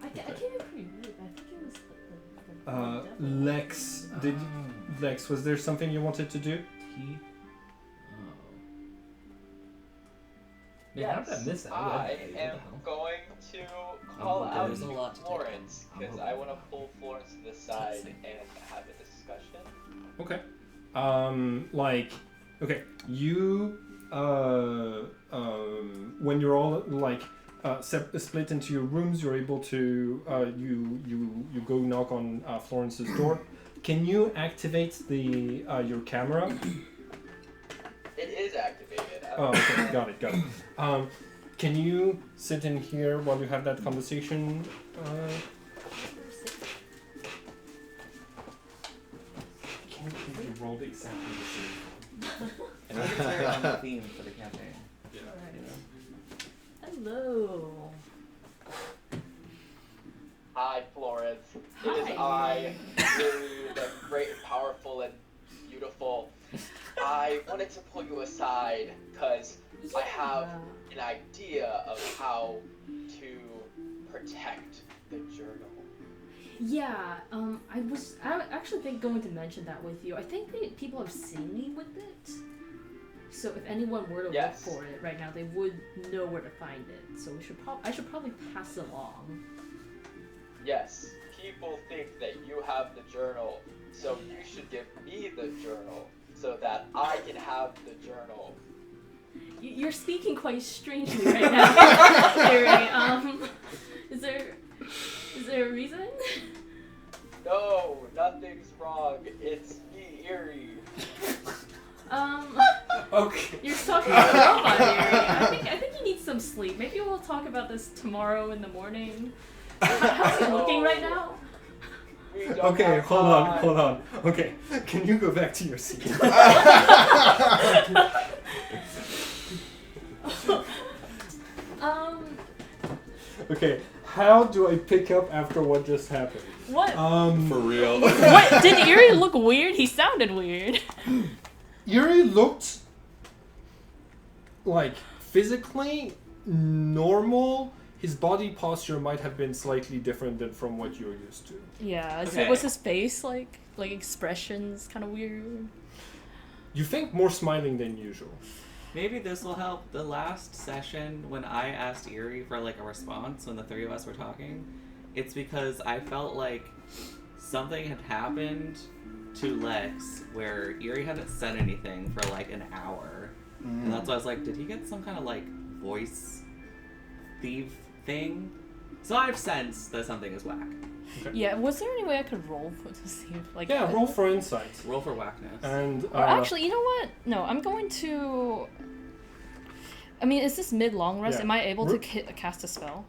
I came in pretty late. I think it was the Lex? Lex, was there something you wanted to do? He. Man, how did I miss that? I am going to call Oh, out there's a lot to take Florence on. because I want to pull Florence to the side and have a discussion. Okay. Okay, you, when you're all, split into your rooms, you're able to, you go knock on Florence's door. Can you activate your camera? It is activated. Oh, okay, got it. Can you sit in here while you have that conversation? Can't believe you rolled exactly the same. I think it's very on theme for the campaign. Hello. Hi, Florence. It is Hi. I, really the great and powerful and beautiful. I wanted to pull you aside because I have an idea of how to protect the journal. Yeah, I actually think going to mention that with you. I think people have seen me with it. So if anyone were to Yes. look for it right now, they would know where to find it. So I should probably pass it along. Yes, people think that you have the journal, so you should give me the journal so that I can have the journal. You're speaking quite strangely right now, Harry. Is there a reason? No, nothing's wrong. It's me, Eerie. Okay. You're talking about a robot, Harry. I think you need some sleep. Maybe we'll talk about this tomorrow in the morning. How's he looking right now? We don't Okay, have hold time. on. Okay, can you go back to your seat? Okay, how do I pick up after what just happened? What? For real. What? Did Eerie look weird? He sounded weird. Eerie looked like physically normal. His body posture might have been slightly different than from what you're used to. Yeah. Okay. Was his face like expressions kind of weird? You think more smiling than usual. Maybe this will help. The last session, when I asked Eerie for like a response when the three of us were talking, it's because I felt like something had happened to Lex where Eerie hadn't said anything for like an hour. And that's why I was like, did he get some kind of like voice thief thing? So I've sensed that something is whack. Okay. Yeah. Was there any way I could roll to see if like? Yeah, roll for insight. Roll for whackness. And Or actually, you know what? No, I'm going to. I mean, is this mid long rest? Yeah. Am I able to cast a spell?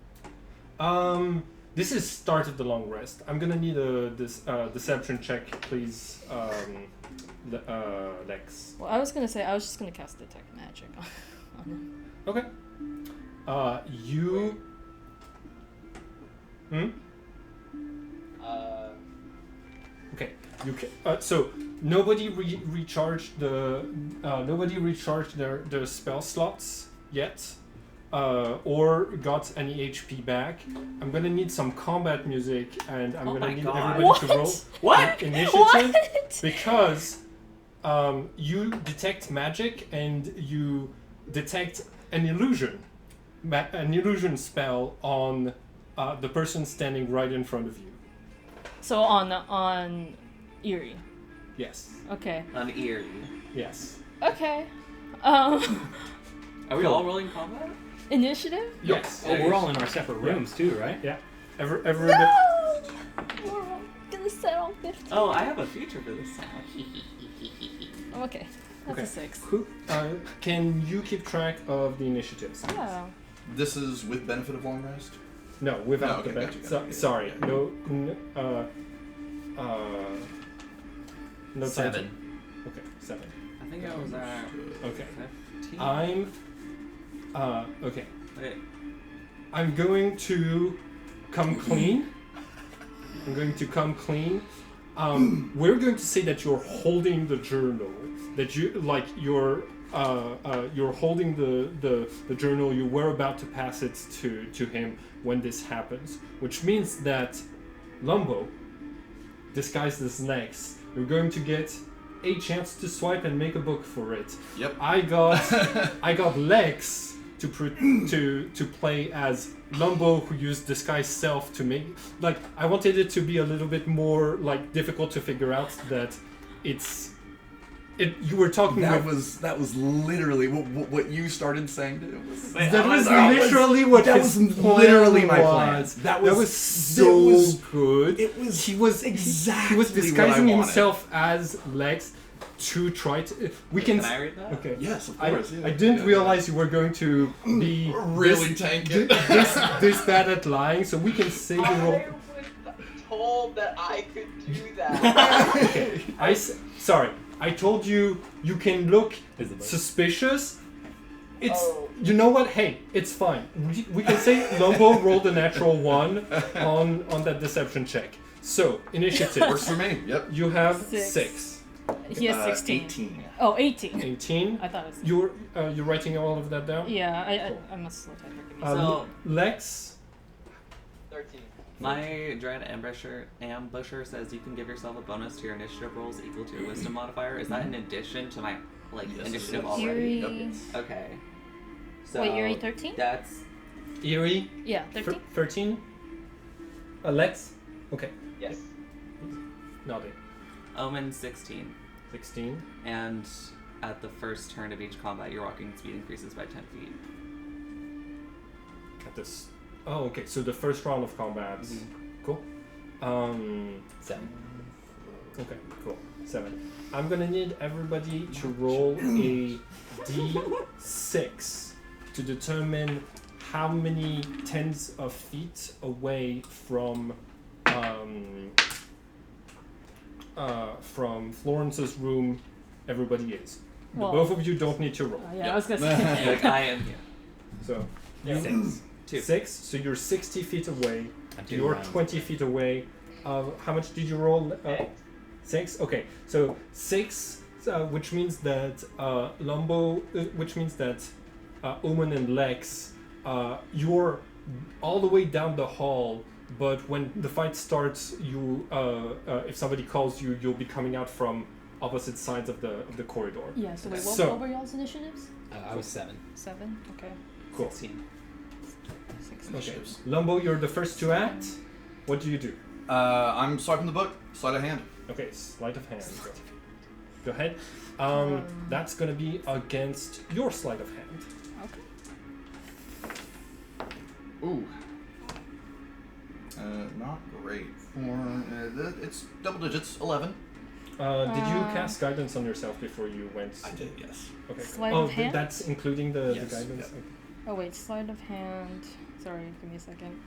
This is start of the long rest. I'm gonna need a deception check, please, Lex. Well, I was just gonna cast detect magic on him. Okay. You. Okay. You can. So nobody recharged their spell slots yet, or got any HP back. I'm gonna need some combat music, and I'm Oh gonna my need God. everybody to roll What? initiative What? because you detect magic and you detect an illusion spell on the person standing right in front of you. So on Eerie. Yes. Okay. An Eerie. Yes. Okay. Are we Cool. all rolling combat? Initiative? Yes. Oh, we're all in our separate rooms too, right? Yeah. Every No! We're all gonna set on 15. Oh, I have a future for this song. Oh, okay. That's Okay. a 6. Who, can you keep track of the initiatives? Yeah. This is with benefit of long rest? No, without Okay, the gotcha, benefit. gotcha. Sorry. No. No. 7. Okay. 7. I think I was at Okay. 15. I'm. Okay. Wait. I'm going to come clean. I'm going to come clean. We're going to say that you're holding the journal. That you're holding the journal. You were about to pass it to him when this happens, which means that Lumbo, disguised as Lex, you're going to get a chance to swipe and make a book for it. Yep. I got Lex to play as Lumbo, who used disguise self to make, like, I wanted it to be a little bit more like difficult to figure out that you were talking That with, was literally what you started saying. that was literally what that his was plan literally my plan. was. That was was so good. It was He was exactly he was what I disguising wanted. himself as Lex to try to. We can. Can I read that? Okay. Yes, of I course. yeah. didn't realize you were going to be Really tank it. this bad at lying, so we can say you roll. I was told that I could do that. Okay. Sorry. I told you you can look Isabel. suspicious. It's Oh. You know what? Hey, it's fine. We can say Lumbo rolled a natural 1 on that deception check. So initiative. Works for me. Yep. You have Six. 6. He has 16. 18. Oh, 18. 18. I thought it was. You're writing all of that down. Yeah, I must look at it. So- Lex. 13. My Dread Ambusher says you can give yourself a bonus to your initiative rolls equal to your wisdom modifier. Is that in addition to my Yes, initiative it is. already? Eerie. Okay. So Wait, Eerie 13? That's Eerie. Yeah, 13. 13. Lex. Okay. Yes. Nodding. Omen 16. 16. And at the first turn of each combat, your walking speed increases by 10 feet. At this. Oh, okay. So the first round of combat. Cool. 7. Okay, cool. 7. I'm gonna need everybody to roll a d6 to determine how many tens of feet away from Florence's room everybody is. Well- Both of you don't need to roll. Yeah, I was gonna say. Like, I am here. So Yeah. 6. 2. 6. So you're 60 feet away. I'm doing You're rounds. 20 feet away. How much did you roll? 6? Okay, so 6, which means that Lumbo, which means that Omen and Lex, you're all the way down the hall, but when the fight starts, you, if somebody calls you, you'll be coming out from opposite sides of the corridor. Yeah, so wait, So- what were y'all's initiatives? I was 7. 7? Okay. Cool. 16. 6. Okay. Lumbo, you're the first to act. What do you do? I'm swiping the book. Sleight of hand. Okay, sleight of hand. Go ahead. That's gonna be against your sleight of hand. Okay. Ooh. Not great. It's double digits. 11. Did you cast guidance on yourself before you went? I did. Yes. Okay. Sleight oh, of hand? that's including the Yes, guidance. yeah. Okay. Oh wait, sleight of hand. Sorry, give me a second.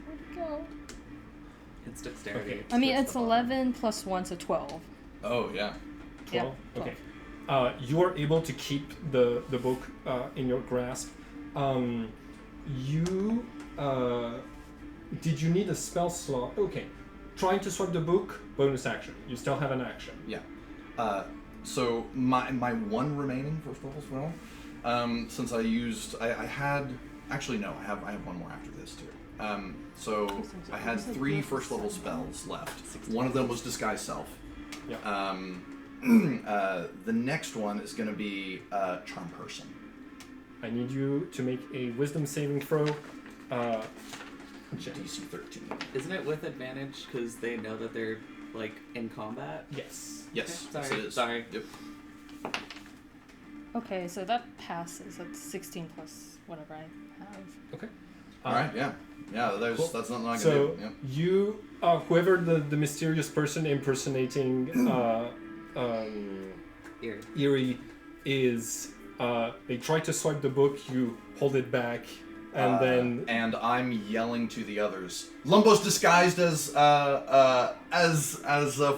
Where'd it go? It's dexterity. Okay. I mean, towards it's the bottom. 11 plus 1, so 12. Oh yeah. 12? Yeah, Okay. You are able to keep the book in your grasp. Did you need a spell slot? Okay. Trying to swipe the book, bonus action. You still have an action. Yeah. So my one remaining first level spell. Since I had actually no, I have one more after this too. So I had 3 first level spells left. One of them was disguise self. Yeah. The next one is going to be charm person. I need you to make a wisdom saving throw. Jen. DC 13. Isn't it with advantage because they know that they're like in combat? Yes. Yes. Okay, yes, sorry, it is. sorry. Yep. Okay, so that passes. That's 16 plus whatever I have. Okay. All right. Yeah. Yeah. Cool. That's nothing I can So do. Yep. you, whoever the mysterious person impersonating Eerie. Eerie is, they try to swipe the book. You hold it back, then and I'm yelling to the others. Lumbo's disguised as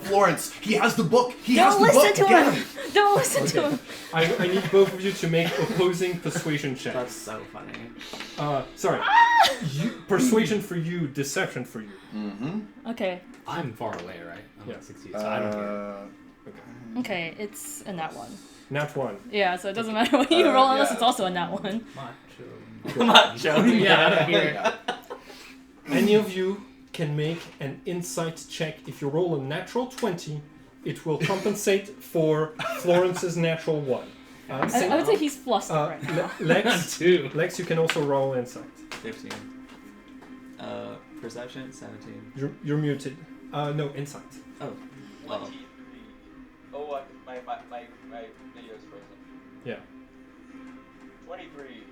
Florence. He has the book. He has Don't the listen book. to Get him! Don't listen to him! I need both of you to make opposing persuasion checks. That's so funny. Sorry. Persuasion for you, deception for you. Mm-hmm. Okay. I'm far away, right? I'm Yeah. like 60, so I don't hear. Okay, it's a nat 1. Nat 1. Yeah, so it doesn't matter what you roll unless yeah. it's also a nat 1. Macho. Yeah, I don't hear it. Any of you can make an insight check. If you roll a natural 20, it will compensate for Florence's natural 1. I would say he's flustered right now. Lex, Two. Lex, you can also roll insight. 15. Perception, 17. You're muted. No, insight. Oh, well. 23. Oh, my video is frozen. Yeah. 23.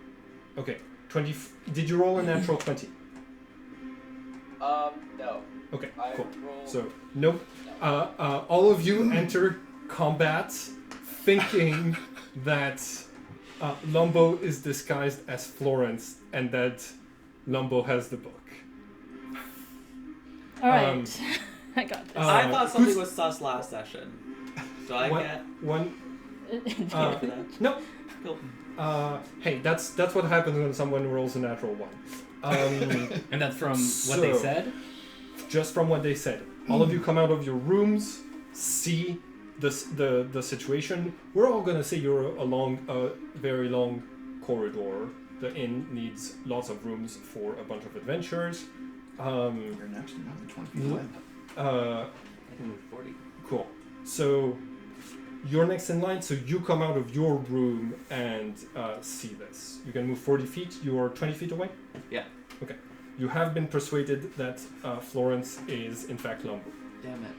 Okay. 20. Did you roll a natural 20? No. Okay, I cool. rolled... So, nope. No. All of you enter combat thinking that Lumbo is disguised as Florence and that Lumbo has the book. Alright. I got this. I thought something who's- was sus last session. Do I One- get One. paid for that? No. Cool. Hey, that's what happens when someone rolls a natural 1. And that's from what they So- said? Just from what they said. All of you come out of your rooms, see the situation. We're all gonna say you're along a very long corridor. The inn needs lots of rooms for a bunch of adventures. You're next. I'm only 20 feet away. 40. Cool. So you're next in line. So you come out of your room and see this. You can move 40 feet. You're 20 feet away. Yeah. Okay. You have been persuaded that Florence is in fact Lumbo. Damn it.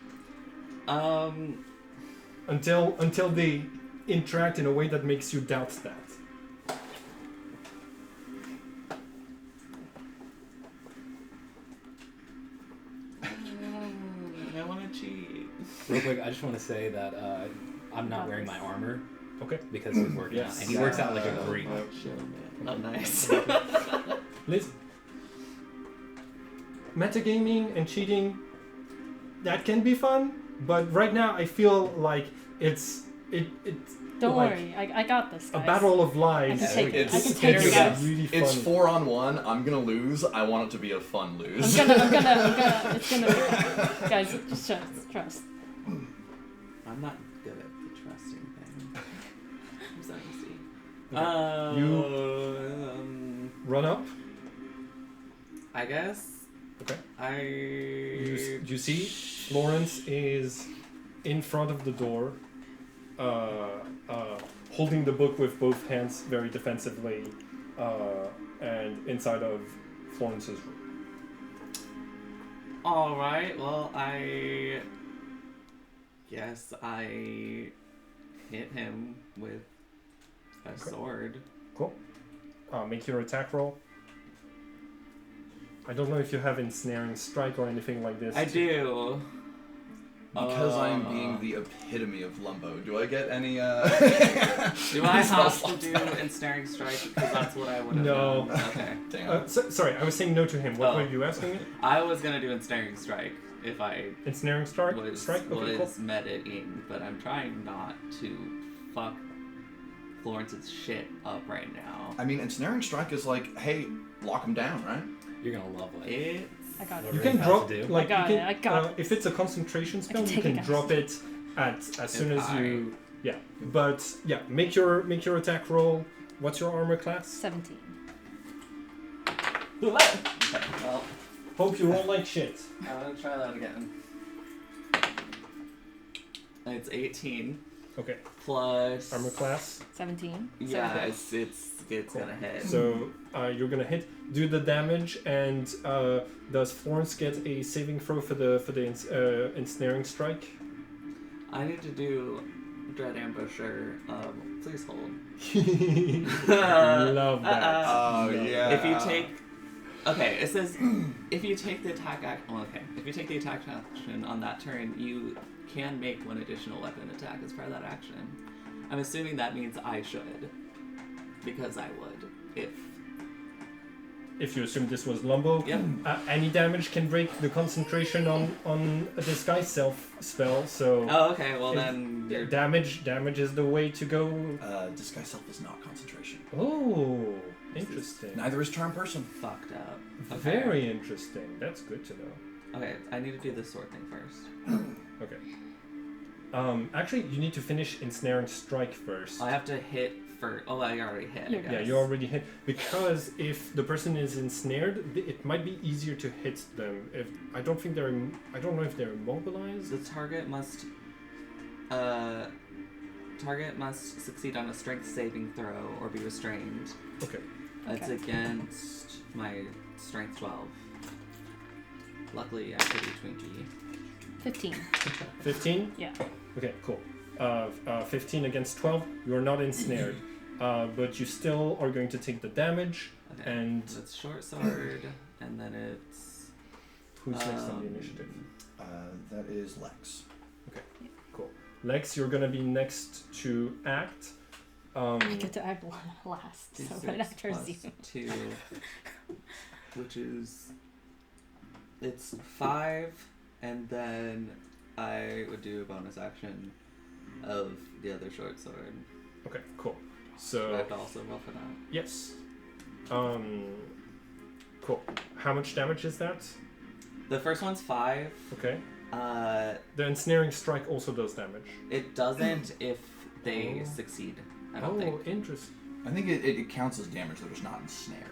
Until they interact in a way that makes you doubt that. I want to cheat. Real quick, I just want to say that I'm not wearing my armor Okay. because he's working Yes. out. And he works out like a Greek. Chill, man. Oh, nice. Liz. Metagaming and cheating, that can be fun, but right now I feel like it's Don't like worry, I got this, a guys. battle of lies. I can take it. I It's- can take It's it, guys. really fun. It's 4-on-1. I'm gonna lose. I want it to be a fun lose. I'm gonna, it's gonna, guys, just trust. I'm not good at the trusting thing. I'm starting to see. Run up. I guess. Okay. You see, Florence is in front of the door, holding the book with both hands very defensively, and inside of Florence's room. All right. Well, I guess I hit him with a sword. Cool. Make your attack roll. I don't know if you have ensnaring strike or anything like this. I do. Because I am being the epitome of Lumbo, do I get any, Do I have to do ensnaring strike? Because that's what I would have No. done. Okay. Damn. Sorry, I was saying no to him. What Oh. were you asking me? I was gonna do ensnaring strike if I Ensnaring strike? was Strike? Okay, cool. meta in, but I'm trying not to fuck Florence's shit up right now. I mean, ensnaring strike is like, hey, lock him down, right? You're gonna love it. It's I got You it. What can about drop, to do? like, I got you it, can, I got if it's a concentration spell, you take can it, drop it as soon as Alright. you, yeah. But yeah, make your attack roll. What's your armor class? 17. okay, well, Hope you roll like shit. I'm gonna try that again. It's 18 Okay, plus armor class. 17. Yeah, So it's gonna hit. So you're gonna hit, do the damage, and does Florence get a saving throw for the ensnaring strike? I need to do Dread Ambusher. Please hold. Love that. Oh, yeah. If you take, okay, it says if you take the attack action. Well, okay, if you take the attack action on that turn, you can make one additional weapon attack as part of that action. I'm assuming that means I should, because I would if if you assume this was Lumbo, Yep. any damage can break the concentration on a disguise self spell. So Oh, okay. Well, it- then you're damage is the way to go. Disguise self is not concentration. Oh, interesting. Neither is charm person. fucked up. Okay. Very interesting. That's good to know. Okay, I need to do the sword thing first. Okay. Actually, you need to finish ensnaring strike first. I have to hit first. Oh, I already hit. I Yeah, guess. Yeah, you already hit, because if the person is ensnared, it might be easier to hit them. If I don't know if they're immobilized. The target must succeed on a strength saving throw or be restrained. Okay. It's Okay. against my strength 12. Luckily, I could be Twinkie. 15. 15. Yeah. Okay, cool. 15 against 12. You are not ensnared, but you still are going to take the damage. Okay. And It's short sword, and then it's. who's next on the initiative? That is Lex. Cool. Lex, you're gonna be next to act. I get to act last, so D6 right after plus Z. 2, which is. It's 5, and then I would do a bonus action of the other short sword. Okay, cool. Do I So have to also roll for that? yes. Cool. How much damage is that? The first one's 5. Okay. Uh, The ensnaring strike also does damage. it doesn't if they Oh. succeed. I don't think. Interesting. I think it counts as damage, though it's not ensnared.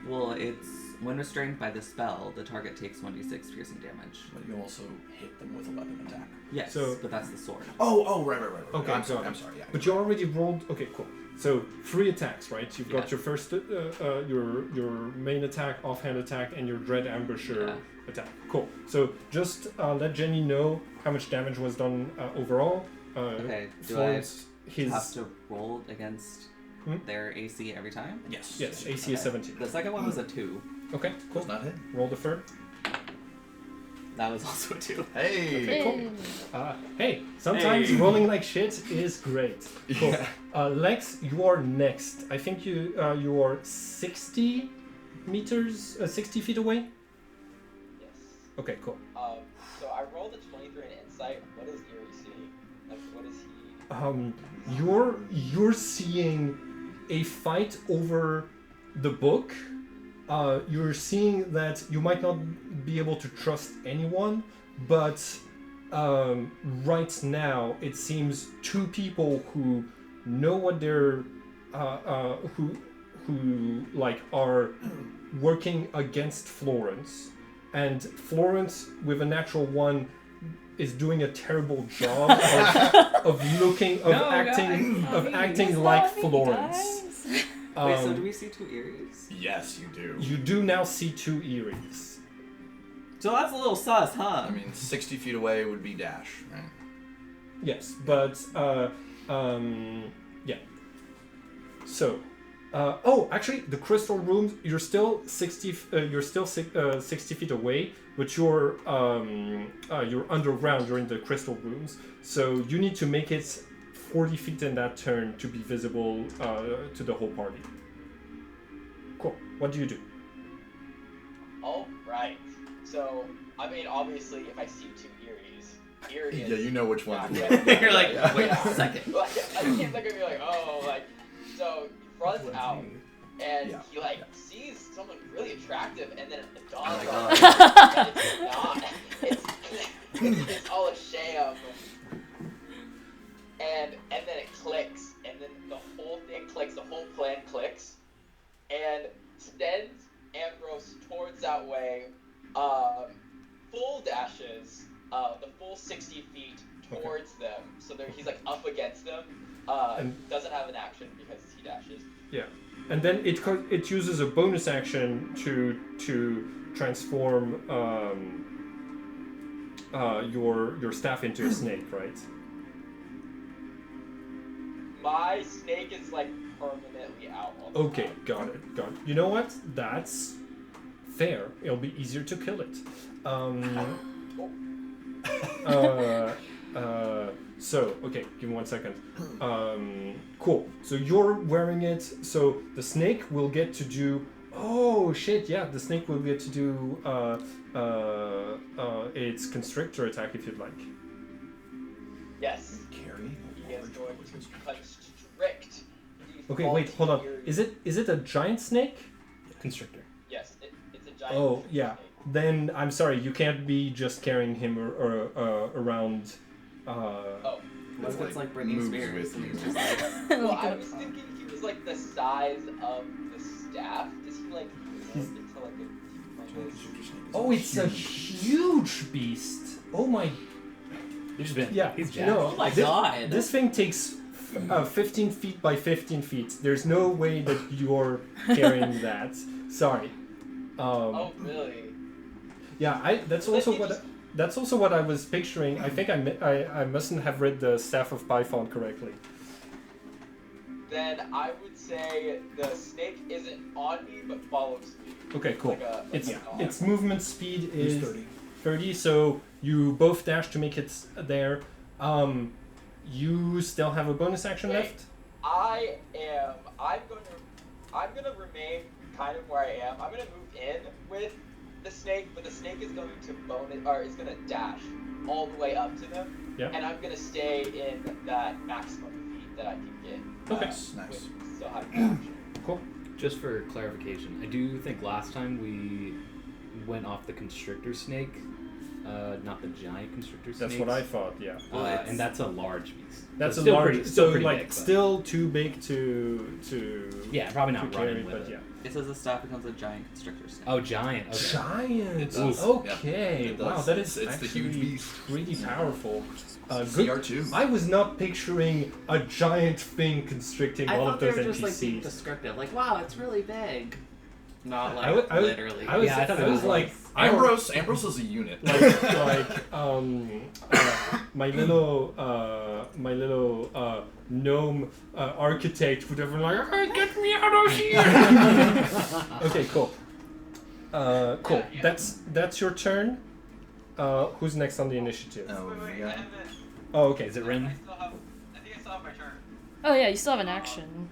Well, it's when restrained by the spell, the target takes 1d6 piercing damage. But you also hit them with a weapon attack. Yes, So- but that's the sword. Oh, right. Okay, I'm sorry. got it. I'm sorry. Yeah. But you already rolled. Okay, cool. So 3 attacks, right? You've got Yeah. your first, your main attack, offhand attack, and your dread ambusher Yeah. attack. Cool. So just let Jenny know how much damage was done overall. Okay, do Florence, his Have to roll against Hmm? their AC every time? Yes. yes, AC is Okay. 17. The second one was a 2. Okay, cool. Was not hit. Roll the third. That was also a 2. Hey. Okay, cool. Yay. Hey, sometimes Hey. rolling like shit is great. Cool. Yeah. Lex, you are next. I think you are 60 meters, 60 feet away. Yes. Okay, cool. So I rolled a 23 in insight. What is Erie seeing? Like, what is he? You're seeing a fight over the book. You're seeing that you might not be able to trust anyone, but right now it seems 2 people who know what they're who like are working against Florence, and Florence with a natural 1 is doing a terrible job of looking of No, acting guys. of It's acting not like me, Florence. guys. Wait, so do we see 2 Eries? Yes, you do. You do now see 2 Eries. So that's a little sus, huh? I mean, 60 feet away would be dash, right? Yes, but yeah. So, actually, the crystal rooms. You're still 60. You're still 60 feet away, but you're underground. You're in the crystal rooms, so you need to make it 40 feet in that turn to be visible to the whole party. Cool. What do you do? All right. So, I mean, obviously, if I see 2 Erie is Yeah, you know which one. Yeah, to do. You're like, Yeah. wait a second. Like, I can't look at me like, oh, like, so he runs out and Yeah. he like sees someone really attractive, and then it dawns Oh my on God. him that it's not. It's all a sham. And then it clicks, and then the whole thing clicks, the whole plan clicks, and sends Ambrose towards that way. Full dashes, the full 60 feet towards them. So he's like up against them. Doesn't have an action because he dashes. Yeah, and then it uses a bonus action to transform your staff into a snake, right? My snake is like permanently out. All the Okay, time. got it. You know what? That's fair. It'll be easier to kill it. So, okay, give me 1 second. Cool. So you're wearing it. So the snake will get to do Oh shit! Yeah, the snake will get to do its constrictor attack if you'd like. Yes. Carry. He is going to constrict. the Okay, wait, hold on. faulty Is it a giant snake? Constrictor. Yes, it's a giant. Oh yeah. snake. Then I'm sorry, you can't be just carrying him around. Oh. What if it's like Britney moves Spears with and you. it's just like, Well, I was thinking he was like the size of the staff. Does he like He's- morph into like a like this? Oh, it's a huge beast. Oh my. He's been. Yeah. He's jacked. No, oh my this, god. This thing takes 15 feet by 15 feet. There's no way that you're carrying that. Sorry. Oh really? Yeah, that's Well, also then you what. That's also what I was picturing. I think I mustn't have read the Staff of Python correctly. Then I would say the snake isn't on me but follows me. Okay, cool. Like a Its dog. its movement speed He's is 30. 30, so you both dash to make it there. You still have a bonus action Wait. left? I'm gonna remain kind of where I am. I'm gonna move in with the snake, but the snake is going to is gonna dash all the way up to them. Yeah. And I'm gonna stay in that maximum feet that I can get. Okay. Nice. With still having action. Cool. Just for clarification, I do think last time we went off the constrictor snake, not the giant constrictor snake. That's what I thought, yeah. Well, it's- and that's a large beast. That's So a still large, pretty, still so pretty like big, but- still too big to Yeah, probably to not carry, running with but it. yeah. It says the staff becomes a giant constrictor snake. Oh, giant. Okay. Giant. It does, Okay. yeah. It Wow, does. that is It's the actually huge beast. pretty powerful. Good. CR2. I was not picturing a giant thing constricting I all thought of they those were just like being NPCs. descriptive. Like, wow, it's really big. Not like I was- literally. I was, Yeah, I thought it I was was like, Ambrose is a unit. my little gnome architect would have been like, "Hey, get me out of here!" Okay, cool. Cool. That's your turn. Who's next on the initiative? Oh, Wait, yeah. I haven't. Oh, okay. Is it Rin? I think I still have my turn. Oh yeah, you still have an action.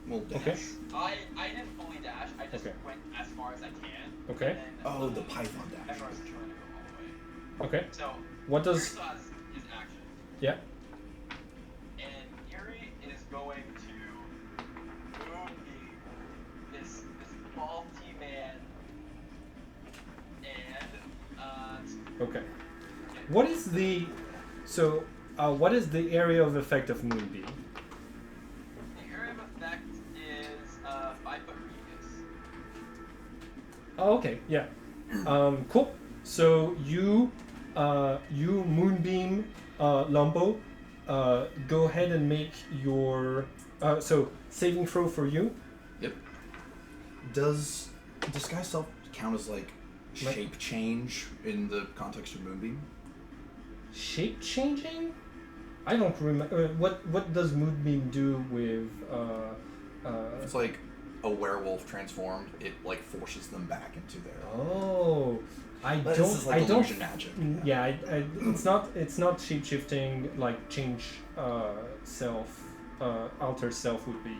Well, dash. Okay. I didn't fully dash. I just Okay. went as far as I can. Okay. And then, Oh, the Python dash. Everyone's trying to go all the way. Okay. So What Erie does? still has his action, Yeah. and Erie is going to moonbeam this faulty man, and Okay. What is the? So, what is the area of effect of Moonbeam? the area of effect is 5 foot radius. Oh, okay. Yeah. Cool. So you Moonbeam, Lumbo, go ahead and make your so saving throw for you. Yep. Does disguise self count as like Like- shape change in the context of Moonbeam? Shape changing? I don't remember. What does Moonbeam do with? It's like a werewolf transformed. It like forces them back into their. Oh, I But don't. this is like I don't. illusion magic. Yeah, it's not shape shifting like change self, alter self would be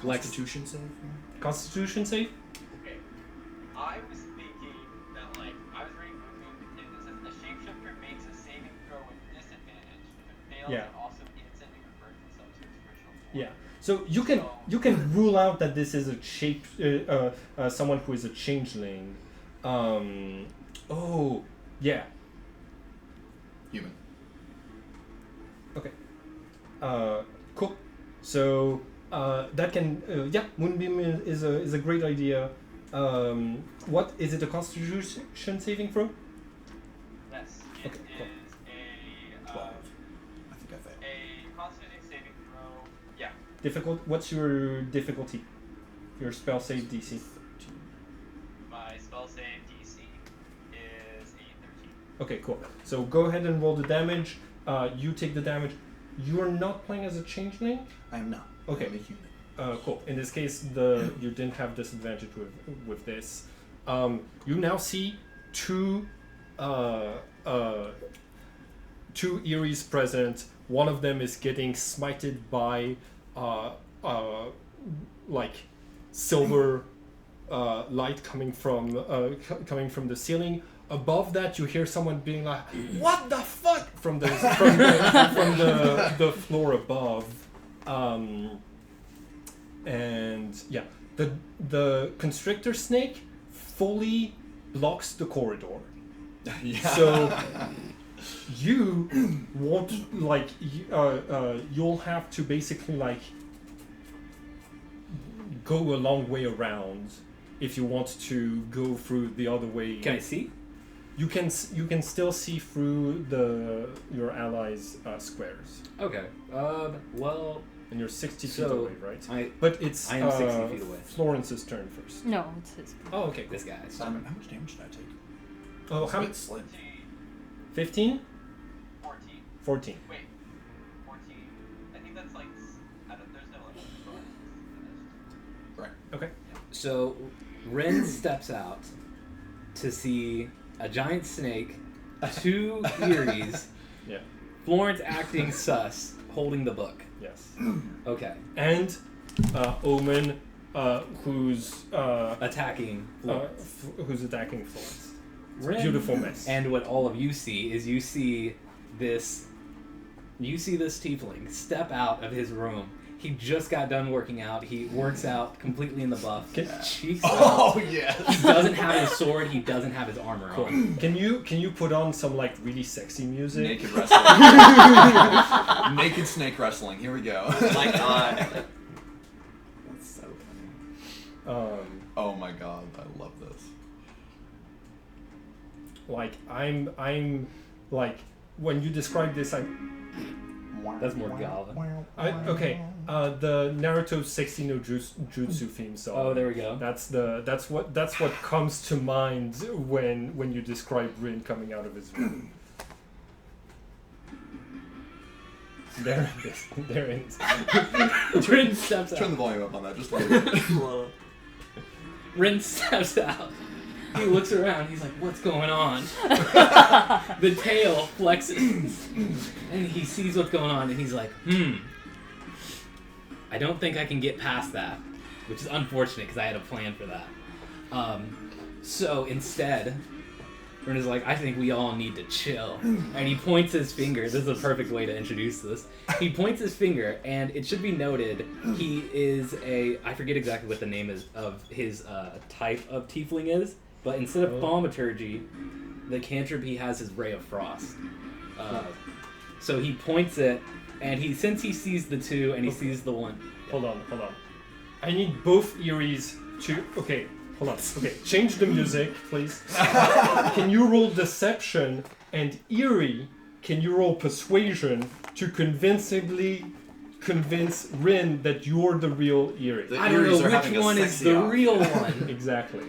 Constitution save. Constitution save. Okay. I was thinking that like I was reading Moonbeam and it says a shapeshifter makes a saving throw with disadvantage. If it fails, Yeah. it also instantly reverts itself to its original form. Yeah. So you can rule out that this is a shape someone who is a changeling. Oh yeah. Human. Okay. Cool. So that can yeah, Moonbeam is a great idea. What is it? A Constitution saving throw? Yes. It Okay, cool. is 12. I think I failed. a constitution saving throw. Yeah. Difficult. What's your difficulty? Your spell save DC. My spell save DC is a 13. Okay, cool. So go ahead and roll the damage. You take the damage. You are not playing as a changeling. I am not. Okay. I'm a human. Cool. In this case, you didn't have disadvantage with this. You now see two Eries present. One of them is getting smited by like silver light coming from the ceiling. Above that, you hear someone being like, "What the fuck?" from the the floor above, and yeah, the constrictor snake fully blocks the corridor. Yeah. So you won't like you'll have to basically like go a long way around if you want to go through the other way. Can I see? You can still see through your allies' squares, Okay. Well, and you're 60 feet So, away, right? I But it's I am 60 feet away. Florence's turn first. No, it's his. Oh, okay. this guy. How much damage did I take? Oh, how much? It's like 15? 14. 14. Wait, 14. I think that's like there's no limit. Okay. So, Ren steps out to see a giant snake, 2 Eries, Yeah. Florence acting sus, holding the book. Yes. Okay. And Omen, who's Attacking Florence. who's attacking Florence. Ren- Beautiful mess. And what all of you see is you see this tiefling step out of his room. He just got done working out. He works out completely in the buff. Cheeks out. Oh yes. He doesn't have his sword. He doesn't have his armor Cool. on. Can you put on some like really sexy music? Naked wrestling. Naked snake wrestling. Here we go. My God. That's so funny. Oh my god, I love this. Like I'm like when you describe this, That's more Gala. okay. The Naruto 60 no Jutsu theme song. Oh, there we go. That's what comes to mind when you describe Rin coming out of his room. There it is. There it is. Rin steps Turn the out. volume up on that just a little bit. Rin steps out. He looks around. He's like, "What's going on?" The tail flexes, and he sees what's going on, and he's like, I don't think I can get past that," which is unfortunate because I had a plan for that. So instead, Rin is like, "I think we all need to chill," and he points his finger. This is a perfect way to introduce this. He points his finger, and it should be noted he is I forget exactly what the name is of his type of tiefling is. But instead of thaumaturgy, the cantrip he has is Ray of Frost. So he points it, and since he sees the 2 and he sees the 1. Hold on. I need both Eries to. Okay, hold on. Okay, change the music, please. Can you roll Deception, and Eerie, can you roll Persuasion to convincingly convince Rin that you're the real Eerie? The I don't Eries know are having which a one is sexy the off. real one. Exactly.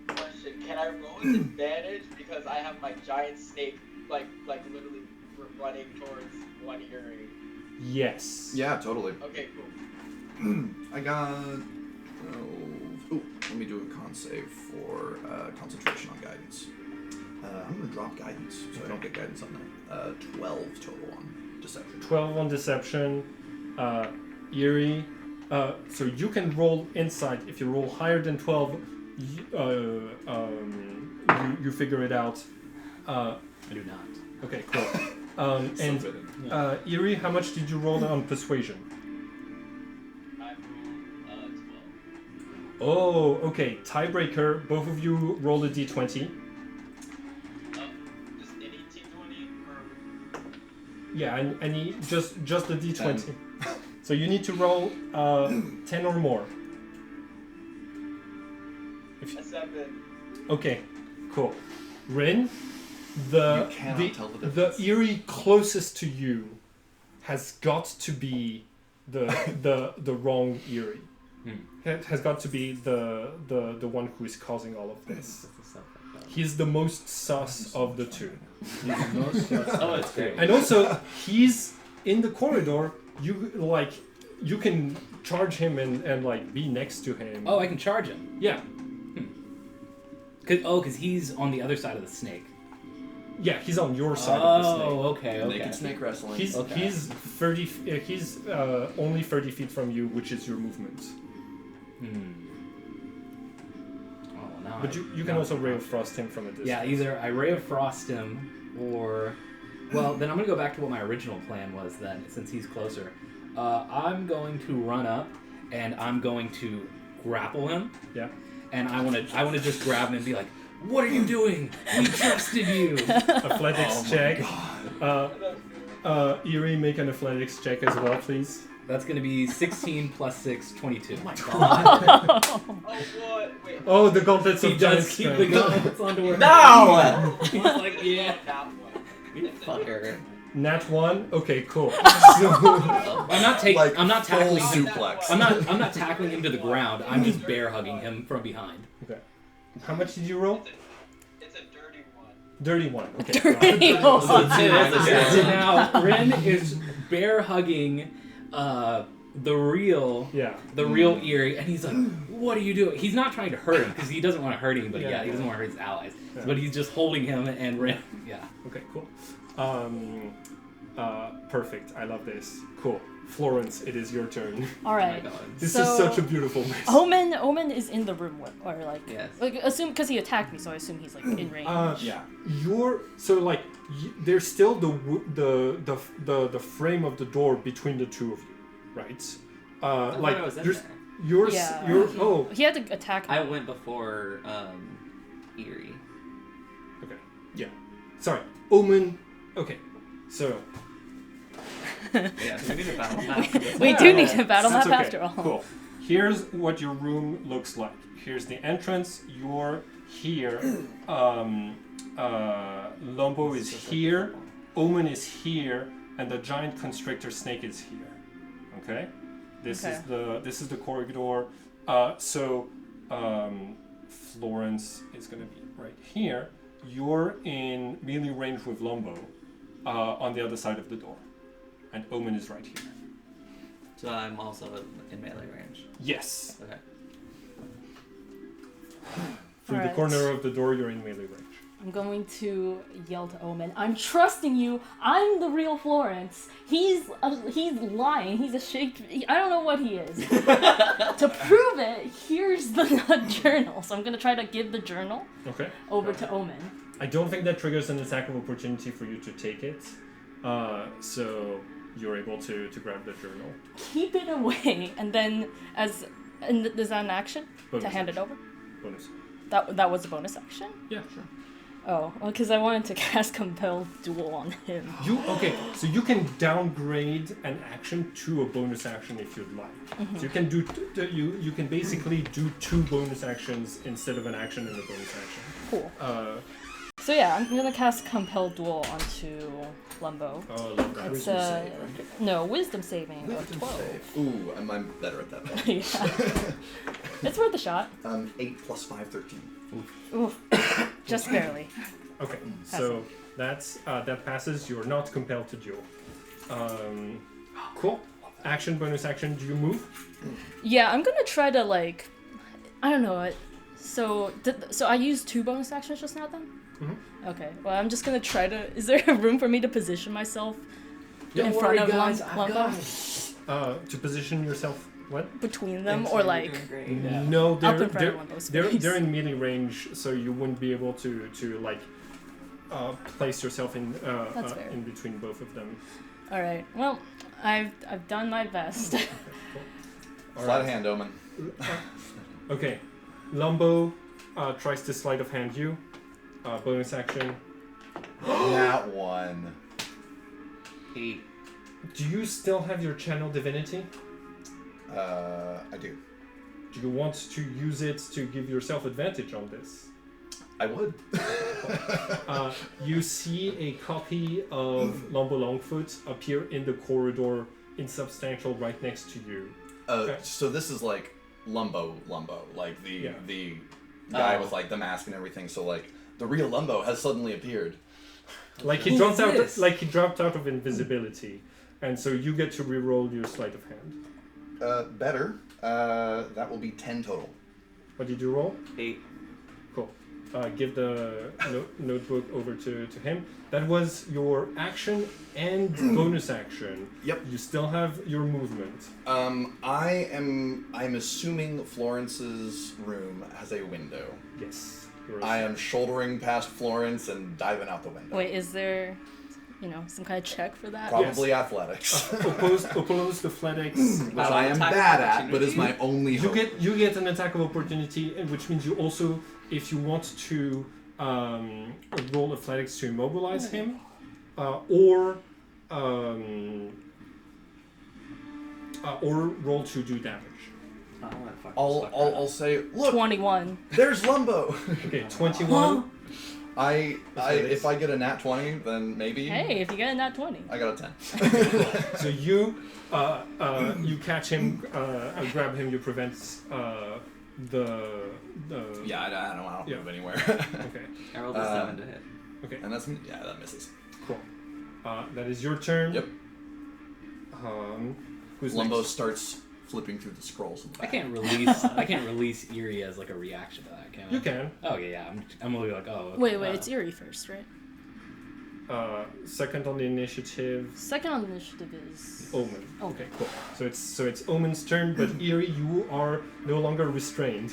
Question: can I roll with advantage because I have my giant snake like literally running towards one Eerie? Yes. Yeah, totally. Okay, cool. I got 12. Ooh, let me do a con save for concentration on guidance. I'm gonna drop guidance so I don't get guidance on that. 12 total on deception. 12 on Deception. Eerie. So you can roll Insight. If you roll higher than 12, you figure it out. I do not. Okay, cool. And Eerie, how much did you roll on Persuasion? I rolled 12. Oh, okay. Tiebreaker. Both of you roll a d20. Just any T20 or Yeah, I need just a d20. So you need to roll 10 or more. a 7. Okay, cool. Rin, You cannot tell the difference. the Eerie closest to you has got to be the wrong Eerie. Has got to be the one who is causing all of this. He's the most sus of the 2. Oh, it's great. And also, he's in the corridor. You can charge him and like be next to him. Oh, I can charge him. Yeah. Because he's on the other side of the snake. Yeah, he's on your side of the snake. Oh, okay, okay. Naked snake wrestling. He's Okay. he's 30. He's only 30 feet from you, which is your movement. Oh, now But you can also ray of frost him from a distance. Yeah, either I ray of frost him, or well, then I'm gonna go back to what my original plan was. Then, since he's closer, I'm going to run up and I'm going to grapple him. Yeah. And I want to just grab him and be like, "What are you doing? We trusted you." Athletics check. Erie, make an athletics check as well, please. That's gonna be 16 plus 6, 22. Oh my god. Oh, what? Wait. Oh, the gauntlets He of giant does keep the strength. gauntlets onto her. No! He's like, yeah. That one. You fucker. Nat 1. Okay, cool. So, I'm not taking. Like I'm not tackling full him. suplex. I'm not tackling him to the ground. I'm just bear hugging him from behind. okay. How much did you roll? It's a dirty one. Dirty one. Okay. Dirty one. So now Rin is bear hugging the real Yeah. Eerie, and he's like, "What are you doing?" He's not trying to hurt him because he doesn't want to hurt anybody. Yeah. Yeah, he doesn't want to hurt his allies. Yeah. But he's just holding him and Rin. Yeah. Okay, cool. Perfect. I love this. Cool. Florence, it is your turn. All right. This So- is such a beautiful mess. Omen is in the room with, or like, Yes. like assume because he attacked me, so I assume he's like in range. Yeah. There's still the frame of the door between the two of you, right? I thought I was in there. Yours. Yeah. Oh. He had to attack me. I went before Eerie. Okay. Yeah. Sorry. Omen. Okay. So. Yeah, we need a battle map. We do need a battle map That's okay. after all. Cool. Here's what your room looks like. Here's the entrance. You're here. Lombo is here. Omen is here, and the giant constrictor snake is here. Okay. This is the corridor. Florence is gonna be right here. You're in melee range with Lombo, on the other side of the door, and Omen is right here. So I'm also in melee range. Yes. Okay. Through the Alright. corner of the door, you're in melee range. I'm going to yell to Omen. I'm trusting you. I'm the real Florence. He's lying. He's a shaped. I don't know what he is. To prove it, here's the journal. So I'm gonna try to give the journal Okay. over to Omen. I don't think that triggers an attack of opportunity for you to take it. So you're able to grab the journal. Keep it away, and then is that an action Bonus to hand it action. over? Bonus. That was a bonus action. Yeah, sure. Oh, well, because I wanted to cast Compel Duel on him. So you can downgrade an action to a bonus action if you'd like. So you can do you can basically do 2 bonus actions instead of an action and a bonus action. Cool. So yeah, I'm gonna cast Compel Duel onto Lumbo. Oh, I love that. It's Wisdom save, right? no wisdom saving of Wisdom 12. save. Ooh, I'm better at that. Yeah. It's worth a shot. 8 plus 5, 13. Oof. Just barely. Okay, so that's that passes. You're not compelled to duel. Cool. Action, bonus action. Do you move? Yeah, I'm gonna try to like, I don't know. So I used 2 bonus actions just now then. Mm-hmm. Okay. Well, I'm just gonna try to. Is there room for me to position myself in front of Lumbo? To position yourself. What? Between them, Thanks, or you're like doing great. Yeah. No, up in front of Lumbo's face. they're in melee range, so you wouldn't be able to like place yourself in That's fair. in between both of them. All right. Well, I've done my best. Okay, cool. All Sleight right. of hand, Omen. Okay, Lumbo tries to sleight of hand you. Bonus action. That one. 8. Do you still have your channel divinity? I do. Do you want to use it to give yourself advantage on this? I would. You see a copy of Lumbo Longfoot appear in the corridor, insubstantial, right next to you. So this is like Lumbo, like the guy with like the mask and everything. So like the real Lumbo has suddenly appeared. Like he dropped out. Like he dropped out of invisibility, and so you get to reroll your sleight of hand. Better. That will be 10 total. What did you roll? 8. Cool. give the notebook over to him. That was your action and bonus action. Yep. You still have your movement. I'm assuming Florence's room has a window. Yes. I am shouldering past Florence and diving out the window. Wait, is there, some kind of check for that? Probably athletics. Opposed athletics. Which I am bad at, but is my only hope. You get an attack of opportunity, which means you also, if you want to roll athletics to immobilize him, or roll to do damage. I'll say, look, 21. there's Lumbo. Okay, 21. If I get a nat 20, then maybe. Hey, if you get a nat 20. I got a 10. So you catch him, grab him, you prevent the. Yeah, I don't move anywhere. Okay. I rolled a 7 to hit. Okay. And that misses. Cool. That is your turn. Yep. Who's Lumbo next? starts flipping through the scrolls. In the I back. can't release Eerie as like a reaction to that, can I? You can. Oh yeah. I'm really like, oh. Wait, it's Eerie first, right? Second on the initiative. Second on the initiative is... Omen. Oh. Okay, cool. So it's Omen's turn, but Eerie, you are no longer restrained.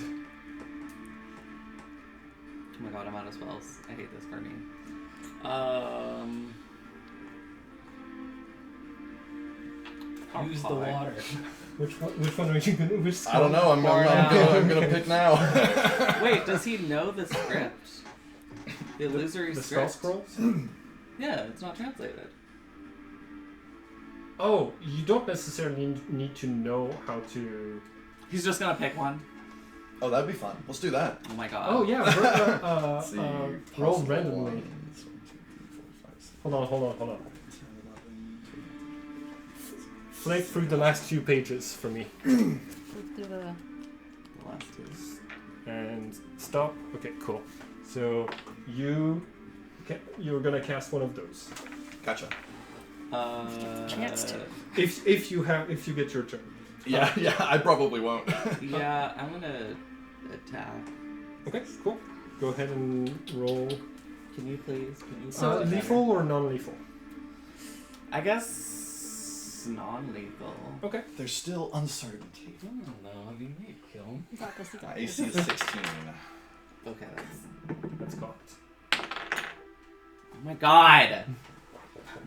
Oh my god, I'm out of spells. I hate this for me. Use the water. Which one are you gonna? Which I don't know. I'm gonna pick now. Wait, does he know the script? The illusory The spell script? scrolls? Yeah, it's not translated. Oh, you don't necessarily need to know how to. He's just gonna pick one. Oh, that'd be fun. Let's do that. Oh my god. Oh yeah, Let's see. roll Possible randomly. ones. 1, 2, 3, 4, 5, 6, Hold on. 10, 11, Flip through the last few pages for me. Do the... The last two. And stop. Okay, cool. So you're gonna cast one of those. Gotcha. Chance to. If you get your turn. Yeah, I probably won't. Yeah, I'm gonna attack. Okay, cool. Go ahead and roll. Can you please? Lethal or non-lethal? I guess non-lethal. Okay. There's still uncertainty. I don't know. You may kill him. You got this, you got My this. AC is 16. Okay, That's cocked. oh my god!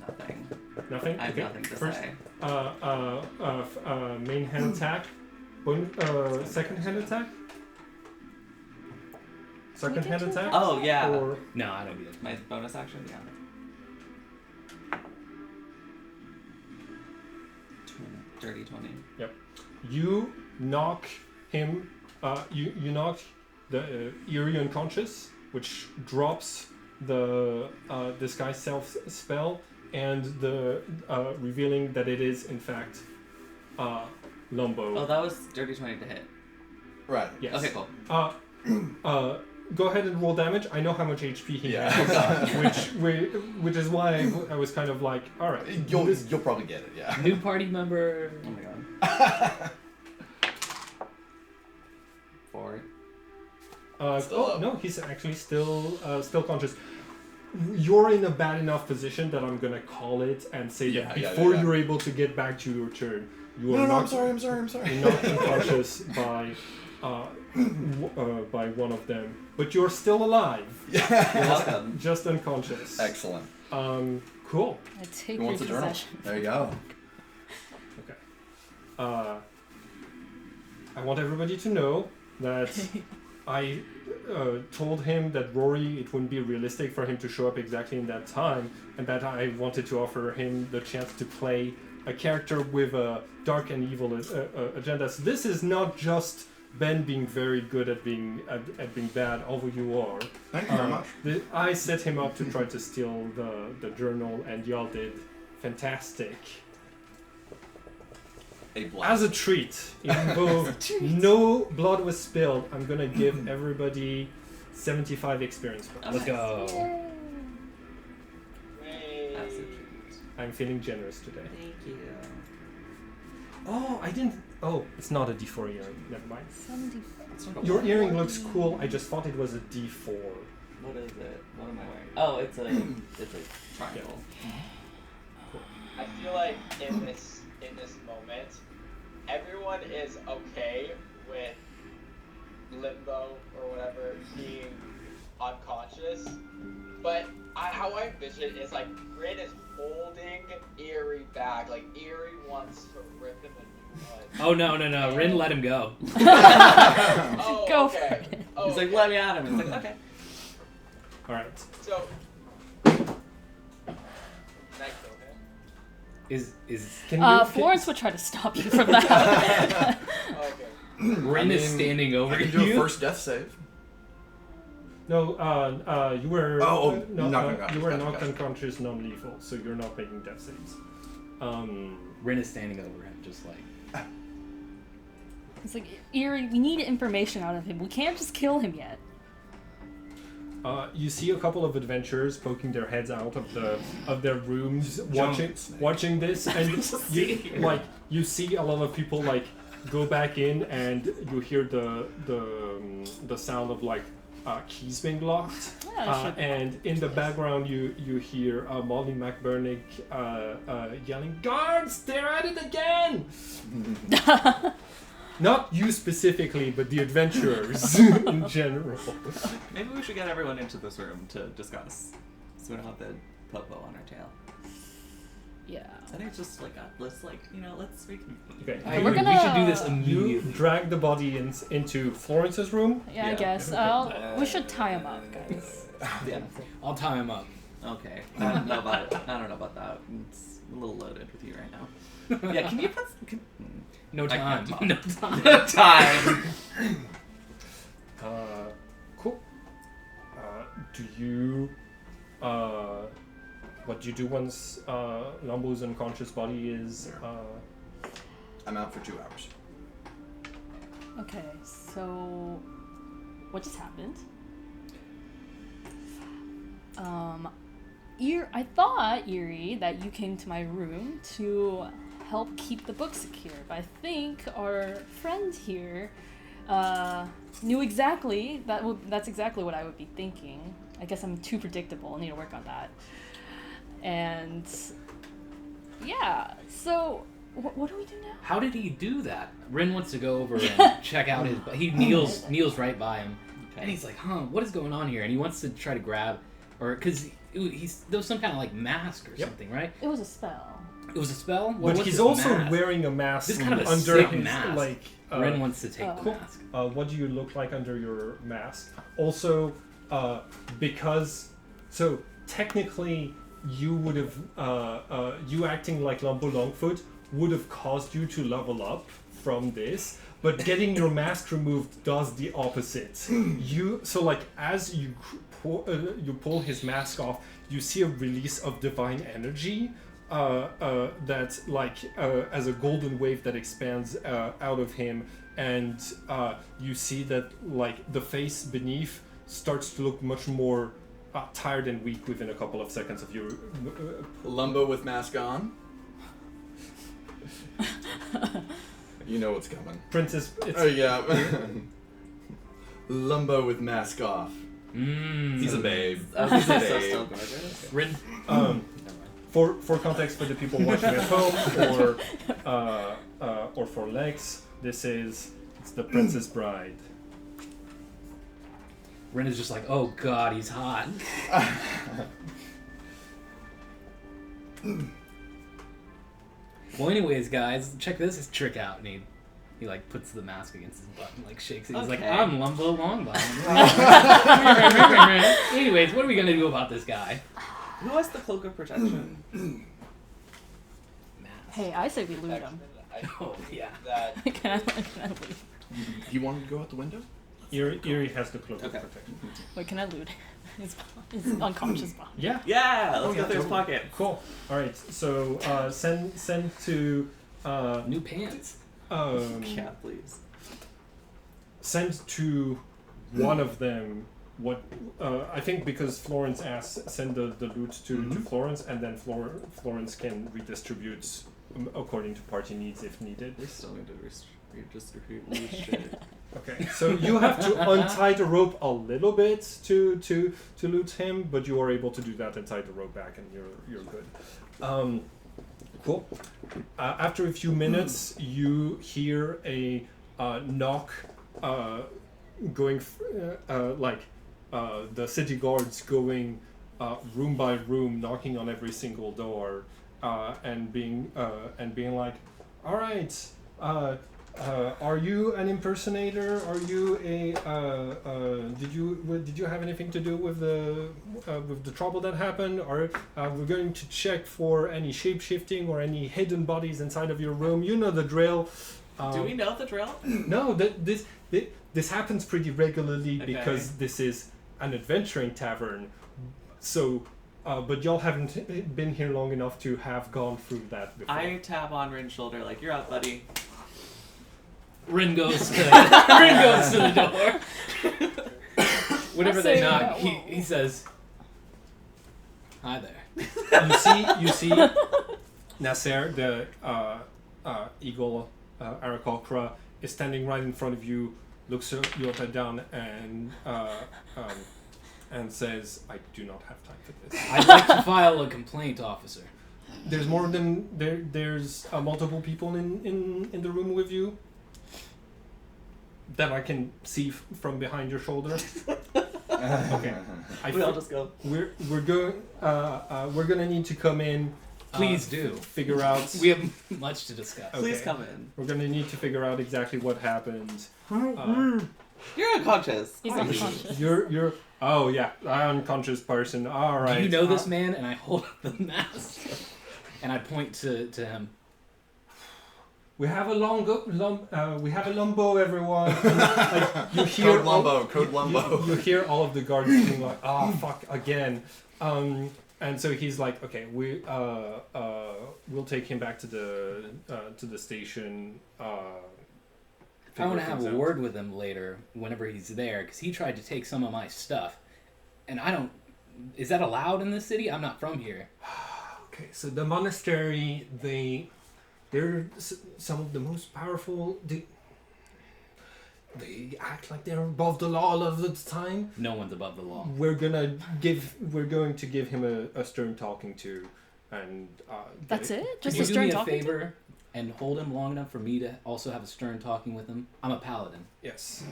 Nothing. Nothing? I have Okay. nothing to First, say. main hand attack. Second hand attack? Second hand attack? Oh, yeah. Or No, I don't do that. My bonus action? Yeah. 30, 20. you knock him, you knock the Eerie unconscious, which drops the disguise self spell and the revealing that it is in fact Lumbo. Oh, that was dirty 20 to hit. Right. Yes. Okay, cool. Go ahead and roll damage. I know how much HP he Yeah. has, which is why I was kind of like, all right, You'll probably get it. Yeah. New party member. Oh my god. 4. Still up. No, he's actually still conscious. You're in a bad enough position that I'm gonna call it and say that before you're able to get back to your turn, you are I'm sorry. You're knocked unconscious by one of them, but you're still alive. You're welcome. Just unconscious. Excellent. Cool. I take Who your wants a journal? possession. There you go. Okay. I want everybody to know that I told him that Rory, it wouldn't be realistic for him to show up exactly in that time, and that I wanted to offer him the chance to play a character with a dark and evil agenda. So this is not just Ben being very good at being bad, although you are. Thank you very much. I set him up to try to steal the journal, and y'all did fantastic. A blast. As a treat, even though no blood was spilled, I'm gonna give everybody 75 experience points. Let's go. That's a treat. I'm feeling generous today. Thank you. Oh, I didn't. Oh, it's not a D4 earring. Never mind. 70. Your earring looks cool. I just thought it was a D4. What is it? What am I wearing? Oh, it's a triangle. I feel like in this moment, everyone is okay with Limbo or whatever being unconscious, but how I envision it is like Rin is holding Eerie back, like Eerie wants to rip him a new one. Oh no! Rin let him go. Oh, Go okay. for it. Oh, He's like, let me at him. It's like, okay. All right. So, can I kill him? Is Can you? Florence would try to stop you from that. Okay. Rin is standing over I can do a you? first death save. No, you were. knocked unconscious. You were Gotcha, knocked gotcha. unconscious, non-lethal, so you're not making death saves. Rin is standing over him, just like. It's like, Eerie, we need information out of him. We can't just kill him yet. You see a couple of adventurers poking their heads out of their rooms, watching this, and you see a lot of people like go back in, and you hear the sound of like keys being locked, and in the background you hear Molly McBurnick yelling, "Guards! They're at it again!" Not you specifically, but the adventurers in general. Maybe we should get everyone into this room to discuss, so we don't have the popo on our tail. Yeah. I think it's just like let's reconvene. Okay. I We're agree. gonna- We should do this You immediately. drag the body into Florence's room. Yeah, I Yeah. guess. We should tie him up, guys. Yeah. I'll tie him up. Okay. I don't know about it. I don't know about that. It's a little loaded with you right now. Yeah. Can you put? No I time. can't No talk. time. Time. Cool. Do you? What do you do once Lambo's unconscious body is? I'm out for 2 hours. Okay, so what just happened? I thought, Eerie, that you came to my room to help keep the book secure, but I think our friend here knew exactly that's exactly what I would be thinking. I guess I'm too predictable. I need to work on that. And yeah, so what do we do now? How did he do that? Rin wants to go over and check out his. He kneels right by him, and he's like, "Huh, what is going on here?" And he wants to try to grab, or because there was some kind of like mask or something, right? It was a spell. It was a spell. But What's he's this also mask? wearing a mask This is kind of a under sick his mask. like. Rin wants to take Oh. the mask. What do you look like under your mask? Also, because so technically you would have you acting like Lambo Longfoot would have caused you to level up from this, but getting your mask removed does the opposite. As you pull his mask off, you see a release of divine energy. That as a golden wave that expands out of him, and you see that like the face beneath starts to look much more tired and weak within a couple of seconds of you. Lumbo with mask on. You know what's coming. Princess, Oh yeah. Lumbo with mask off. He's a babe. He's a So babe. still gorgeous. Rin. for context for the people watching at home or for Lex, it's the Princess Bride. Rin is just like, oh god, he's hot. Well, anyways, guys, check this trick out, and he like puts the mask against his butt and like shakes it. He's like, Okay. I'm Lumbo Longbottom. Anyways, what are we gonna do about this guy? Who has the cloak of protection? Mask. Hey, I say we loot him. I Oh yeah. that Can I loot? He wanted to go out the window? Eerie has the cloak of Okay. protection. Wait, can I loot his unconscious body? Yeah. Yeah, let's yeah, go through his totally. pocket. Cool. All right. So send to New pants. Yeah, please. send to one of them what I think because Florence asked send the loot to Florence, and then Florence can redistribute according to party needs if needed. We're still going to redistribute loose shit. Okay, so you have to untie the rope a little bit to loot him, but you are able to do that and tie the rope back, and you're good. Cool. After a few minutes, you hear a knock going the city guards going room by room, knocking on every single door, and being like, "All right, are you an impersonator? Are you a did you have anything to do with the trouble that happened? Or we're going to check for any shape shifting or any hidden bodies inside of your room. You know the drill." Do we know the drill? No, this happens pretty regularly because this is an adventuring tavern. So, but y'all haven't been here long enough to have gone through that before. I tap on Rin's shoulder like, "You're up, buddy." Rin goes to the door. Whenever they knock, he says, "Hi there." You see, Nasser, the eagle Aarakocra, is standing right in front of you, looks you up and down, and says, "I do not have time for this." I'd like to file a complaint, officer. There's more than there's multiple people in the room with you that I can see from behind your shoulder. Okay, We all just go. we're gonna need to come in. Please do. Figure out. We have much to discuss. Okay. Please come in. We're gonna need to figure out exactly what happened. You're unconscious. He's unconscious. You're. Oh yeah, I'm unconscious person. All right. Do you know this man? And I hold up the mask, and I point to him. We have a we have a lumbo, everyone. Like, you hear Code Lumbo. You hear all of the guards being like, "Oh fuck again," and so he's like, "Okay, we'll take him back to the station." I want to have a word with him later, whenever he's there, because he tried to take some of my stuff, and I don't. Is that allowed in this city? I'm not from here. Okay, so the monastery, they're some of the most powerful. They act like they're above the law all of the time. No one's above the law. We're going to give him a stern talking to, and That's it? Just Can a you do stern me a talking to? favor and hold him long enough for me to also have a stern talking with him? I'm a paladin. Yes.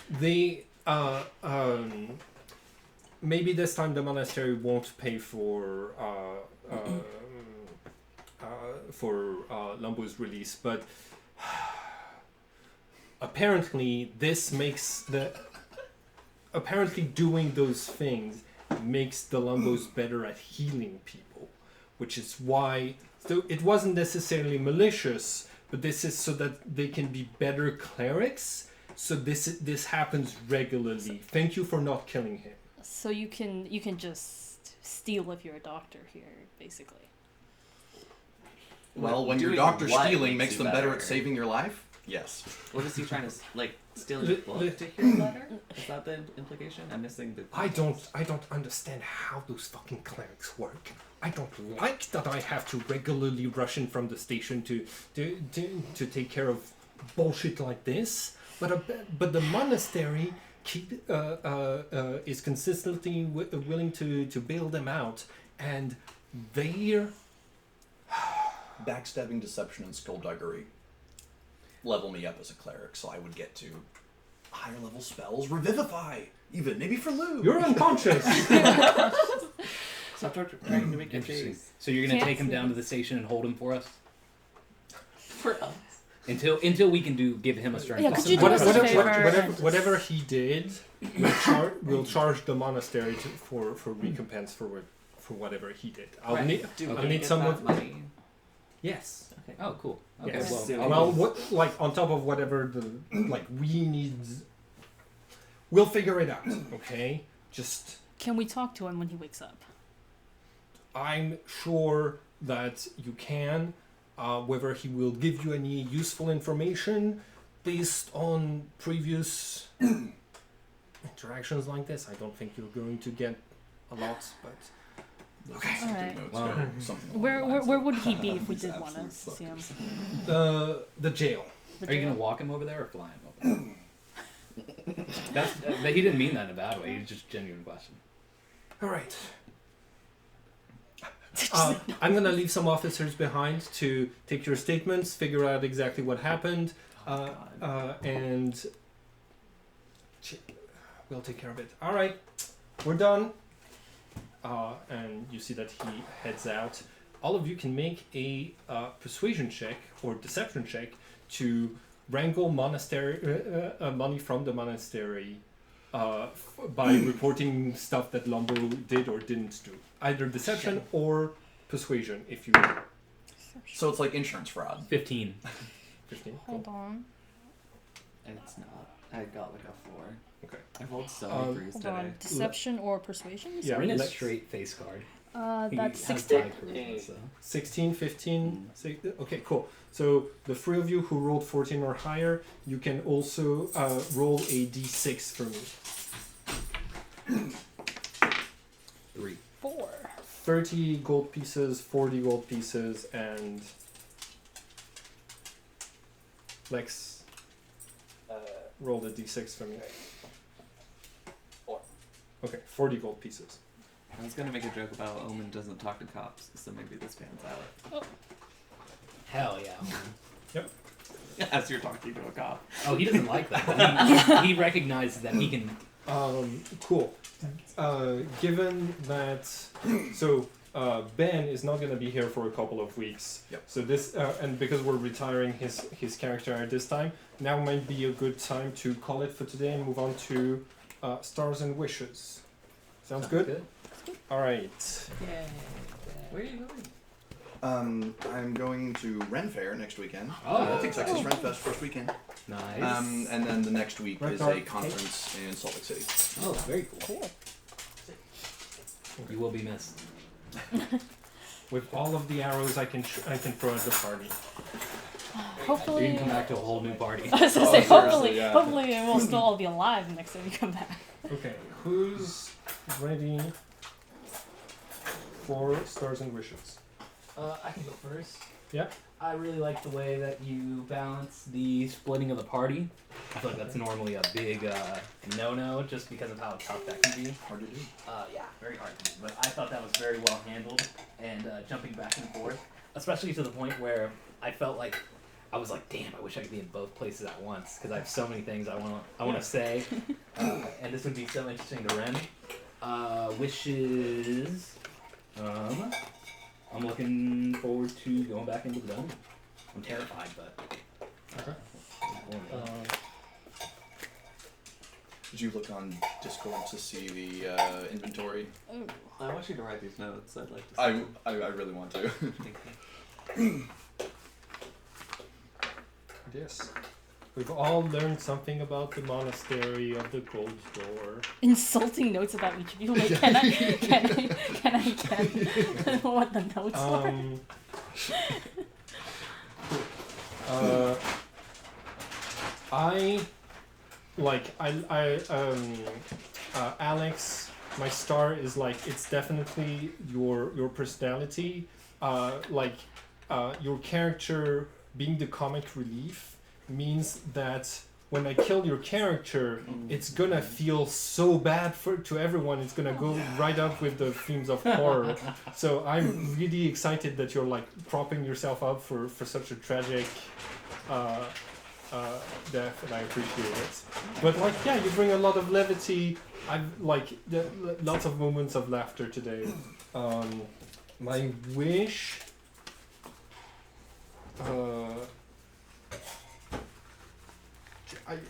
They maybe this time the monastery won't pay for Lumbo's release, but apparently doing those things makes the Lumbos better at healing people, which is why. So it wasn't necessarily malicious, but this is so that they can be better clerics. So this happens regularly. Thank you for not killing him. So you can just steal if you're a doctor here, basically. Well, when your Doing doctor what stealing makes you them better at saving your life, yes. What is he trying to steal your book to hear better? Is that the implication? I'm missing the. I don't understand how those fucking clerics work. I don't like that I have to regularly rush in from the station to take care of bullshit like this. But the monastery is consistently willing to bail them out, and they're Backstabbing, deception, and skullduggery level me up as a cleric, so I would get to higher level spells, revivify, even maybe for Lou. You're unconscious. Stop trying to make your Interesting. face. So you're gonna Can't take him see down him. to the station and hold him for us For us. until we can give him a stern. Yeah, talk. could you do us a favor? Whatever he did, we'll charge the monastery for recompense for whatever he did. I'll need some of. money. Yes. Okay. Oh, cool. Okay, Yes. well, Well, on top of whatever we need, we'll figure it out. Okay, just Can we talk to him when he wakes up? I'm sure that you can. Whether he will give you any useful information based on previous interactions like this, I don't think you're going to get a lot. But Okay. Alright. Notes go something along Where, the where lines where of- would he be if we These did want to absolute see him? fuckers. The jail. The Are you jail? gonna walk him over there or fly him over there? He didn't mean that in a bad way. He's just a genuine question. All right. I'm gonna leave some officers behind to take your statements, figure out exactly what happened, and we'll take care of it. All right, we're done. And you see that he heads out. All of you can make a persuasion check or deception check to wrangle monastery money from the monastery by reporting stuff that Lombo did or didn't do. Either deception or persuasion, if you will. So it's like insurance fraud. 15. 15. Hold on. And it's not. I got like a 4. Okay. I rolled so many threes Hold today. on. Deception or persuasion? you Yeah, We're in a let's- straight face card. said? He That's has 16. high charisma, so. 16, 15, okay, cool. So the three of you who rolled 14 or higher, you can also roll a d6 for me. 3. 4. 30 gold pieces, 40 gold pieces, and Lex, roll the d6 for me. 4. Okay, 40 gold pieces. I was gonna make a joke about Omen doesn't talk to cops, so maybe this pans out. Hell yeah. As you're talking to a cop. Oh, he doesn't like that. He recognizes that he can. Cool. Given that, so Ben is not going to be here for a couple of weeks. Yep. So this, and because we're retiring his character at this time, now might be a good time to call it for today and move on to Stars and Wishes. Sounds good? All right. Yay. Where are you going? I'm going to Ren Fair next weekend. Oh, that's Texas exciting. Ren Fest first weekend. Nice. And then the next week Red is Dark a conference in Salt Lake City. Oh, very cool. Cool. You will be missed. With all of the arrows I can throw at the party. You Hopefully. can come back to a whole new party. I was gonna Oh, say, seriously, hopefully, yeah. hopefully we'll still all be alive next time we come back. Okay, who's ready for Stars and Wishes? I can go first. Yeah. I really like the way that you balance the splitting of the party. I feel like that's normally a big no-no just because of how tough that can be. Hard to do. Yeah, very hard to do. But I thought that was very well handled and jumping back and forth, especially to the point where I felt like I was like, damn, I wish I could be in both places at once because I have so many things I want to say, and this would be so interesting to Ren. Wishes. I'm looking forward to going back into the dome. I'm terrified, but. Okay. Did you look on Discord to see the inventory? I want you to write these notes. I'd like to see I really want to. Thank you. Yes. We've all learned something about the monastery of the Gold Door. Insulting notes about each of you. Like, can I get what the notes are? Alex, my star is like, it's definitely your personality, your character being the comic relief means that when I kill your character, it's gonna feel so bad to everyone. It's gonna go right up with the themes of horror. So I'm really excited that you're like propping yourself up for such a tragic death, and I appreciate it. But like, yeah, you bring a lot of levity. I've like lots of moments of laughter today. My wish.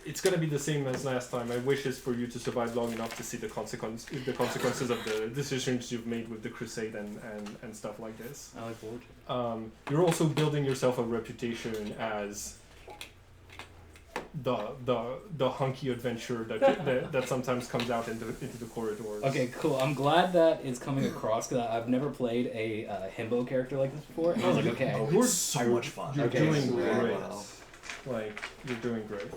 It's gonna be the same as last time. My wish is for you to survive long enough to see the consequences of the decisions you've made with the crusade and stuff like this. I look forward to it. You're also building yourself a reputation as the hunky adventurer that sometimes comes out into the corridors. Okay, cool. I'm glad that it's coming across because I've never played a himbo character like this before. And I was like, okay, Oh, it's so much fun. You're Okay, doing so great. well. Like, you're doing great.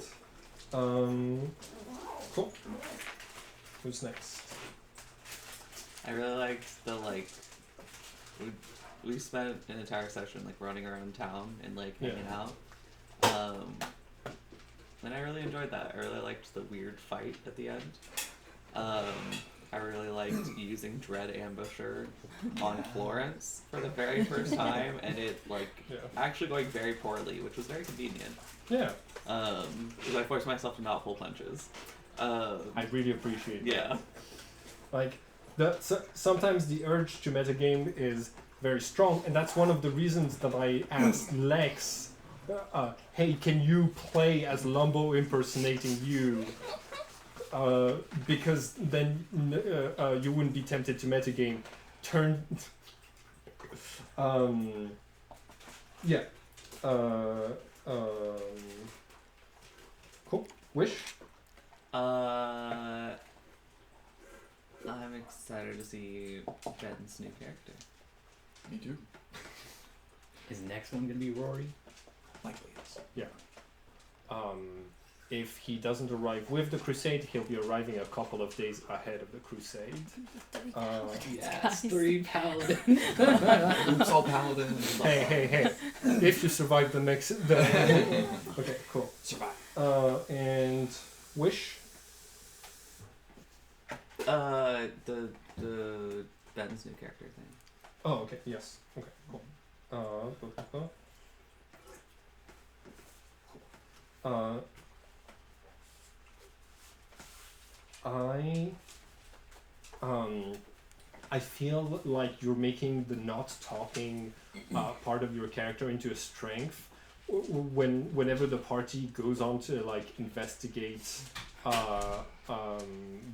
Cool. Who's next? I really liked the we spent an entire session like running around town and like Yeah. hanging out. And I really enjoyed that. I really liked the weird fight at the end. I really liked using Dread Ambusher on Florence for the very first time, and it like Yeah. actually going very poorly, which was very convenient. Yeah. Because I forced myself to not pull punches. I really appreciate that. Yeah. Like, sometimes the urge to metagame is very strong, and that's one of the reasons that I asked Lex, hey, can you play as Lumbo impersonating you? Because then you wouldn't be tempted to metagame. Yeah. Cool. Wish? I'm excited to see Ben's new character. Me too. Is the next one gonna be Rory? Likely yes. If he doesn't arrive with the crusade, he'll be arriving a couple of days ahead of the crusade. Yes, 3 paladins. Oops, all paladins. Hey. If you survive the next... Okay, cool. Survive. And Wish? The Ben's new character thing. Oh, okay, yes. Okay, cool. I feel like you're making the not talking part of your character into a strength. Whenever the party goes on to like investigate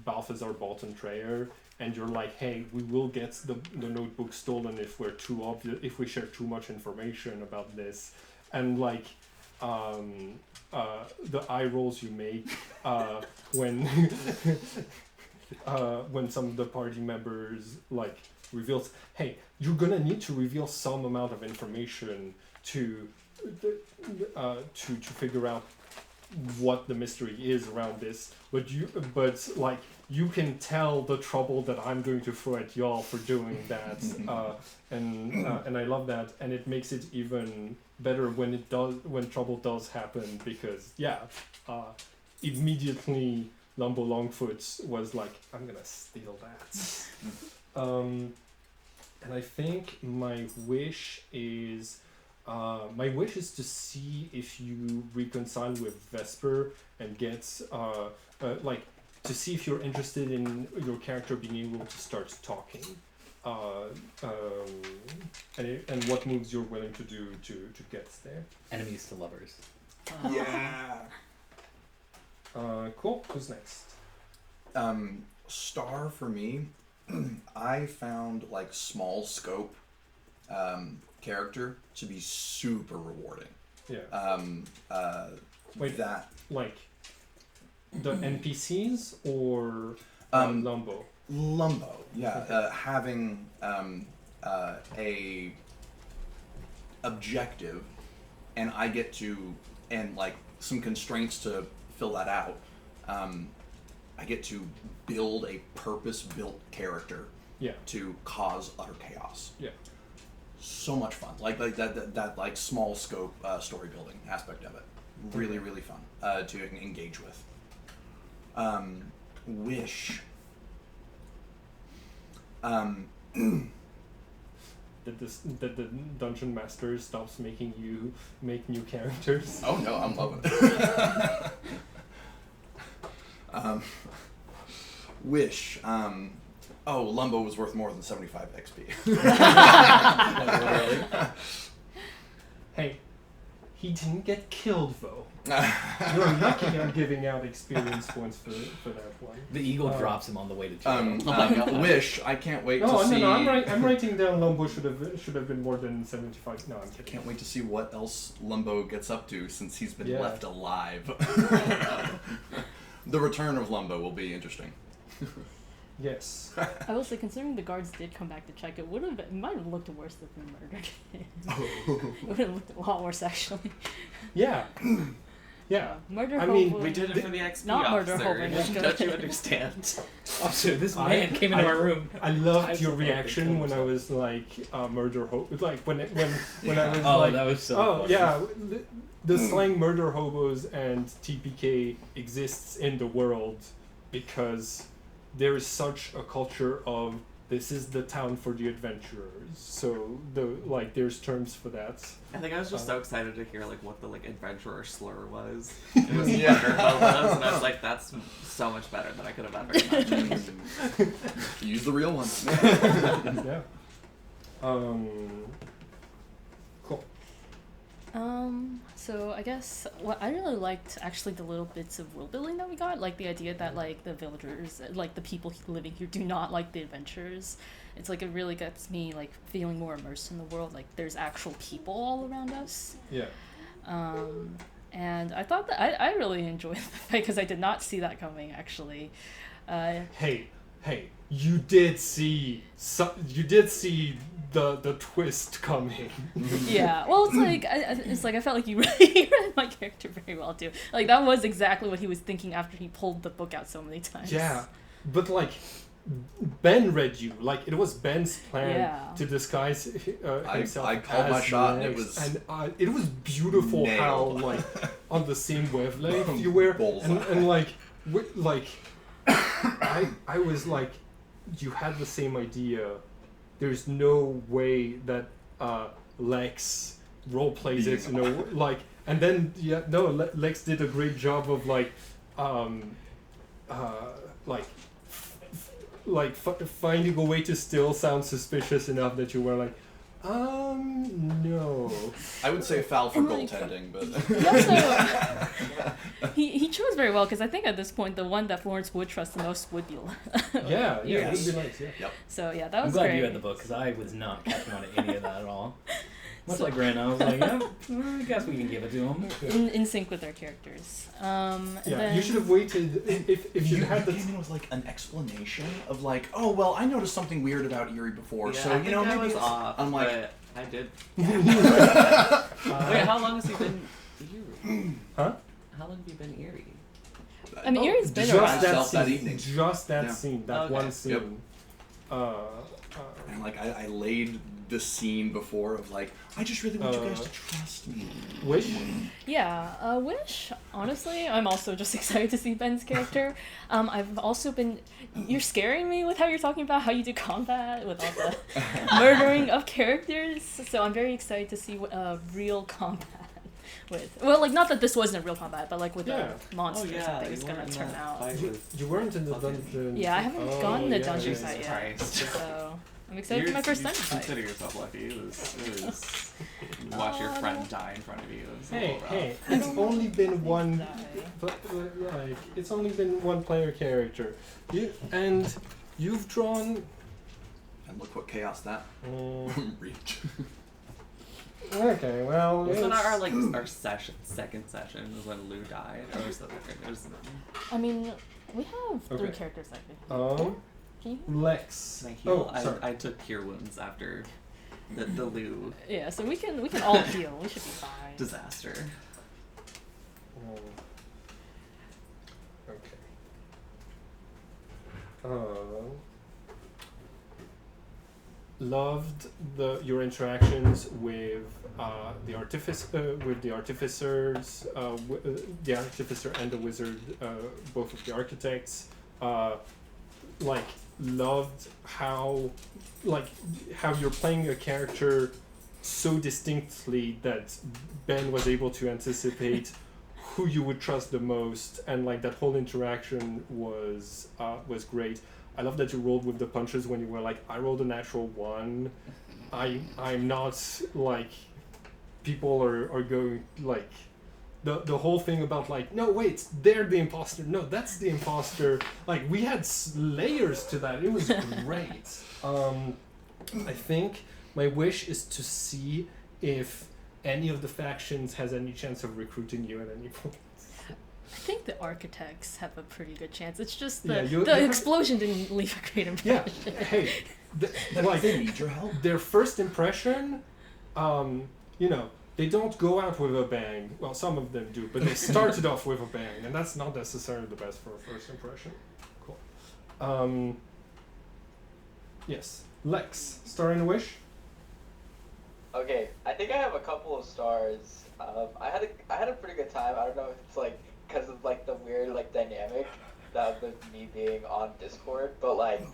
Balthazar Bolton Trayer, and you're like, hey, we will get the notebook stolen if we're too obvious, if we share too much information about this, and like the eye rolls you make when some of the party members like reveals, hey, you're gonna need to reveal some amount of information to figure out what the mystery is around this, but like you can tell the trouble that I'm going to throw at y'all for doing that, and I love that, and it makes it even better when trouble does happen, because immediately Lumbo Longfoot was like, I'm gonna steal that. And I think my wish is to see if you reconcile with Vesper and get to see if you're interested in your character being able to start talking, and what moves you're willing to do to get there. Enemies to lovers. Yeah. Cool. Who's next? Star for me. I found like small scope character to be super rewarding. Yeah. Wait. That Like the NPCs or Lumbo? Lumbo, yeah. Having a objective, and I get to, and like some constraints to fill that out. I get to build a purpose-built character. Yeah. To cause utter chaos. Yeah. So much fun. Like that like small scope story building aspect of it. Really, really fun to engage with. Wish. That the dungeon master stops making you make new characters. Oh no, I'm loving it. Wish. Lumbo was worth more than 75 XP. Hey, he didn't get killed though. You're lucky I'm giving out experience points for that one. The eagle drops him on the way to jail. Wish. I can't wait to see. No, I'm writing down Lumbo should have been more than 75. No, I'm kidding. Can't wait to see what else Lumbo gets up to since he's been left alive. The return of Lumbo will be interesting. Yes. I will say, considering the guards did come back to check, it might have looked worse if we murdered him. It would have looked a lot worse, actually. Yeah. Yeah. Murder I mean, Hope We did it for the XP Not officer. murder Hope. Don't you understand? Officer, this I- man came into I- our room. I loved Types your of fucking reaction when I kills. was like murder hobo. Like when I was Oh, like, that was so oh funny. yeah, the slang murder hobos and TPK exists in the world because there is such a culture of this is the town for the adventurers. So there's terms for that. I think I was just so excited to hear like what the like adventurer slur was. It was Yeah. murder hobos, and I was like, that's so much better than I could have ever imagined. Use the real one. Yeah. Cool. So I guess what I really liked actually the little bits of world building that we got, like the idea that like the villagers, like the people living here, do not like the adventurers. It's like it really gets me like feeling more immersed in the world. Like there's actual people all around us. Yeah. And I thought that I really enjoyed the fight because I did not see that coming actually. Hey, you did see the twist coming. Yeah, well, it's like I felt like you really read my character very well too. Like that was exactly what he was thinking after he pulled the book out so many times. Yeah, but like Ben read you. Like it was Ben's plan Yeah. to disguise himself. I called my as shot and it Lex, was and it was beautiful how nailed. like on the same wavelength you were, and like I was like, you had the same idea. There's no way that Lex role plays it, you know, like, and then Lex did a great job of finding a way to still sound suspicious enough that you were like, no. I would say foul for And, like, goaltending, but He also he chose very well because I think at this point the one that Florence would trust the most would be Yeah, it Yuri. would be nice, yeah. So yeah, that I'm was glad great. you had the book because I was not catching on to any of that at all. Much like Ren, I was like, yeah, I guess we can give it to him. in sync with their characters. And Yeah, then, you should have waited if you had the. came in with like an explanation of like, oh well, I noticed something weird about Eerie before, Yeah, so I you think know I maybe was it's- off. I'm like, but I did. Uh, Wait, how long has he been Eerie? Huh? How long have you been Eerie? I mean, Erie's been Just around. that myself that scene. evening. Just that Yeah. scene. That Okay. one scene. Yep. And like I laid the scene before of like, I just really want you guys to trust me. Wish. Yeah, Wish. Honestly, I'm also just excited to see Ben's character. I've also been. You're scaring me with how you're talking about how you do combat with all the murdering of characters. So I'm very excited to see what real combat with. Well, like not that this wasn't real combat, but like with Yeah. the monsters and you things weren't gonna in turn that out. fight You, with- you weren't in the fucking- dungeon. Yeah, I haven't Oh, gone to the yeah, dungeon yeah. fight yet. Christ. So I'm excited for my first dungeon fight. Consider yourself lucky. It was watch your friend die in front of you. It was a Hey, little rough. hey! It's only been one. Die. Like it's only been one player character. You've drawn. And look what chaos that reached. Okay, well. Wasn't it's- our like our second session was when Lou died, or was that it was I mean, we have 3 Okay. characters I think. Can you? Lex. my heal? Oh, sorry. I took cure wounds after the Lou Yeah, so we can all heal. We should be fine. disaster. Okay. Loved your interactions with the artificers, the artificer and the wizard, both of the architects. Loved how you're playing a character so distinctly that Ben was able to anticipate who you would trust the most, and like that whole interaction was great. I love that you rolled with the punches when you were like, I rolled a natural 1. I'm not like people are going like the whole thing about like, no wait, they're the imposter, no that's the imposter, like we had layers to that. It was great. I think my wish is to see if any of the factions has any chance of recruiting you at any point. I think the architects have a pretty good chance. It's just Yeah, the you the have- explosion didn't leave a great Yeah, impression. hey, like they need your help. their first impression, they don't go out with a bang. Well, some of them do, but they started off with a bang, and that's not necessarily the best for a first impression. Cool. Yes. Lex, star and wish. Okay, I think I have a couple of stars. I had a pretty good time. I don't know if it's like because of like the weird like dynamic that with me being on Discord, but like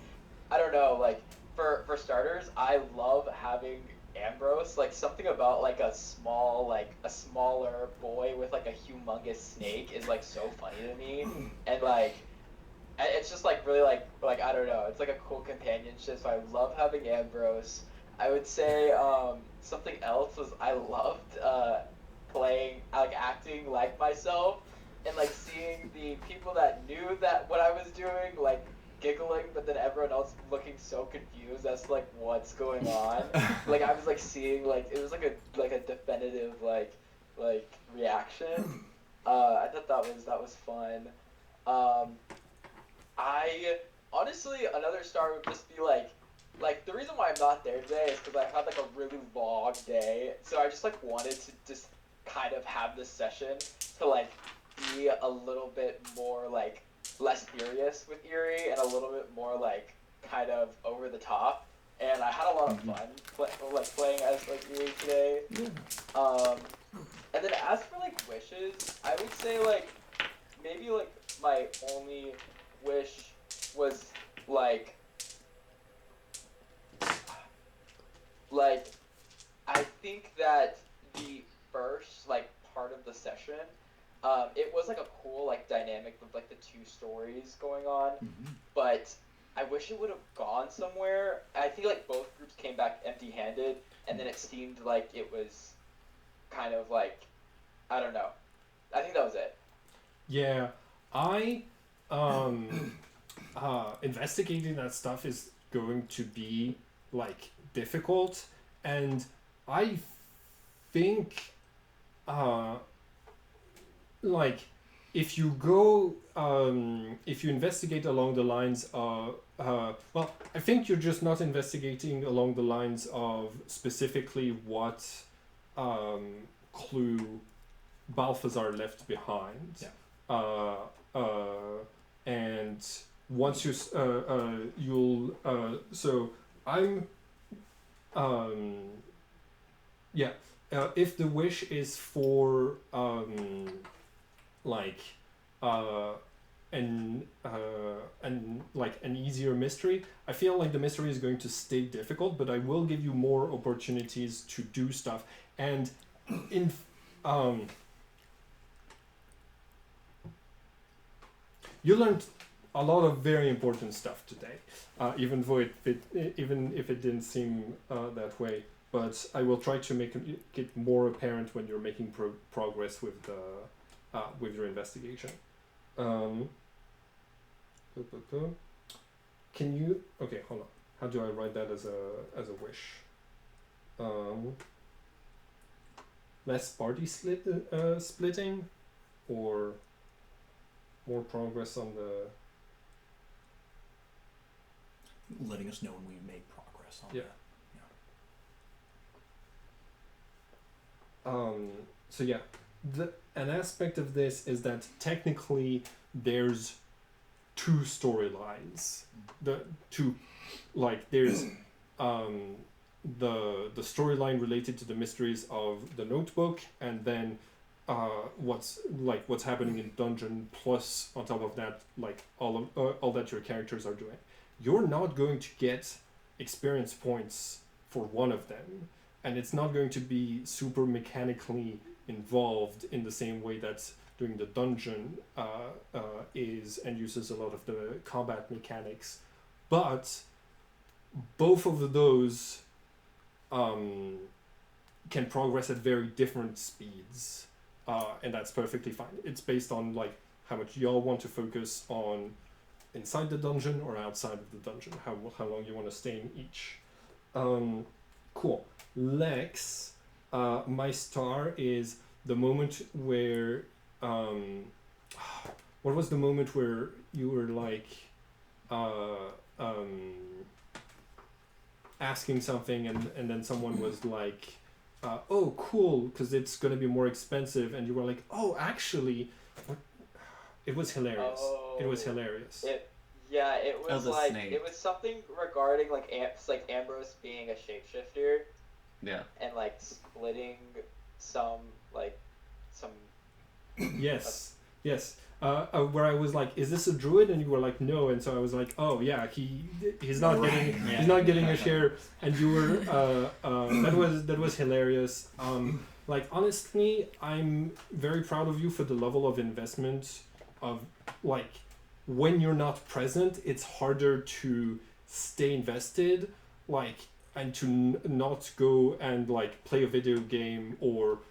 I don't know, like for starters, I love having Ambrose. Like something about like a smaller boy with like a humongous snake is like so funny to me, and like it's just like really like I don't know. It's like a cool companionship. So I love having Ambrose. I would say something else was I loved playing like acting like myself and like seeing the people that knew that what I was doing like giggling, but then everyone else looking so confused as to like what's going on. Like I was like seeing like it was like a definitive like reaction. I thought that was fun. Um, I honestly another star would just be like the reason why I'm not there today is because I've had like a really long day, so I just like wanted to just kind of have this session to like be a little bit more like less serious with Erie and a little bit more like kind of over the top. And I had a lot of fun playing as like Erie today. Um, and then as for like wishes, I would say like maybe like my only wish was like I think that the first like part of the session, it was like a cool like dynamic with like the two stories going on, but I wish it would have gone somewhere. I think like both groups came back empty-handed, and then it seemed like it was kind of like I don't know. I think that was it. Yeah, I investigating that stuff is going to be like difficult, and I think like if you go if you investigate along the lines of well, I think you're just not investigating along the lines of specifically what clue Balthazar left behind. Yeah. And once you you'll so I'm yeah, if the wish is for like an like an easier mystery, I feel like the mystery is going to stay difficult, but I will give you more opportunities to do stuff. And in you learned a lot of very important stuff today, even though even if it didn't seem that way. But I will try to make it more apparent when you're making progress with your investigation. Can you? Okay, hold on. How do I write that as a wish? Less party splitting, or more progress on the. Letting us know when we make progress on Yeah. that. So yeah, an aspect of this is that technically there's two storylines. There's the storyline related to the mysteries of the notebook, and then what's happening in dungeon, plus on top of that like all that your characters are doing. You're not going to get experience points for one of them, and it's not going to be super mechanically involved in the same way that doing the dungeon is, and uses a lot of the combat mechanics. But both of those can progress at very different speeds, and that's perfectly fine. It's based on like how much y'all want to focus on inside the dungeon or outside of the dungeon, how long you want to stay in each. Cool. Lex, my star is the moment where what was the moment where you were like asking something, and then someone was like oh cool, because it's going to be more expensive, and you were like, oh actually, what? It was hilarious. It was hilarious. Yeah, it was the like snake. it was something regarding like Ambrose being a shapeshifter Yeah. and like splitting some like some. Yes, yes. Where I was like, "Is this a druid?" and you were like, "No," and so I was like, "Oh yeah, he's not getting Right. he's not getting a share," and you were that was hilarious. Like honestly, I'm very proud of you for the level of investment of like when you're not present, it's harder to stay invested, like and to not go and like play a video game or